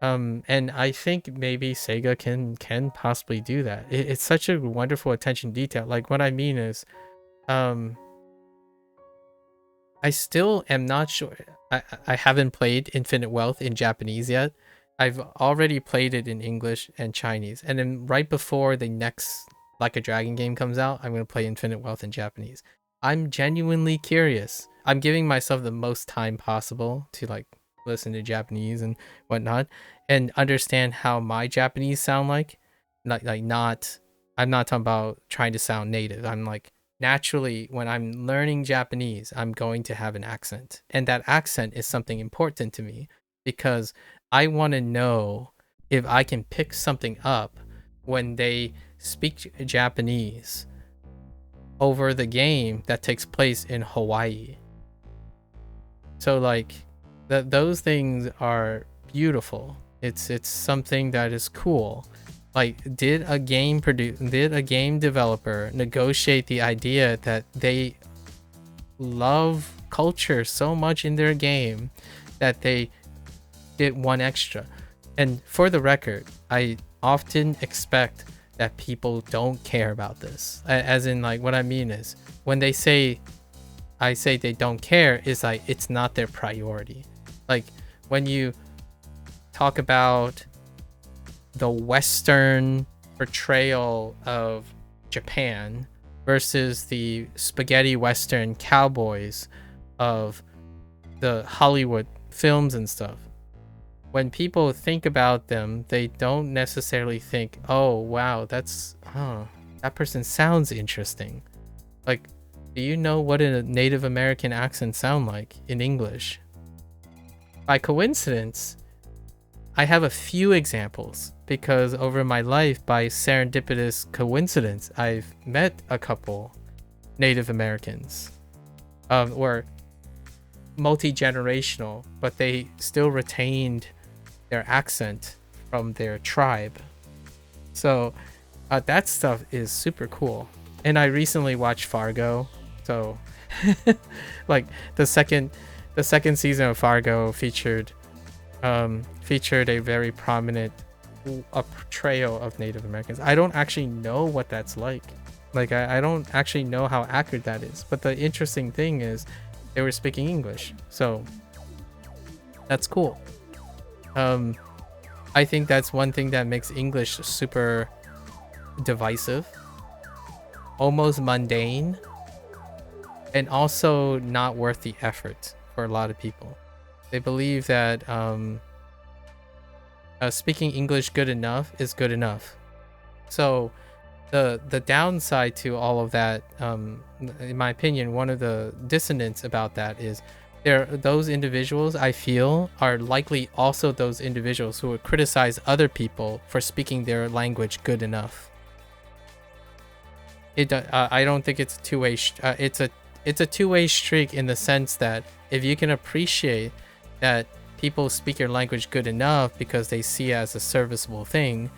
and I think maybe Sega can possibly do that. It's such a wonderful attention detail. Like, what I mean is, I still am not sure. I haven't played Infinite Wealth in Japanese yet. I've already played it in English and Chinese, and then right before the next Like a Dragon game comes out, I'm going to play Infinite Wealth in Japanese. I'm genuinely curious. I'm giving myself the most time possible to like listen to Japanese and whatnot and understand how my Japanese sound like. I'm not talking about trying to sound native. I'm like, naturally, when I'm learning Japanese, I'm going to have an accent. And that accent is something important to me, because I want to know if I can pick something up when they speak Japanese over the game that takes place in Hawaii. So like those things are beautiful. It's something that is cool. Like, did a game developer negotiate the idea that they love culture so much in their game that they did one extra? And for the record, I often expect that people don't care about this. As in, like, what I mean is, when I say they don't care, is like it's not their priority. Like, when you talk about the Western portrayal of Japan versus the spaghetti Western cowboys of the Hollywood films and stuff, when people think about them, they don't necessarily think, oh wow, that person sounds interesting. Like, do you know what a Native American accent sound like in English? By coincidence, I have a few examples, because over my life, by serendipitous coincidence, I've met a couple Native Americans, or multi-generational, but they still retained their accent from their tribe. So that stuff is super cool. And I recently watched Fargo, so like the second season of Fargo featured a very prominent a portrayal of Native Americans. I don't actually know what that's like. Like, I don't actually know how accurate that is. But the interesting thing is they were speaking English. So that's cool. I think that's one thing that makes English super divisive, almost mundane, and also not worth the effort for a lot of people. They believe that speaking English good enough is good enough. So the downside to all of that, in my opinion, one of the dissonance about that is those individuals I feel are likely also those individuals who would criticize other people for speaking their language good enough. I don't think it's a two-way. It's a two-way streak in the sense that if you can appreciate that people speak your language good enough because they see it as a serviceable thing,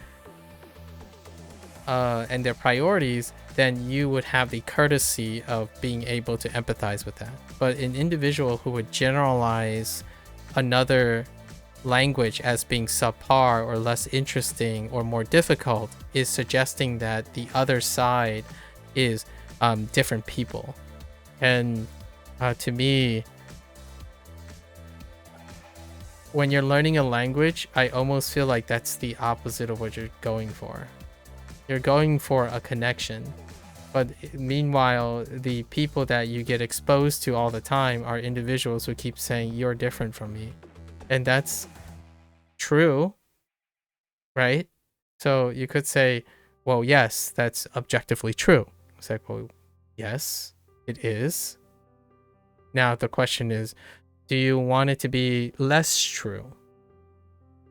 and their priorities, then you would have the courtesy of being able to empathize with that. But an individual who would generalize another language as being subpar or less interesting or more difficult is suggesting that the other side is different people. And to me, when you're learning a language, I almost feel like that's the opposite of what you're going for. You're going for a connection. But meanwhile, the people that you get exposed to all the time are individuals who keep saying, you're different from me. And that's true, right? So you could say, well, yes, that's objectively true. It's like, well, yes, it is. Now the question is, do you want it to be less true?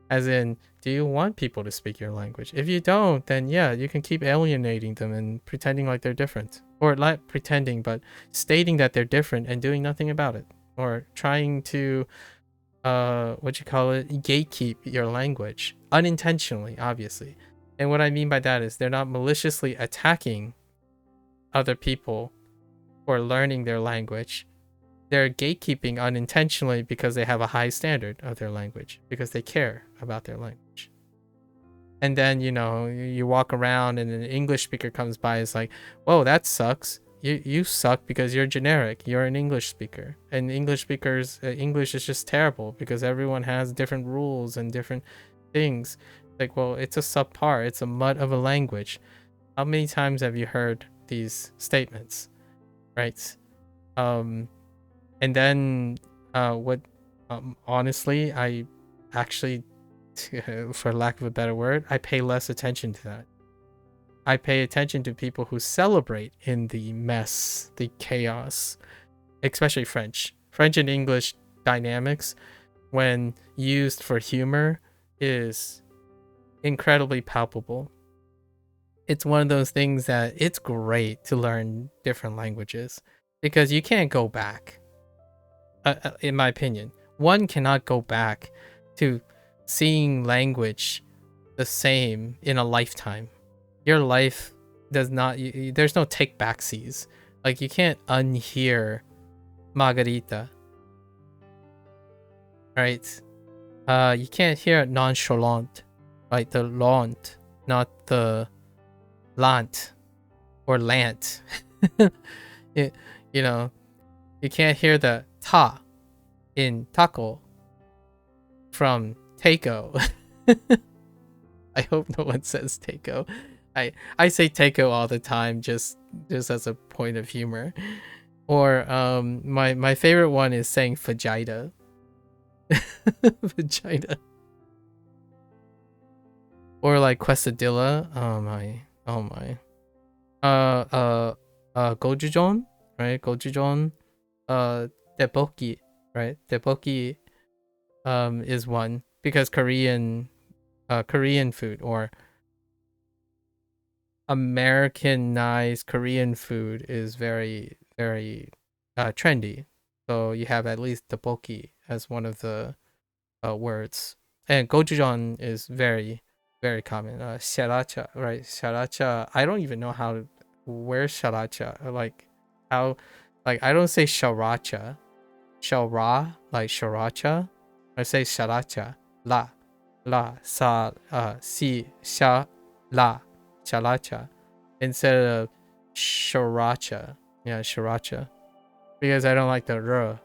As in, do you want people to speak your language? If you don't, then yeah, you can keep alienating them and pretending like they're different. Or not pretending, but stating that they're different and doing nothing about it. Or trying to, gatekeep your language. Unintentionally, obviously. And what I mean by that is they're not maliciously attacking other people for learning their language. They're gatekeeping unintentionally because they have a high standard of their language, because they care about their language. And then, you walk around and an English speaker comes by, it's like, whoa, that sucks. You suck because you're generic. You're an English speaker. And English speakers, English is just terrible because everyone has different rules and different things. Like, well, it's a subpar. It's a mud of a language. How many times have you heard these statements, right? And then honestly, I actually, for lack of a better word, I pay less attention to that. I pay attention to people who celebrate in the mess, the chaos, especially French. French and English dynamics, when used for humor, is incredibly palpable. It's one of those things that it's great to learn different languages because you can't go back. In my opinion, one cannot go back to seeing language the same in a lifetime. Your life does not, there's no take backsies. Like, you can't unhear Margarita, right? You can't hear nonchalant, right? The lant, not the lant or lant. You can't hear the ta in taco from taco. I hope no one says taco. I say taco all the time just as a point of humor. Or my favorite one is saying vagina. Vagina. Or like quesadilla. Oh my. Gojujon, right? Gojujon. Tteokbokki, right? Tteokbokki is one because Korean food or Americanized Korean food is very, very trendy. So you have at least tteokbokki as one of the words. And gochujang is very, very common. Sriracha, right? Sriracha. I don't even know where's sriracha. I don't say sriracha. Shara, like sriracha. I say sriracha. La. la, sa, si, sha, la, chalacha, instead of sharacha. Yeah, sharacha. Because I don't like the r.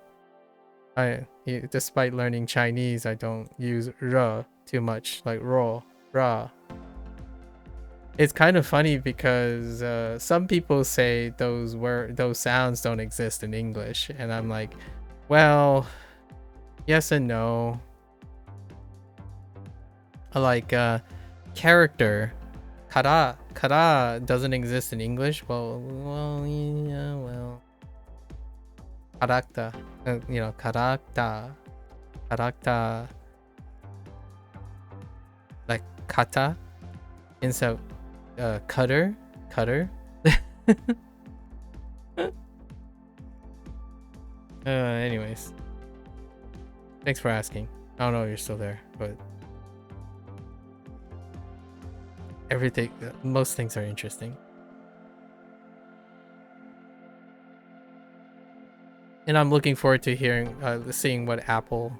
Despite learning Chinese, I don't use r too much, like ro, ra. It's kind of funny because some people say those sounds don't exist in English, and I'm like, well, yes and no. Like character, kara doesn't exist in English. Well, yeah, well, character, character, like kata instead of cutter. Anyways, thanks for asking. I don't know if you're still there, but most things are interesting. And I'm looking forward to seeing what Apple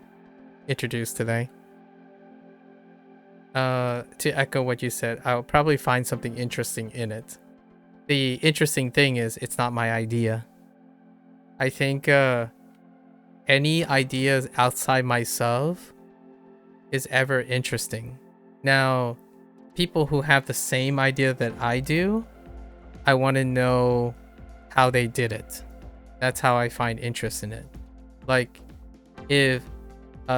introduced today. To echo what you said, I'll probably find something interesting in it. The interesting thing is it's not my idea. I think any ideas outside myself is ever interesting. Now, people who have the same idea that I do, I want to know how they did it. That's how I find interest in it. Like, if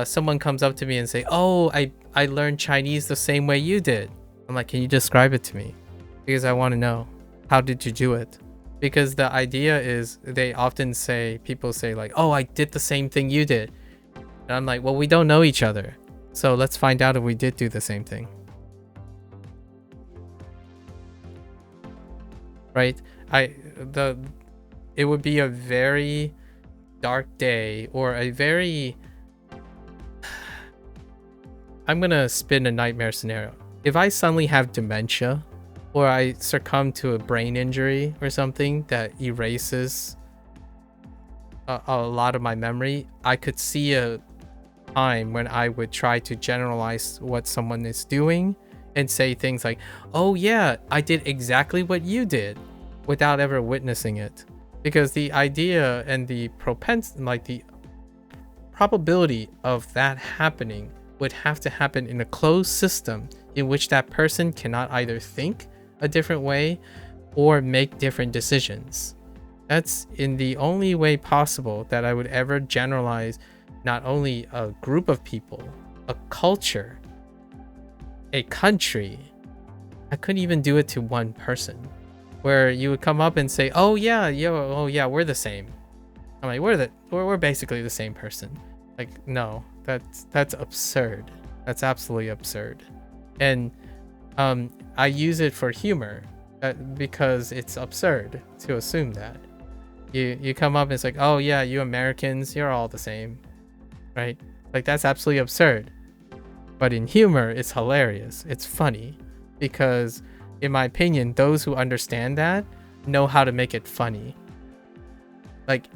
someone comes up to me and say, oh, I learned Chinese the same way you did. I'm like, can you describe it to me? Because I want to know, how did you do it? Because the idea is, people say like, oh, I did the same thing you did. And I'm like, well, we don't know each other. So let's find out if we did do the same thing. Right? It would be a very dark day, or a very... I'm gonna spin a nightmare scenario. If I suddenly have dementia, or I succumb to a brain injury or something that erases a lot of my memory, I could see a time when I would try to generalize what someone is doing and say things like, oh yeah, I did exactly what you did, without ever witnessing it. Because the idea and the the probability of that happening would have to happen in a closed system in which that person cannot either think a different way or make different decisions. That's in the only way possible that I would ever generalize not only a group of people, a culture, a country. I couldn't even do it to one person, where you would come up and say, oh yeah, we're the same. I'm like, we're basically the same person. Like, no, that's absurd. That's absolutely absurd. And I use it for humor because it's absurd to assume that. You come up and it's like, oh yeah, you Americans, you're all the same, right? Like, that's absolutely absurd. But in humor, it's hilarious. It's funny because, in my opinion, those who understand that know how to make it funny. Like,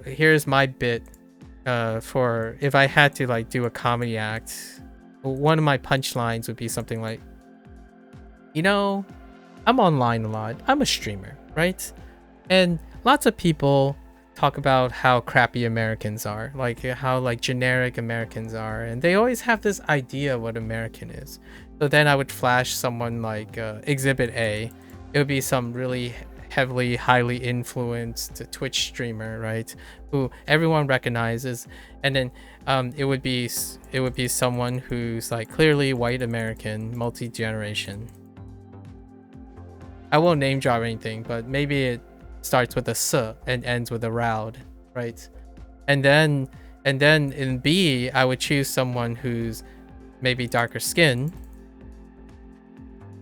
here's my bit for if I had to like do a comedy act. One of my punchlines would be something like, you know, I'm online a lot. I'm a streamer, right? And lots of people talk about how crappy Americans are, like how like generic Americans are, and they always have this idea of what American is. So then I would flash someone like Exhibit A. It would be some really heavily, highly influenced Twitch streamer, right? Who everyone recognizes, and then it would be someone who's like clearly white American, multi-generation. I won't name drop anything, but maybe it starts with a S and ends with a round, right? And then in B, I would choose someone who's maybe darker skin,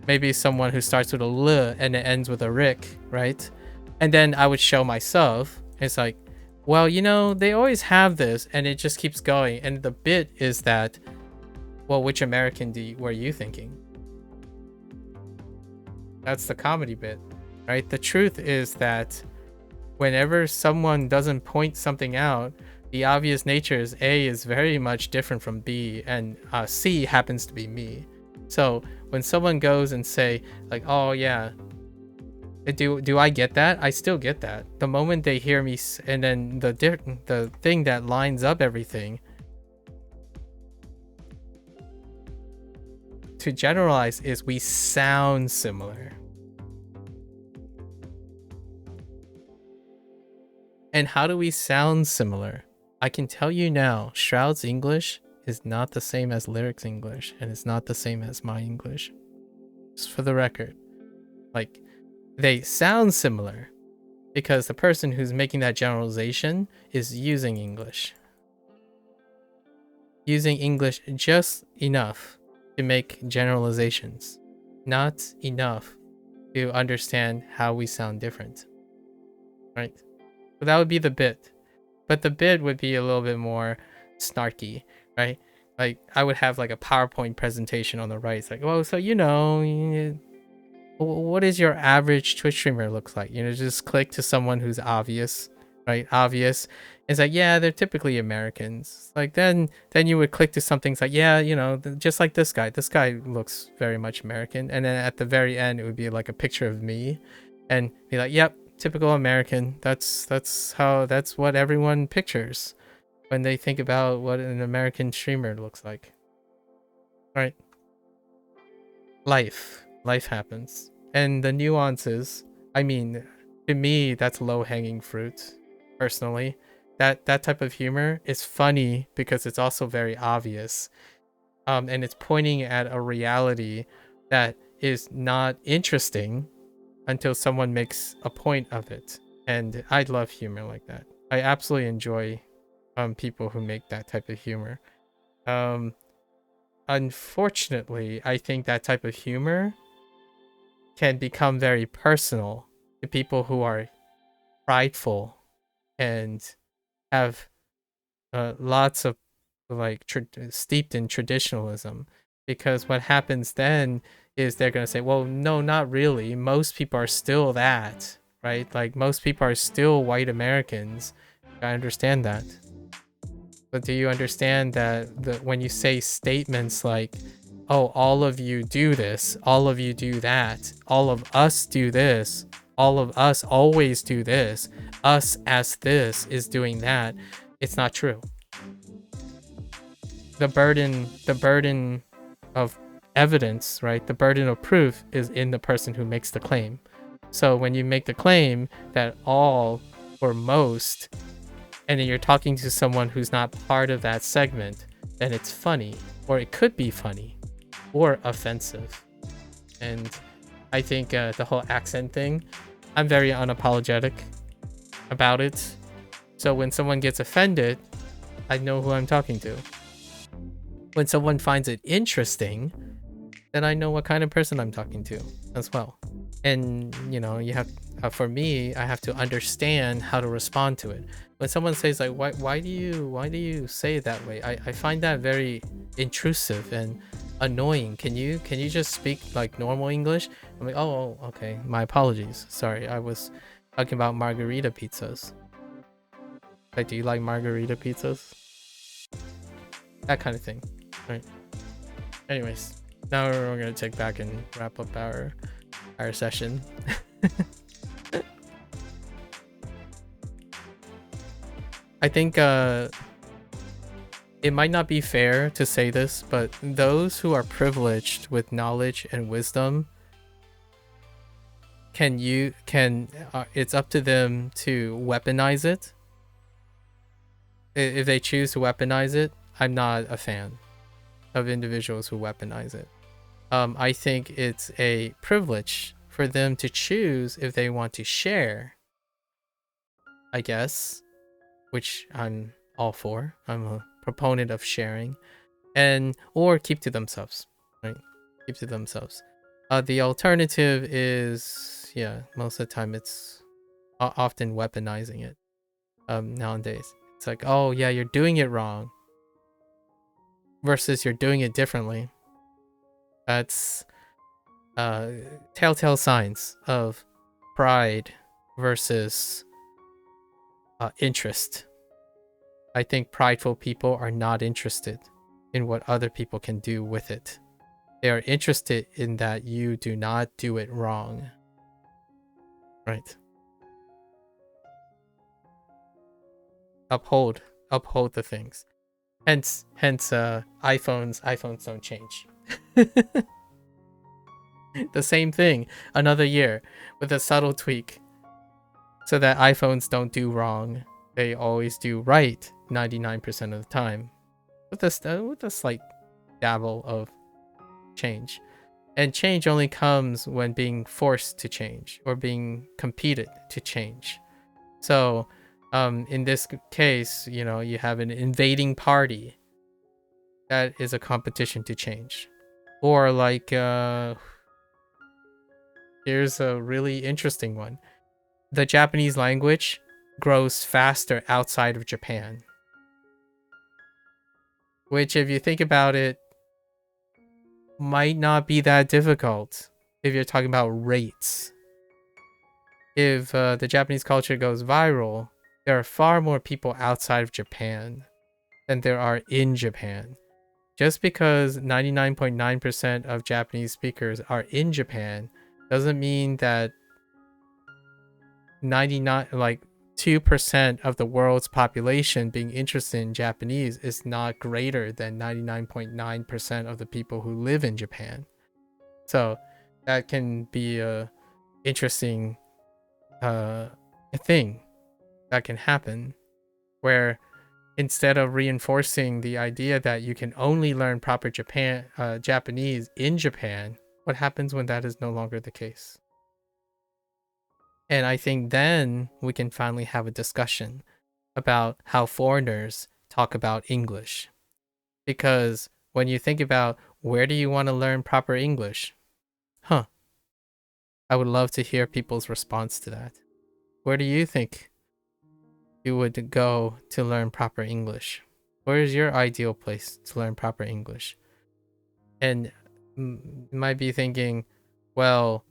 maybe someone who starts with a L and it ends with a Rick, right? And then I would show myself. It's like, well, you know, they always have this, and it just keeps going. And the bit is that, well, which American were you thinking? That's the comedy bit, right? The truth is that whenever someone doesn't point something out, The obvious nature is A is very much different from B, and C happens to be me. So when someone goes and say like, oh yeah, do I get that? I still get that. The moment they hear me, and then the thing that lines up everything to generalize is we sound similar. And how do we sound similar? I can tell you now, Shroud's English is not the same as Lyric's English, and it's not the same as my English. Just for the record. Like, they sound similar because the person who's making that generalization is using English. Using English just enough to make generalizations, not enough to understand how we sound different. Right? So that would be the bit. But the bit would be a little bit more snarky, right? Like, I would have like a PowerPoint presentation on the right. It's like, well, so what is your average Twitch streamer looks like? Just click to someone who's obvious, right? Obvious. It's like, yeah, they're typically Americans. Like, then you would click to something. It's like, yeah, just like this guy. This guy looks very much American. And then at the very end, it would be like a picture of me, and be like, yep, typical American. That's what everyone pictures when they think about what an American streamer looks like. Right? Life happens, and the nuances, I mean, to me, that's low-hanging fruit. Personally, that type of humor is funny because it's also very obvious, and it's pointing at a reality that is not interesting until someone makes a point of it. And I love humor like that. I absolutely enjoy people who make that type of humor. Unfortunately, I think that type of humor can become very personal to people who are prideful and have lots of like steeped in traditionalism, because what happens then is they're going to say, well, no, not really, most people are still that, right? Like, most people are still white Americans. I understand that, but do you understand that when you say statements like, oh, all of you do this, all of you do that, all of us do this, all of us always do this, us as this is doing that, it's not true. The burden of evidence, right? The burden of proof is in the person who makes the claim. So when you make the claim that all or most, and then you're talking to someone who's not part of that segment, then it's funny, or it could be funny, or offensive. And I think the whole accent thing, I'm very unapologetic about it. So when someone gets offended, I know who I'm talking to. When someone finds it interesting, then I know what kind of person I'm talking to as well. And you have, for me, I have to understand how to respond to it. When someone says like, why do you say it that way? I find that very intrusive and annoying. Can you just speak like normal English? I'm like, oh, okay, my apologies. Sorry, I was talking about margarita pizzas. Like, do you like margarita pizzas? That kind of thing, right? Anyways, now we're gonna take back and wrap up our session. I think it might not be fair to say this, but those who are privileged with knowledge and wisdom it's up to them to weaponize it. If they choose to weaponize it, I'm not a fan of individuals who weaponize it. I think it's a privilege for them to choose if they want to share, I guess, which I'm all for. I'm a proponent of sharing, or keep to themselves, right? Keep to themselves. The alternative is, yeah, most of the time it's often weaponizing it. Nowadays, it's like, oh yeah, you're doing it wrong, versus you're doing it differently. That's telltale signs of pride versus interest, I think prideful people are not interested in what other people can do with it. They are interested in that you do not do it wrong. Right. Uphold the things. Hence, iPhones don't change. The same thing, another year, with a subtle tweak, so that iPhones don't do wrong. They always do right 99% of the time, with a slight dabble of change. And change only comes when being forced to change or being competed to change. So, in this case, you have an invading party that is a competition to change. Or like, here's a really interesting one. The Japanese language grows faster outside of Japan. Which, if you think about it, might not be that difficult if you're talking about rates. If the Japanese culture goes viral, there are far more people outside of Japan than there are in Japan. Just because 99.9% of Japanese speakers are in Japan doesn't mean that 2% of the world's population being interested in Japanese is not greater than 99.9% of the people who live in Japan. So that can be a interesting thing that can happen, where instead of reinforcing the idea that you can only learn proper Japanese in Japan, what happens when that is no longer the case? And I think then we can finally have a discussion about how foreigners talk about English. Because when you think about where do you want to learn proper English? I would love to hear people's response to that. Where do you think you would go to learn proper English? Where is your ideal place to learn proper English? And you might be thinking, well,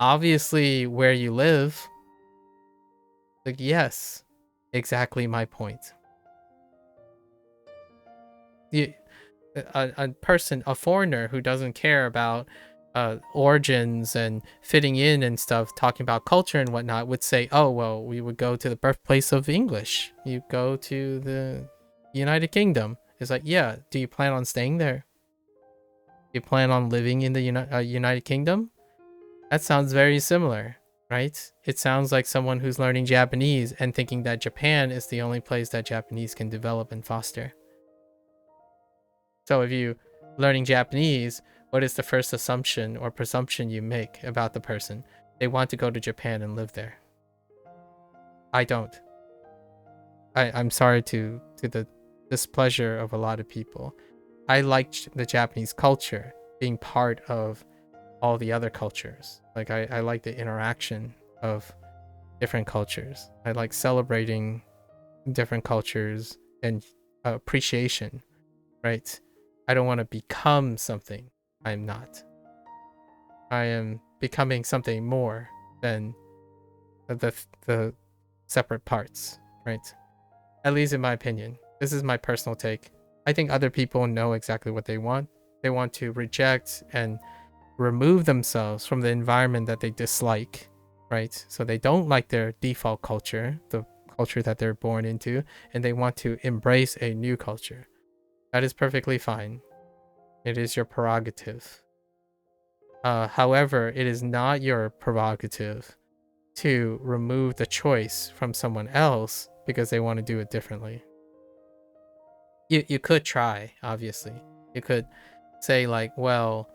obviously where you live. Like, yes, exactly my point. A foreigner who doesn't care about origins and fitting in and stuff, talking about culture and whatnot, would say, oh, well, we would go to the birthplace of English. You go to the United Kingdom. It's like, yeah, do you plan on staying there? Do you plan on living in the United Kingdom? That sounds very similar, right? It sounds like someone who's learning Japanese and thinking that Japan is the only place that Japanese can develop and foster. So if you learning Japanese, what is the first assumption or presumption you make about the person? They want to go to Japan and live there. I don't. I'm sorry to the displeasure of a lot of people. I liked the Japanese culture being part of all the other cultures. Like I like the interaction of different cultures. I like celebrating different cultures and appreciation, right? I don't want to become something I'm not. I am becoming something more than the separate parts, right? At least in my opinion. This is my personal take. I think other people know exactly what they want. They want to reject and remove themselves from the environment that they dislike, right? So they don't like their default culture, the culture that they're born into, and they want to embrace a new culture. That is perfectly fine. It is your prerogative. However, it is not your prerogative to remove the choice from someone else because they want to do it differently. You could try, obviously. You could say like, well,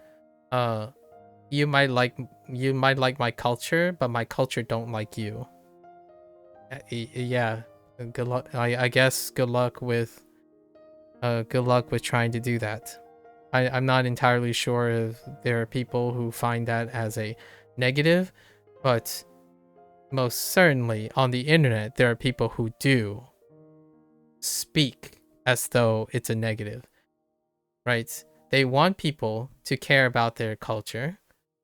you might like my culture, but my culture don't like you. Yeah, good luck. I guess good luck with trying to do that. I'm not entirely sure if there are people who find that as a negative, but most certainly on the internet there are people who do speak as though it's a negative, right? They want people to care about their culture,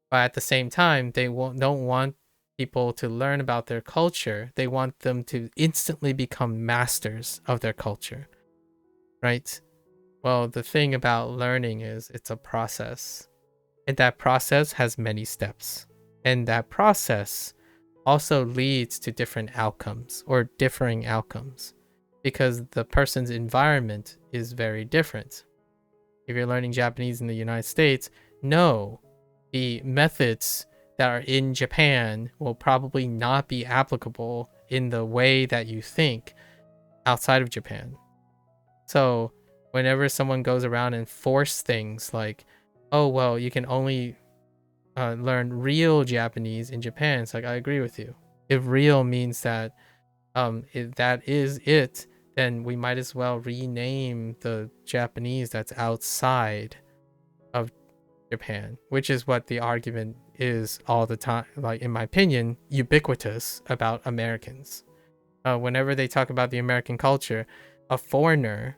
but at the same time, they don't want people to learn about their culture, they want them to instantly become masters of their culture, right? Well, the thing about learning is it's a process, and that process has many steps, and that process also leads to different outcomes or differing outcomes because the person's environment is very different. If you're learning Japanese in the United States, no, the methods that are in Japan will probably not be applicable in the way that you think outside of Japan. So whenever someone goes around and force things like, oh, well, you can only learn real Japanese in Japan, it's like, I agree with you. If real means that if that is it, then we might as well rename the Japanese that's outside of Japan, which is what the argument is all the time, like in my opinion, ubiquitous about Americans. Whenever they talk about the American culture, a foreigner,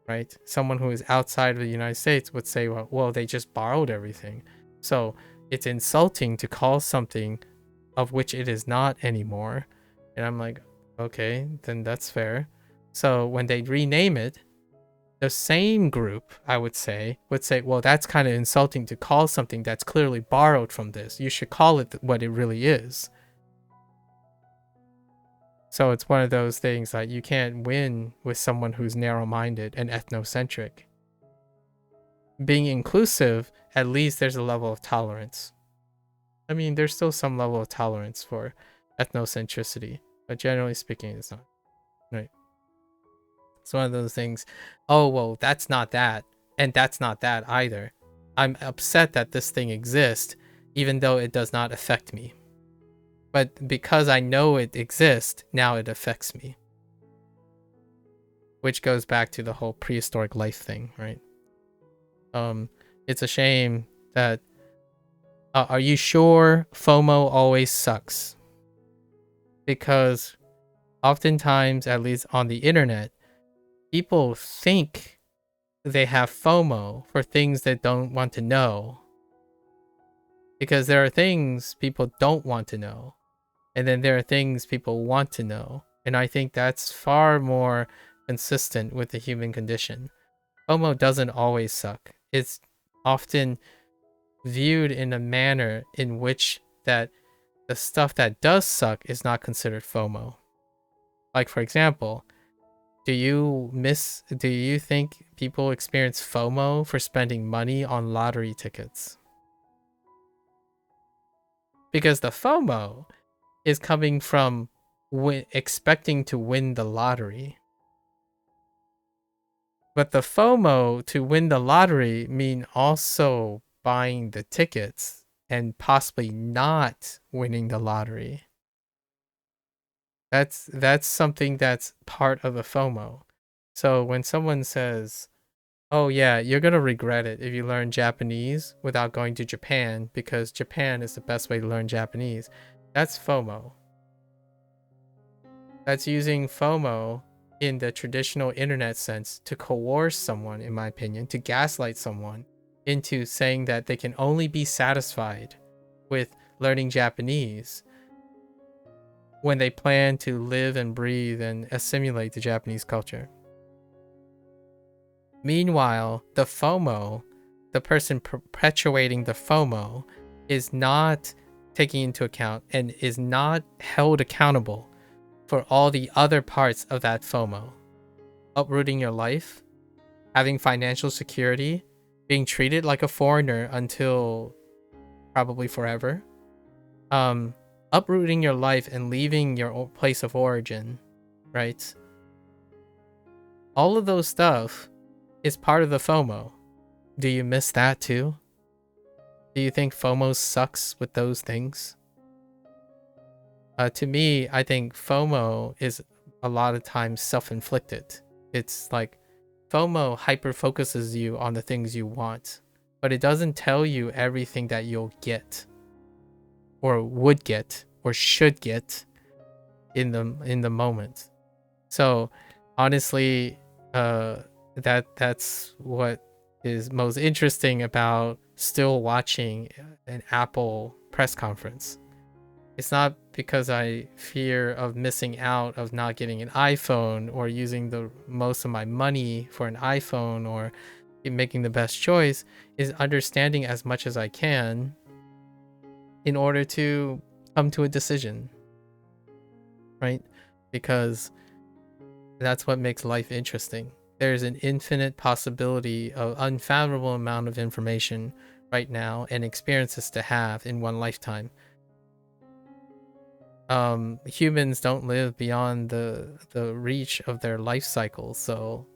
right, someone who is outside of the United States would say, well, they just borrowed everything. So it's insulting to call something of which it is not anymore. And I'm like, okay, then that's fair. So when they rename it, the same group, I would say, well, that's kind of insulting to call something that's clearly borrowed from this. You should call it what it really is. So it's one of those things like you can't win with someone who's narrow-minded and ethnocentric. Being inclusive, at least there's a level of tolerance. I mean, there's still some level of tolerance for ethnocentricity, but generally speaking, it's not. Right? It's one of those things, oh, well, that's not that, and that's not that either. I'm upset that this thing exists, even though it does not affect me. But because I know it exists, now it affects me. Which goes back to the whole prehistoric life thing, right? It's a shame that... are you sure FOMO always sucks? Because oftentimes, at least on the internet, people think they have FOMO for things they don't want to know. Because there are things people don't want to know. And then there are things people want to know. And I think that's far more consistent with the human condition. FOMO doesn't always suck. It's often viewed in a manner in which that the stuff that does suck is not considered FOMO. Like, for example, do you think people experience FOMO for spending money on lottery tickets? Because the FOMO is coming from expecting to win the lottery. But the FOMO to win the lottery mean also buying the tickets and possibly not winning the lottery. That's something that's part of the FOMO. So when someone says, oh yeah, you're gonna regret it if you learn Japanese without going to Japan because Japan is the best way to learn Japanese, that's FOMO. That's using FOMO in the traditional internet sense to coerce someone, in my opinion, to gaslight someone into saying that they can only be satisfied with learning Japanese when they plan to live and breathe and assimilate the Japanese culture. Meanwhile, the FOMO, the person perpetuating the FOMO, is not taking into account and is not held accountable for all the other parts of that FOMO. Uprooting your life, having financial security, being treated like a foreigner until probably forever, uprooting your life and leaving your place of origin, right? All of those stuff is part of the FOMO. Do you miss that too? Do you think FOMO sucks with those things? To me, I think FOMO is a lot of times self-inflicted. It's like FOMO hyper-focuses you on the things you want, but it doesn't tell you everything that you'll get or would get or should get in the moment. So honestly, that's what is most interesting about still watching an Apple press conference. It's not because I fear of missing out of not getting an iPhone or using the most of my money for an iPhone or making the best choice. Is understanding as much as I can in order to come to a decision, right? Because that's what makes life interesting. There's an infinite possibility of unfathomable amount of information right now and experiences to have in one lifetime. Humans don't live beyond the reach of their life cycle, so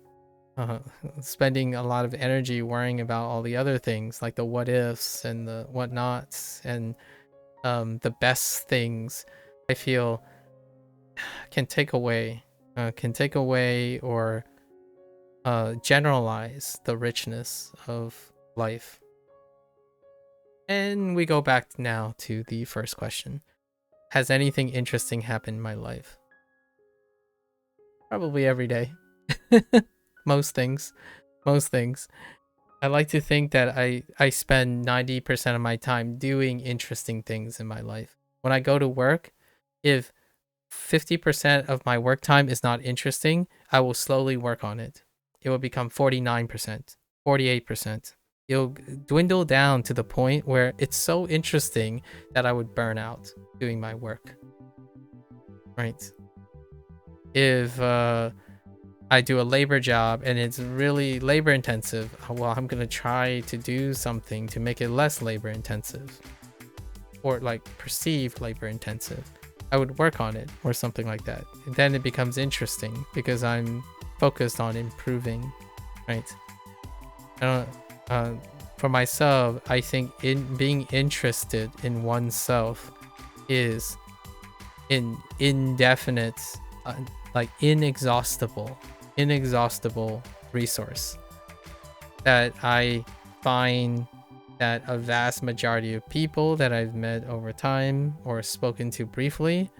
spending a lot of energy worrying about all the other things like the what ifs and the whatnots and the best things, I feel can take away or generalize the richness of life. And we go back now to the first question. Has anything interesting happened in my life? Probably every day. Most things. I like to think that I spend 90% of my time doing interesting things in my life. When I go to work, if 50% of my work time is not interesting, I will slowly work on it. It will become 49%, 48%. It'll dwindle down to the point where it's so interesting that I would burn out doing my work. Right? If I do a labor job and it's really labor intensive, well, I'm gonna try to do something to make it less labor intensive, or like perceived labor intensive. I would work on it or something like that. And then it becomes interesting because I'm focused on improving, right? I don't, for myself, I think in being interested in oneself is an indefinite, like inexhaustible resource that I find that a vast majority of people that I've met over time or spoken to briefly,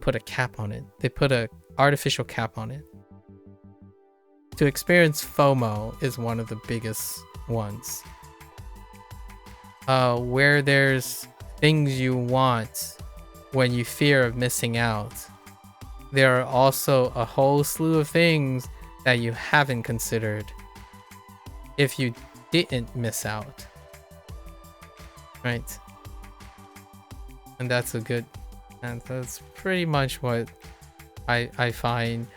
put a cap on it. They put a artificial cap on it. To experience FOMO is one of the biggest ones. Where there's things you want when you fear of missing out, there are also a whole slew of things that you haven't considered if you didn't miss out. Right? And that's pretty much what I find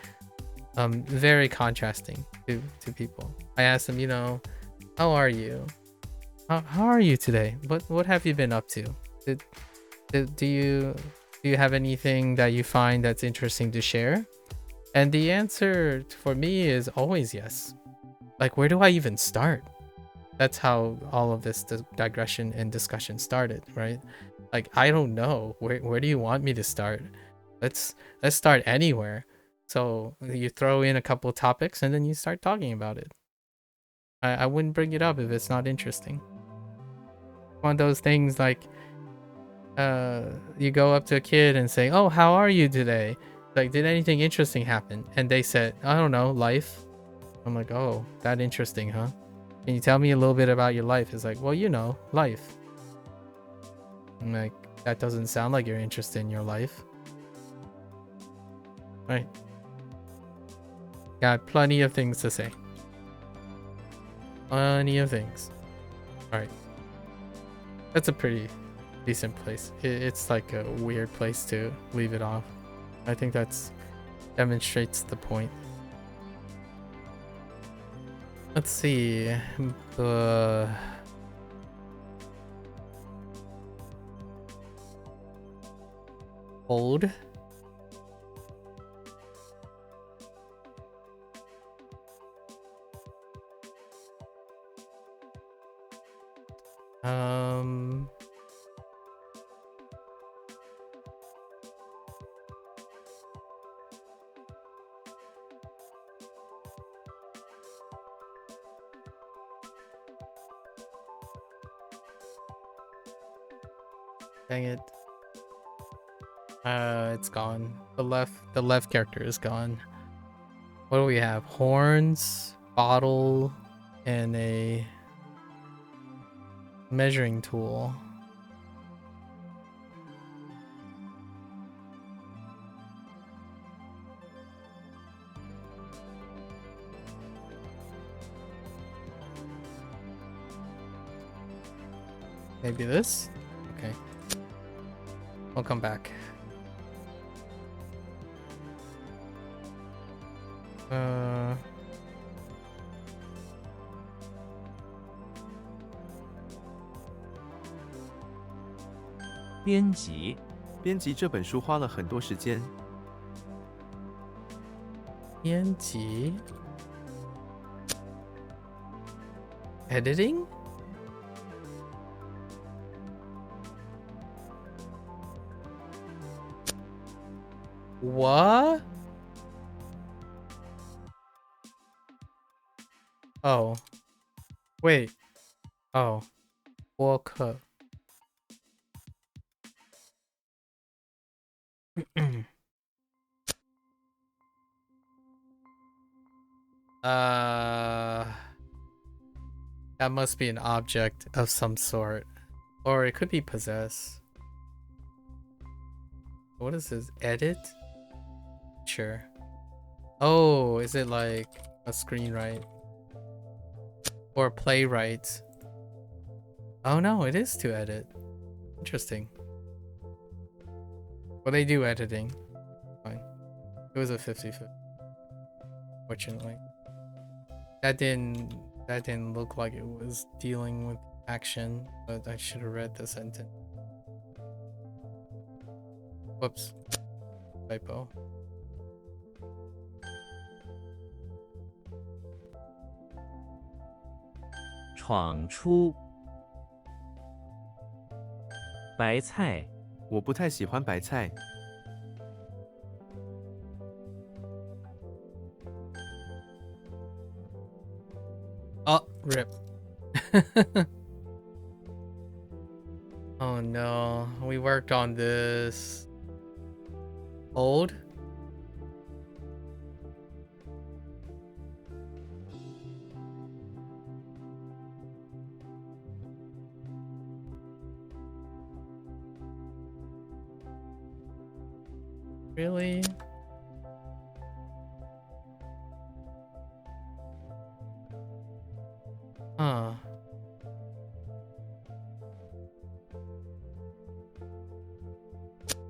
very contrasting to people. I ask them, how are you? How are you today? What have you been up to? Do you have anything that you find that's interesting to share? And the answer for me is always yes. Like, where do I even start? That's how all of this digression and discussion started, right? Like, I don't know. Where do you want me to start? Let's start anywhere. So you throw in a couple of topics and then you start talking about it. I wouldn't bring it up if it's not interesting. One of those things like you go up to a kid and say, "Oh, how are you today? Like, did anything interesting happen?" And they said, "I don't know, life." I'm like, "Oh, that interesting, huh? Can you tell me a little bit about your life?" It's like, "Well, life." I'm like, that doesn't sound like you're interested in your life. Right. Got plenty of things to say. Plenty of things. Alright. That's a pretty decent place. It's like a weird place to leave it off. I think that's demonstrates the point. Let's see. Hold. Dang it. It's gone. The left character is gone. What do we have? Horns, bottle, and a measuring tool. Maybe this? Okay. We'll come back. Uh... 编辑，编辑这本书花了很多时间。编辑 editing what oh wait oh 播客that must be an object of some sort. Or it could be possess. What is this? Edit? Sure. Oh, is it like a screenwrite? Or playwright? Oh no, it is to edit. Interesting. Well, they do editing. Fine. It was a 50-50. Fortunately. That didn't look like it was dealing with action, but I should have read the sentence. Whoops. Typo. 闯出。白菜，我不太喜欢白菜。Oh, rip. Oh no, we worked on this. Old? Really? Huh.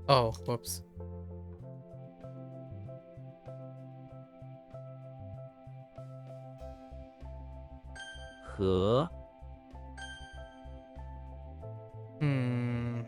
Oh, whoops. 和 Hmm.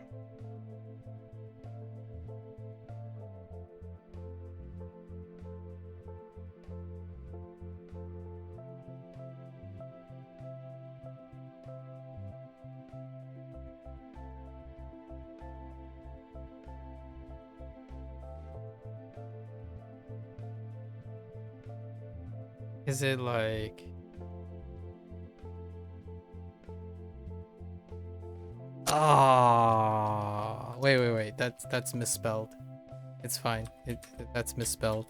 Is it like... Ah, wait. That's misspelled. It's fine. That's misspelled.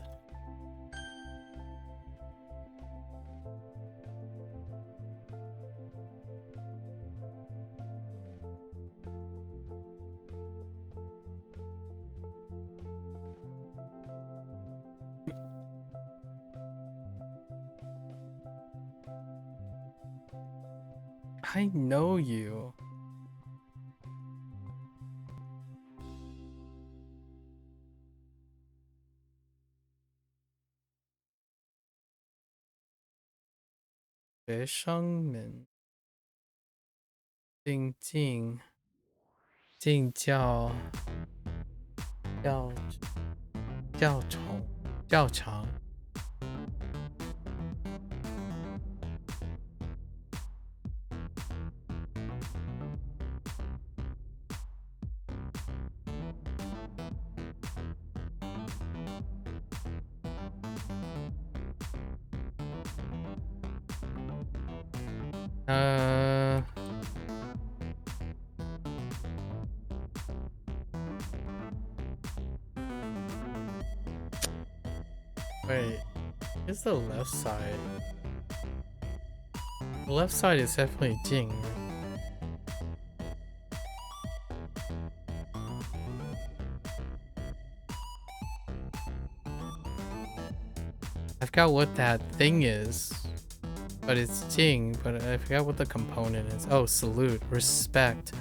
I know you. Bei Shangmen. 静教较长 Wait, here's the left side. The left side is definitely Jing. I forgot what that thing is, but it's Jing, but I forgot what the component is. Oh, salute, respect,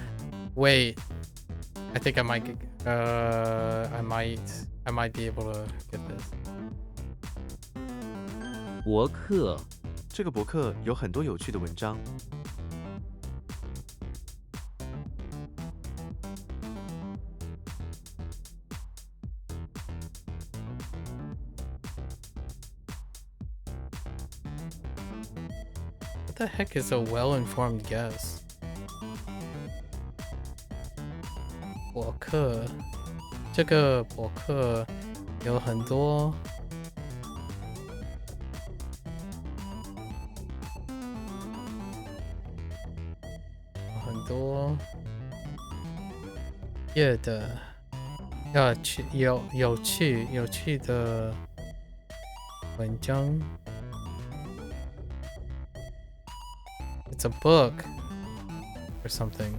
Wait, I think I might get, I might be able to get this. 博客，这个博客有很多有趣的文章。 What the heck is a well-informed guess? 博客，这个博客有很多页的有趣的文章。It's a book or something.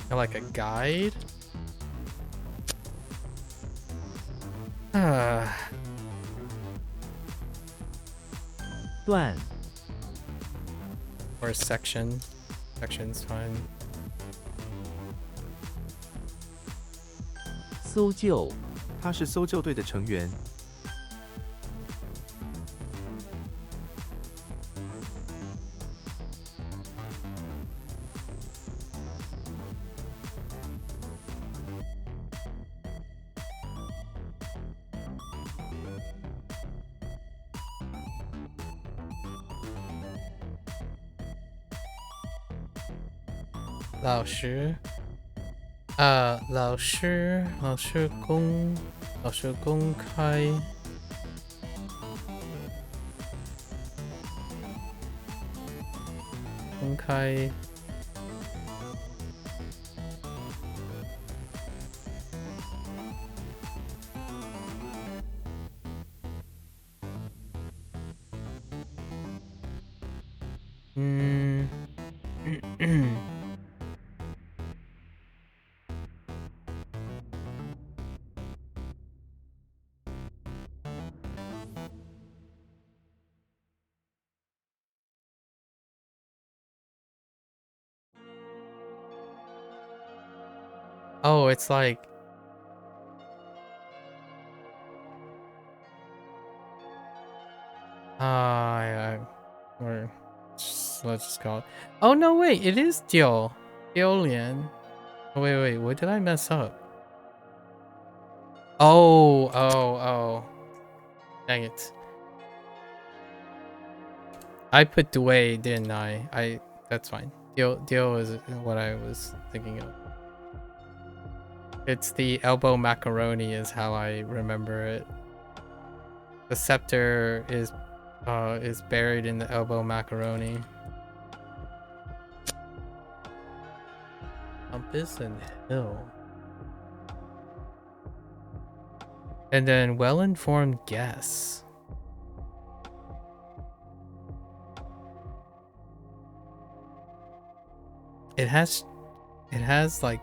Like a guide? Ah. 段， Or a section. Section's fine. 搜救，他是搜救队的成员。 老师公开Oh, it's like or let's just call it. Oh no, wait, it is Diu Lian. Oh, wait, what did I mess up? Oh. Dang it. I put Dway, didn't I? That's fine. Diu is what I was thinking of. It's the elbow macaroni is how I remember it. The scepter is buried in the elbow macaroni. Compass and hill. And then well-informed guess. It has like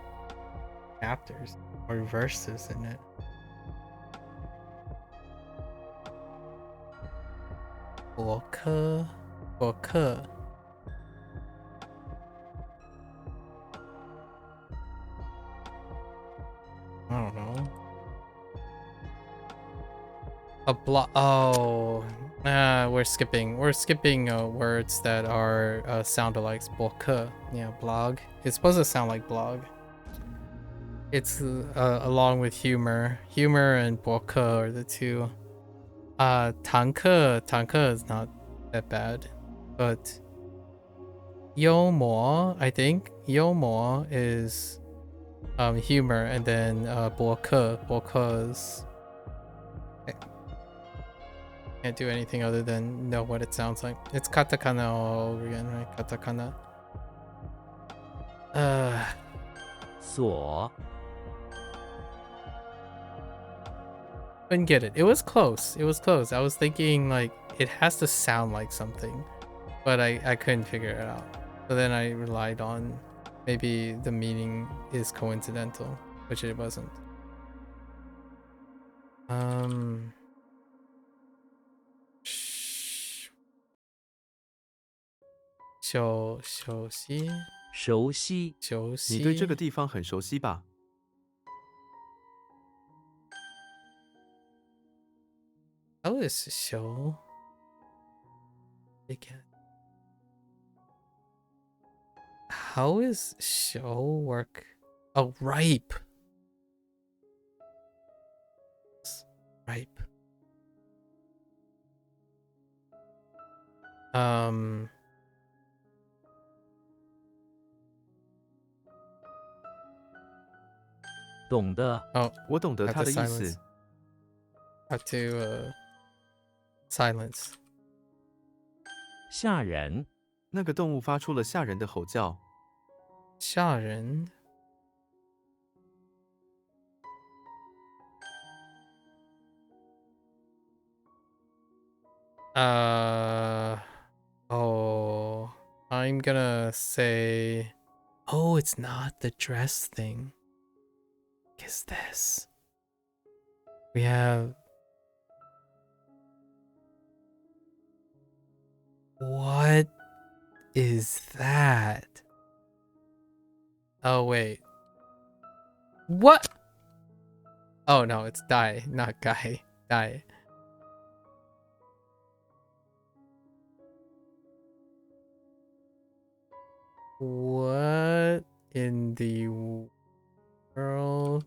chapters or verses in it. Book. I don't know. A blog. Oh, we're skipping words that are sound alikes. Book. Yeah, blog. It's supposed to sound like blog. It's along with humor. Humor and book are the two. Tanka is not that bad, but Yomo, I think Yomo is humor, and then boke is can't do anything other than know what it sounds like. It's katakana all over again, right? Katakana. 所， Couldn't get it. It was close. I was thinking like it has to sound like something, but I couldn't figure it out. So then I relied on maybe the meaning is coincidental, which it wasn't. 熟悉熟悉，熟悉。你对这个地方很熟悉吧？ How is 熟 again? How is 熟 work? Oh, ripe. Ripe. Um. 懂的， Oh, 我懂得 have 它 to 的意 silence. 思。 Have to silence. 吓人，那个动物发出了吓人的吼叫。吓人。Oh, I'm gonna say, oh, it's not the dress thing. What is this? We have. What is that? Oh, wait. What? Oh, no, it's die, not guy. Die. What in the world?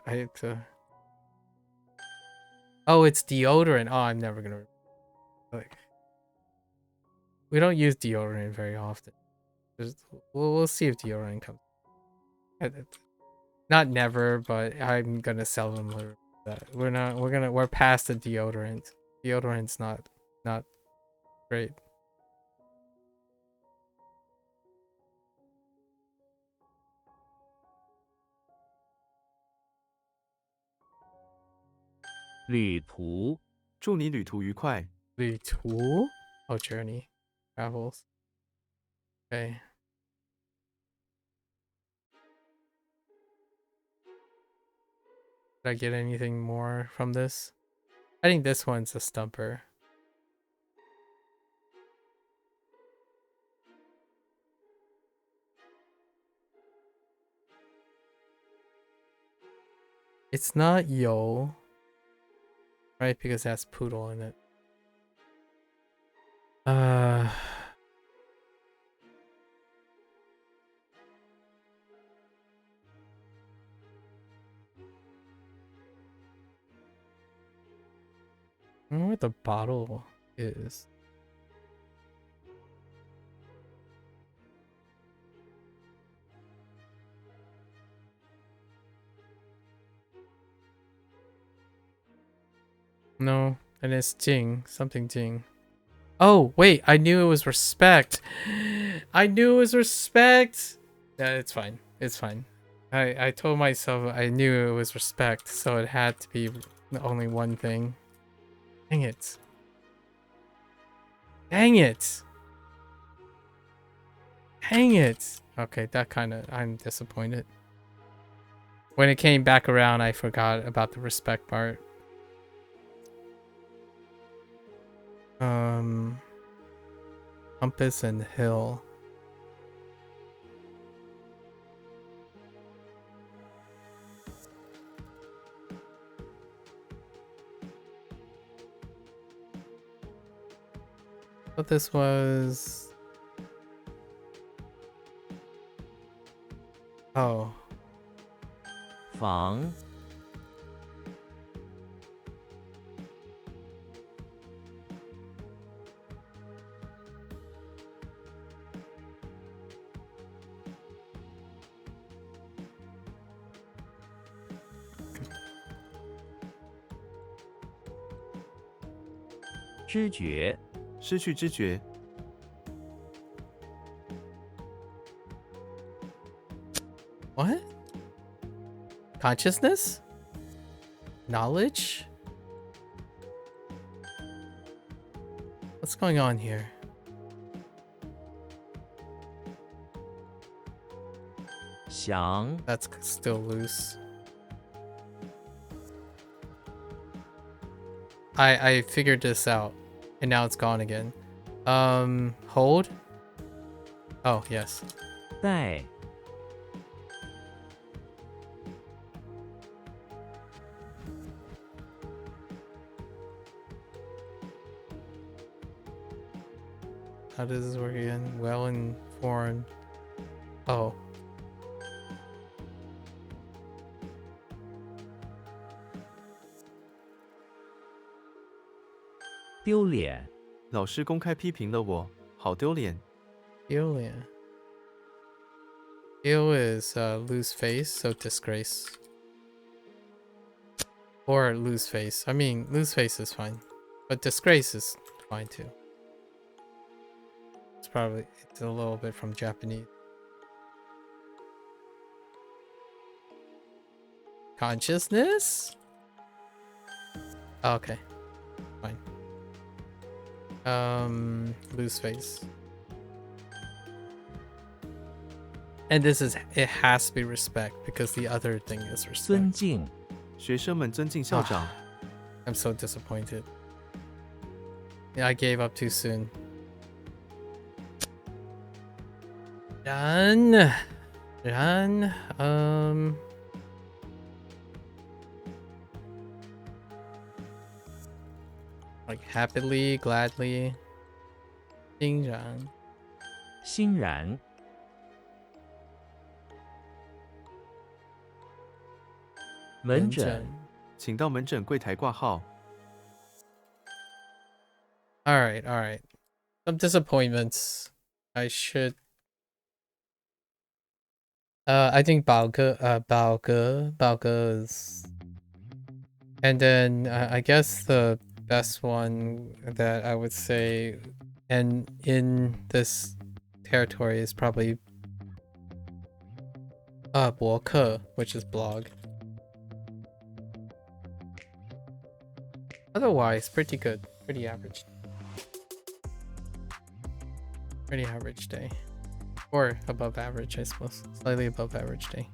I have to. Oh, it's deodorant. Oh, I'm never gonna. Like, we don't use deodorant very often. We'll see if deodorant comes. Not never, but I'm gonna sell them later. We're past the deodorant. Deodorant's not great. "旅途 祝你旅途愉快。 The tool? Oh, journey. Travels. Okay. Did I get anything more from this? I think this one's a stumper. It's not yo, right? Because it has poodle in it. I wonder what the bottle is. No, and it's Jing. Something Jing. Oh, wait, I knew it was respect. I knew it was respect. Yeah, it's fine. It's fine. I told myself I knew it was respect, so it had to be only one thing. Dang it. Dang it. Dang it. Okay, that kind of, I'm disappointed. When it came back around, I forgot about the respect part. Compass and hill. But this was. Oh. 房 知觉 失去知觉。 What? Consciousness? Knowledge? What's going on here? That's still loose. I figured this out, and now it's gone again. Hold. Oh yes. 带 How does this work again? Well informed. Oh. 丢脸 老师公开批评了我，好丢脸。 Alien. Ill is lose face, so disgrace. Or lose face. I mean, lose face is fine. But disgrace is fine too. It's a little bit from Japanese. Consciousness? Okay. Fine. Lose face. And it has to be respect because the other thing is 尊 respect. 敬 学生们尊敬校长。 I'm so disappointed. Yeah, I gave up too soon. Done. Like happily, gladly. 欣然.欣然 门诊请到门诊柜台挂号。 Alright. Some disappointments. I should. I think Baoge is. And then I guess the best one that I would say, and in this territory, is probably 博客, which is blog. Otherwise, pretty good. Pretty average. Pretty average day. Or above average, I suppose. Slightly above average day.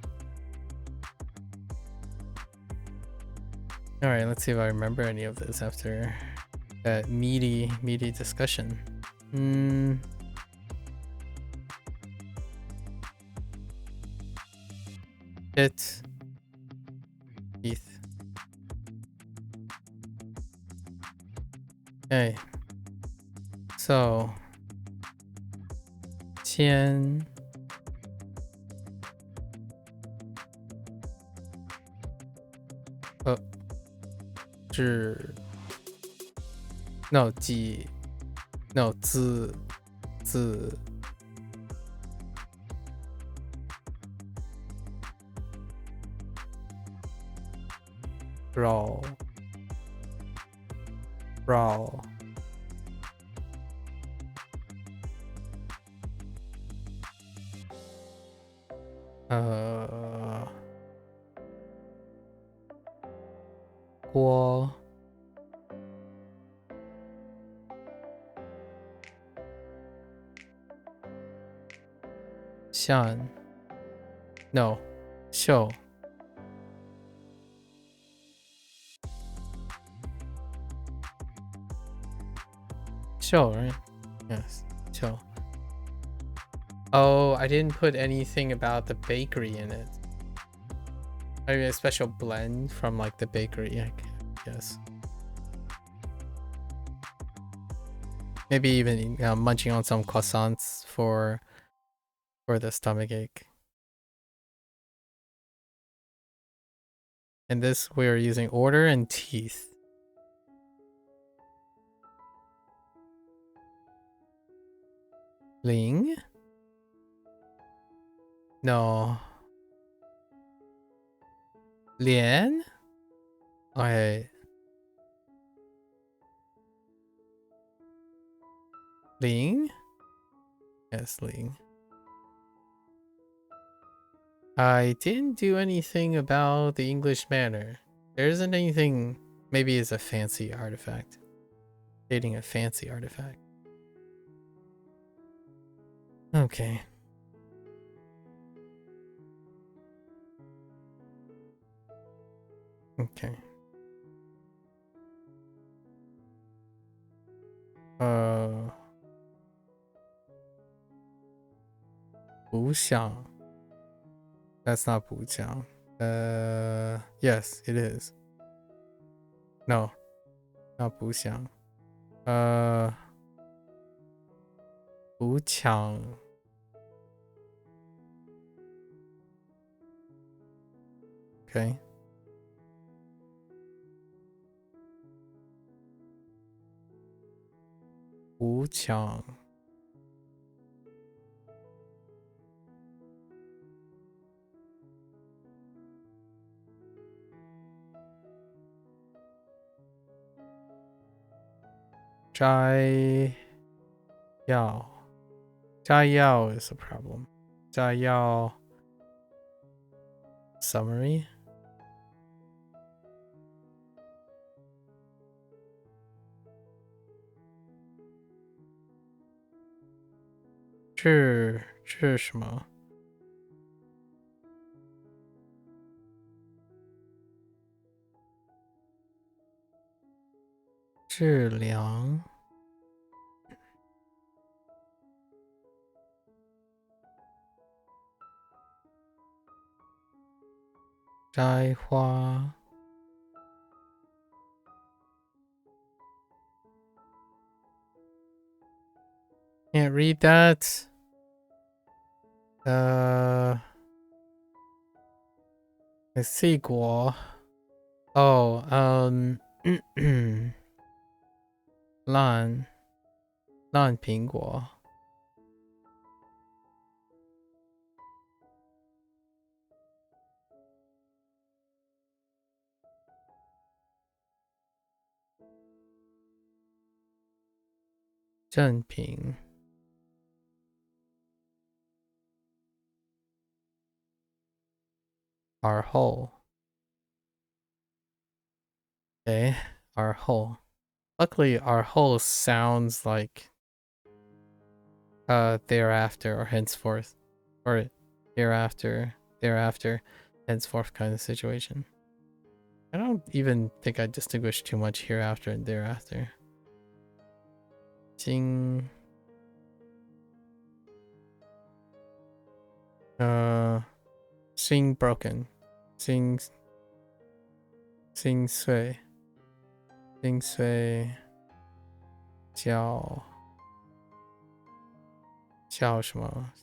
Alright, let's see if I remember any of this after that meaty discussion. Hit. Teeth. Okay. So. 签 no 几 no 字 raw 锅 像 no 秀 秀 right yes 秀 oh I didn't put anything about the bakery in it. Maybe a special blend from like the bakery, I guess. Maybe even munching on some croissants for the stomachache. And this we're using order and teeth. Ling? No. Lian? Okay. Ling? Yes, Ling. I didn't do anything about the English manner. There isn't anything. Maybe it's a fancy artifact. Dating a fancy artifact. Okay. Okay. 不想. That's not 不想. Yes, it is. No, not 不想. 不抢. Okay. 不抢. Zhai Yao. Zhai Yao is a problem. Zhai Yao. Summary. Zhi什么? 质量. Zhai Hua. Can't read that. 四国. Oh, 烂苹果. "正品. Our whole. Okay, our whole. Luckily, our whole sounds like thereafter or henceforth, or thereafter, henceforth kind of situation. I don't even think I distinguish too much hereafter and thereafter. Jing. Sing broken. Sing sui. Sing sui. 叫什么？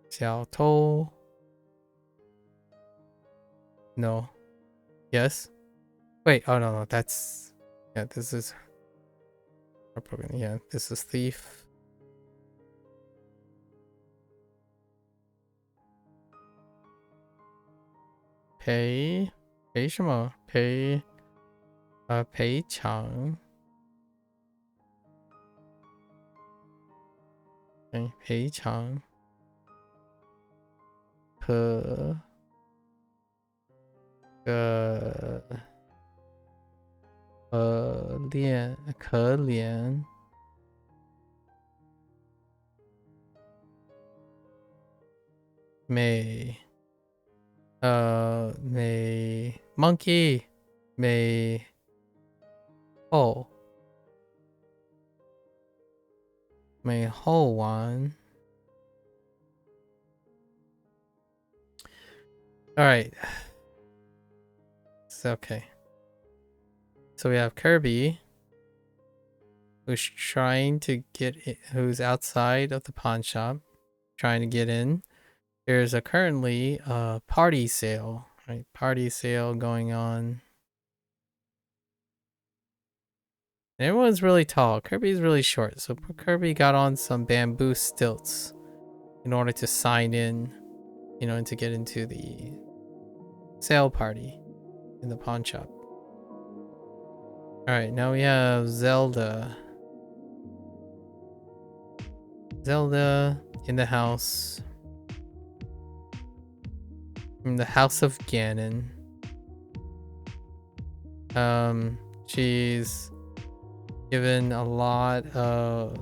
小偷? No. Yes? Wait, oh no, that's... Yeah, this is... Yeah, this is thief. Pay 什么？赔偿。赔偿。可怜。美 monkey 美后丸. All right, it's okay. So we have Kirby, who's trying to who's outside of the pawn shop, trying to get in. There's currently a party sale, right? Party sale going on. Everyone's really tall. Kirby's really short, so Kirby got on some bamboo stilts in order to sign in, and to get into the sale party in the pawn shop. Alright, now we have Zelda. Zelda in the house. In the house of Ganon. She's given a lot of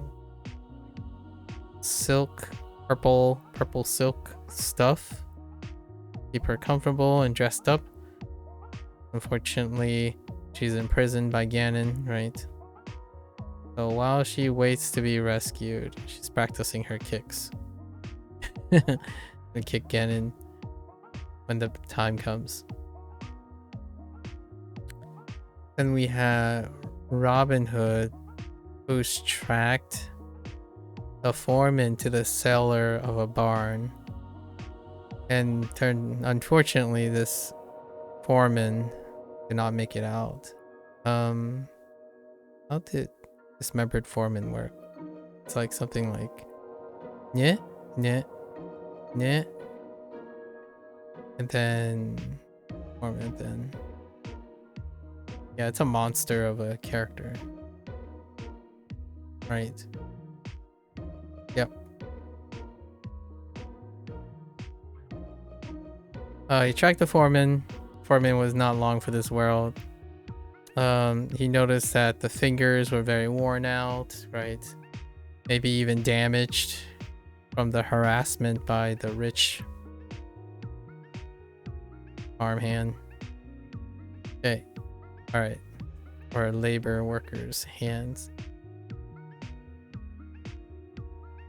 silk, purple silk stuff. Keep her comfortable and dressed up. Unfortunately, She's imprisoned by Ganon, right? So while she waits to be rescued, she's practicing her kicks. To kick Ganon when the time comes. Then we have Robin Hood, who's tracked the foreman to the cellar of a barn. And unfortunately, this foreman did not make it out. How did dismembered foreman work? It's like something like yeah, yeah, yeah, and then foreman. Then yeah, it's a monster of a character, right? Yep. He tracked the foreman. Foreman was not long for this world. He noticed that the fingers were very worn out, right? Maybe even damaged from the harassment by the rich farmhand. Okay, all right, or labor workers' hands.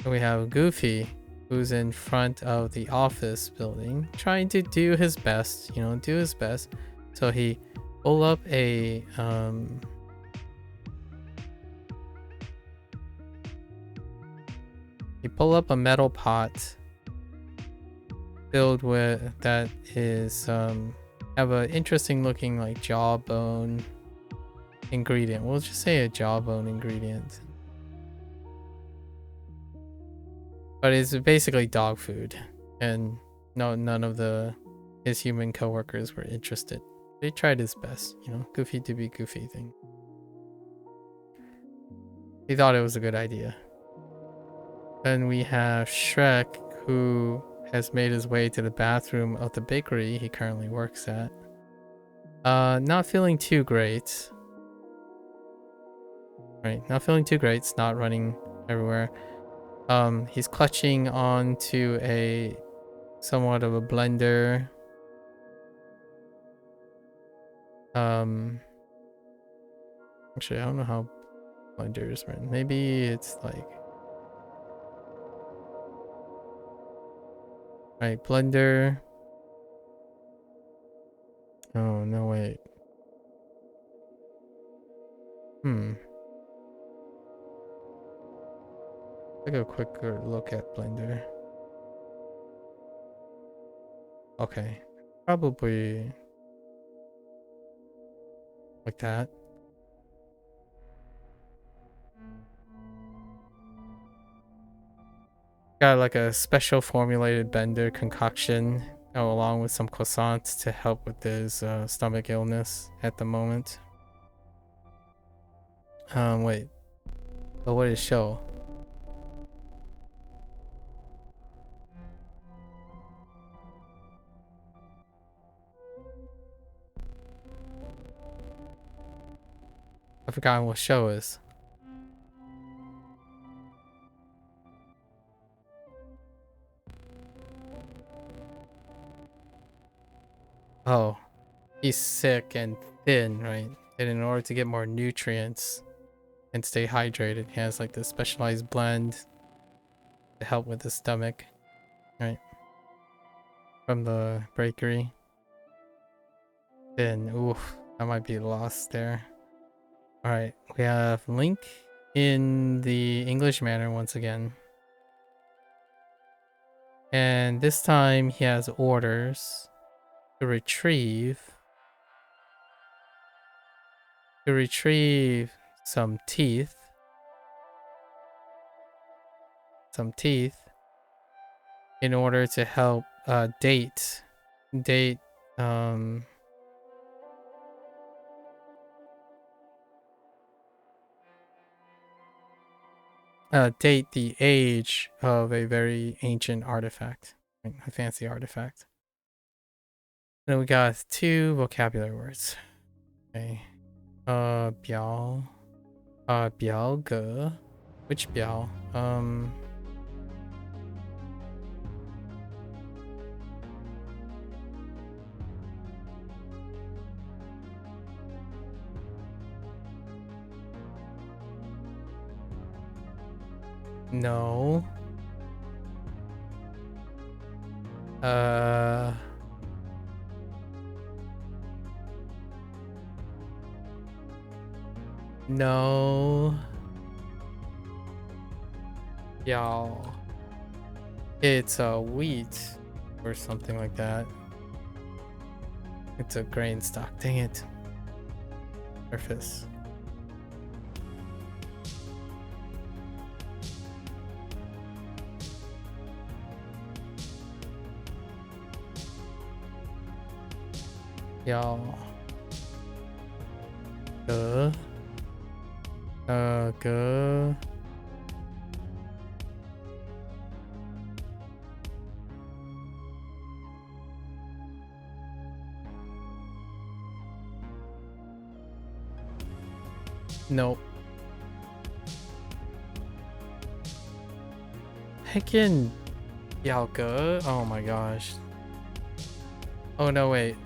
And we have Goofy, who's in front of the office building, trying to do his best, do his best. So he pull up a metal pot filled with that is have an interesting looking like jawbone ingredient. We'll just say a jawbone ingredient. But it's basically dog food, and none of his human coworkers were interested. He tried his best, Goofy to be Goofy thing. He thought it was a good idea. Then we have Shrek, who has made his way to the bathroom of the bakery he currently works at. Not feeling too great. Right, not feeling too great. It's not running everywhere. He's clutching onto a somewhat of a blender. Actually, I don't know how blenders run. Maybe it's like, right, blender. Oh no, wait. Take a quicker look at blender. Okay, probably like that. Got like a special formulated blender concoction along with some croissants to help with his stomach illness at the moment. Wait. But what is show? I forgot what show is. Oh, he's sick and thin, right? And in order to get more nutrients and stay hydrated, he has like this specialized blend to help with his stomach, right? From the bakery. Then, oof, I might be lost there. Alright, we have Link in the English manner once again. And this time he has orders to retrieve some teeth. In order to help date the age of a very ancient artifact, a fancy artifact. Then we got 2 vocabulary words. Okay. Biao. Biao ge. Which biao? No. No. Y'all. It's a wheat or something like that. It's a grain stock. Dang it. Surface. Y'all. Go. Nope. Heckin' Yalga. Oh my gosh. Oh no, wait.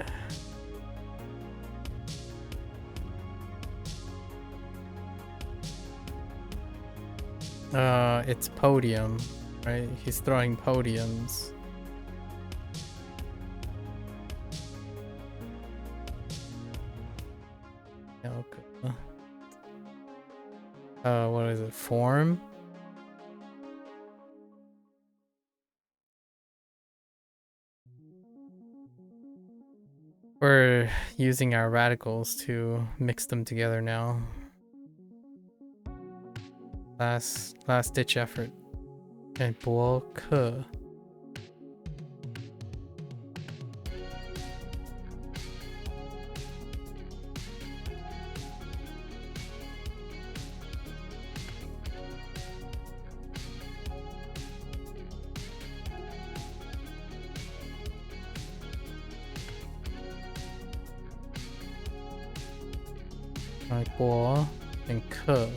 It's podium, right? He's throwing podiums. Okay. What is it? Form? We're using our radicals to mix them together now. Last ditch effort. Okay, 博客. Like 博 and 客.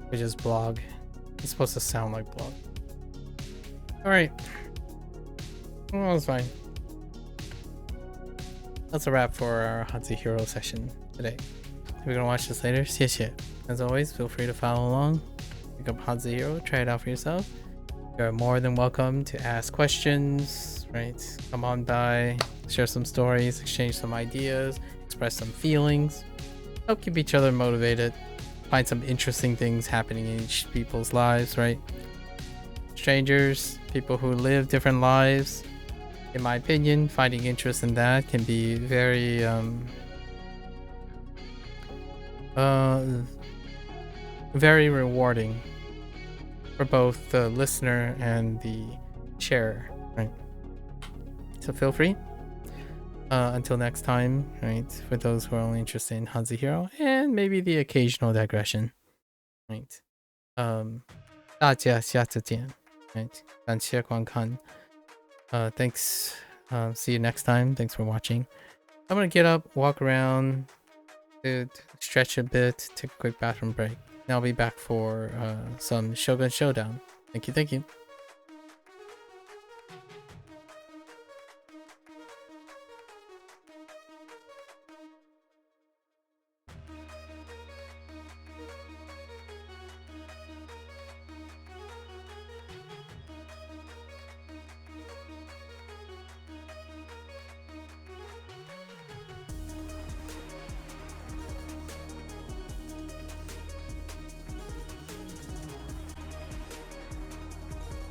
Which is blog. It's supposed to sound like blog. Alright. Well, that's fine. That's a wrap for our HanziHero session today. If you're gonna watch this later, 谢谢. As always, feel free to follow along. Pick up HanziHero, try it out for yourself. You're more than welcome to ask questions, right? Come on by, share some stories, exchange some ideas, express some feelings, help keep each other motivated, find some interesting things happening in each people's lives, right? Strangers, people who live different lives, in my opinion, finding interest in that can be very very rewarding for both the listener and the sharer, right? So feel free. Until next time, right? For those who are only interested in HanziHero and maybe the occasional digression, right? 大家下次见, right? 感谢观看. Thanks. See you next time. Thanks for watching. I'm gonna get up, walk around, stretch a bit, take a quick bathroom break. And I'll be back for some Shogun Showdown. Thank you.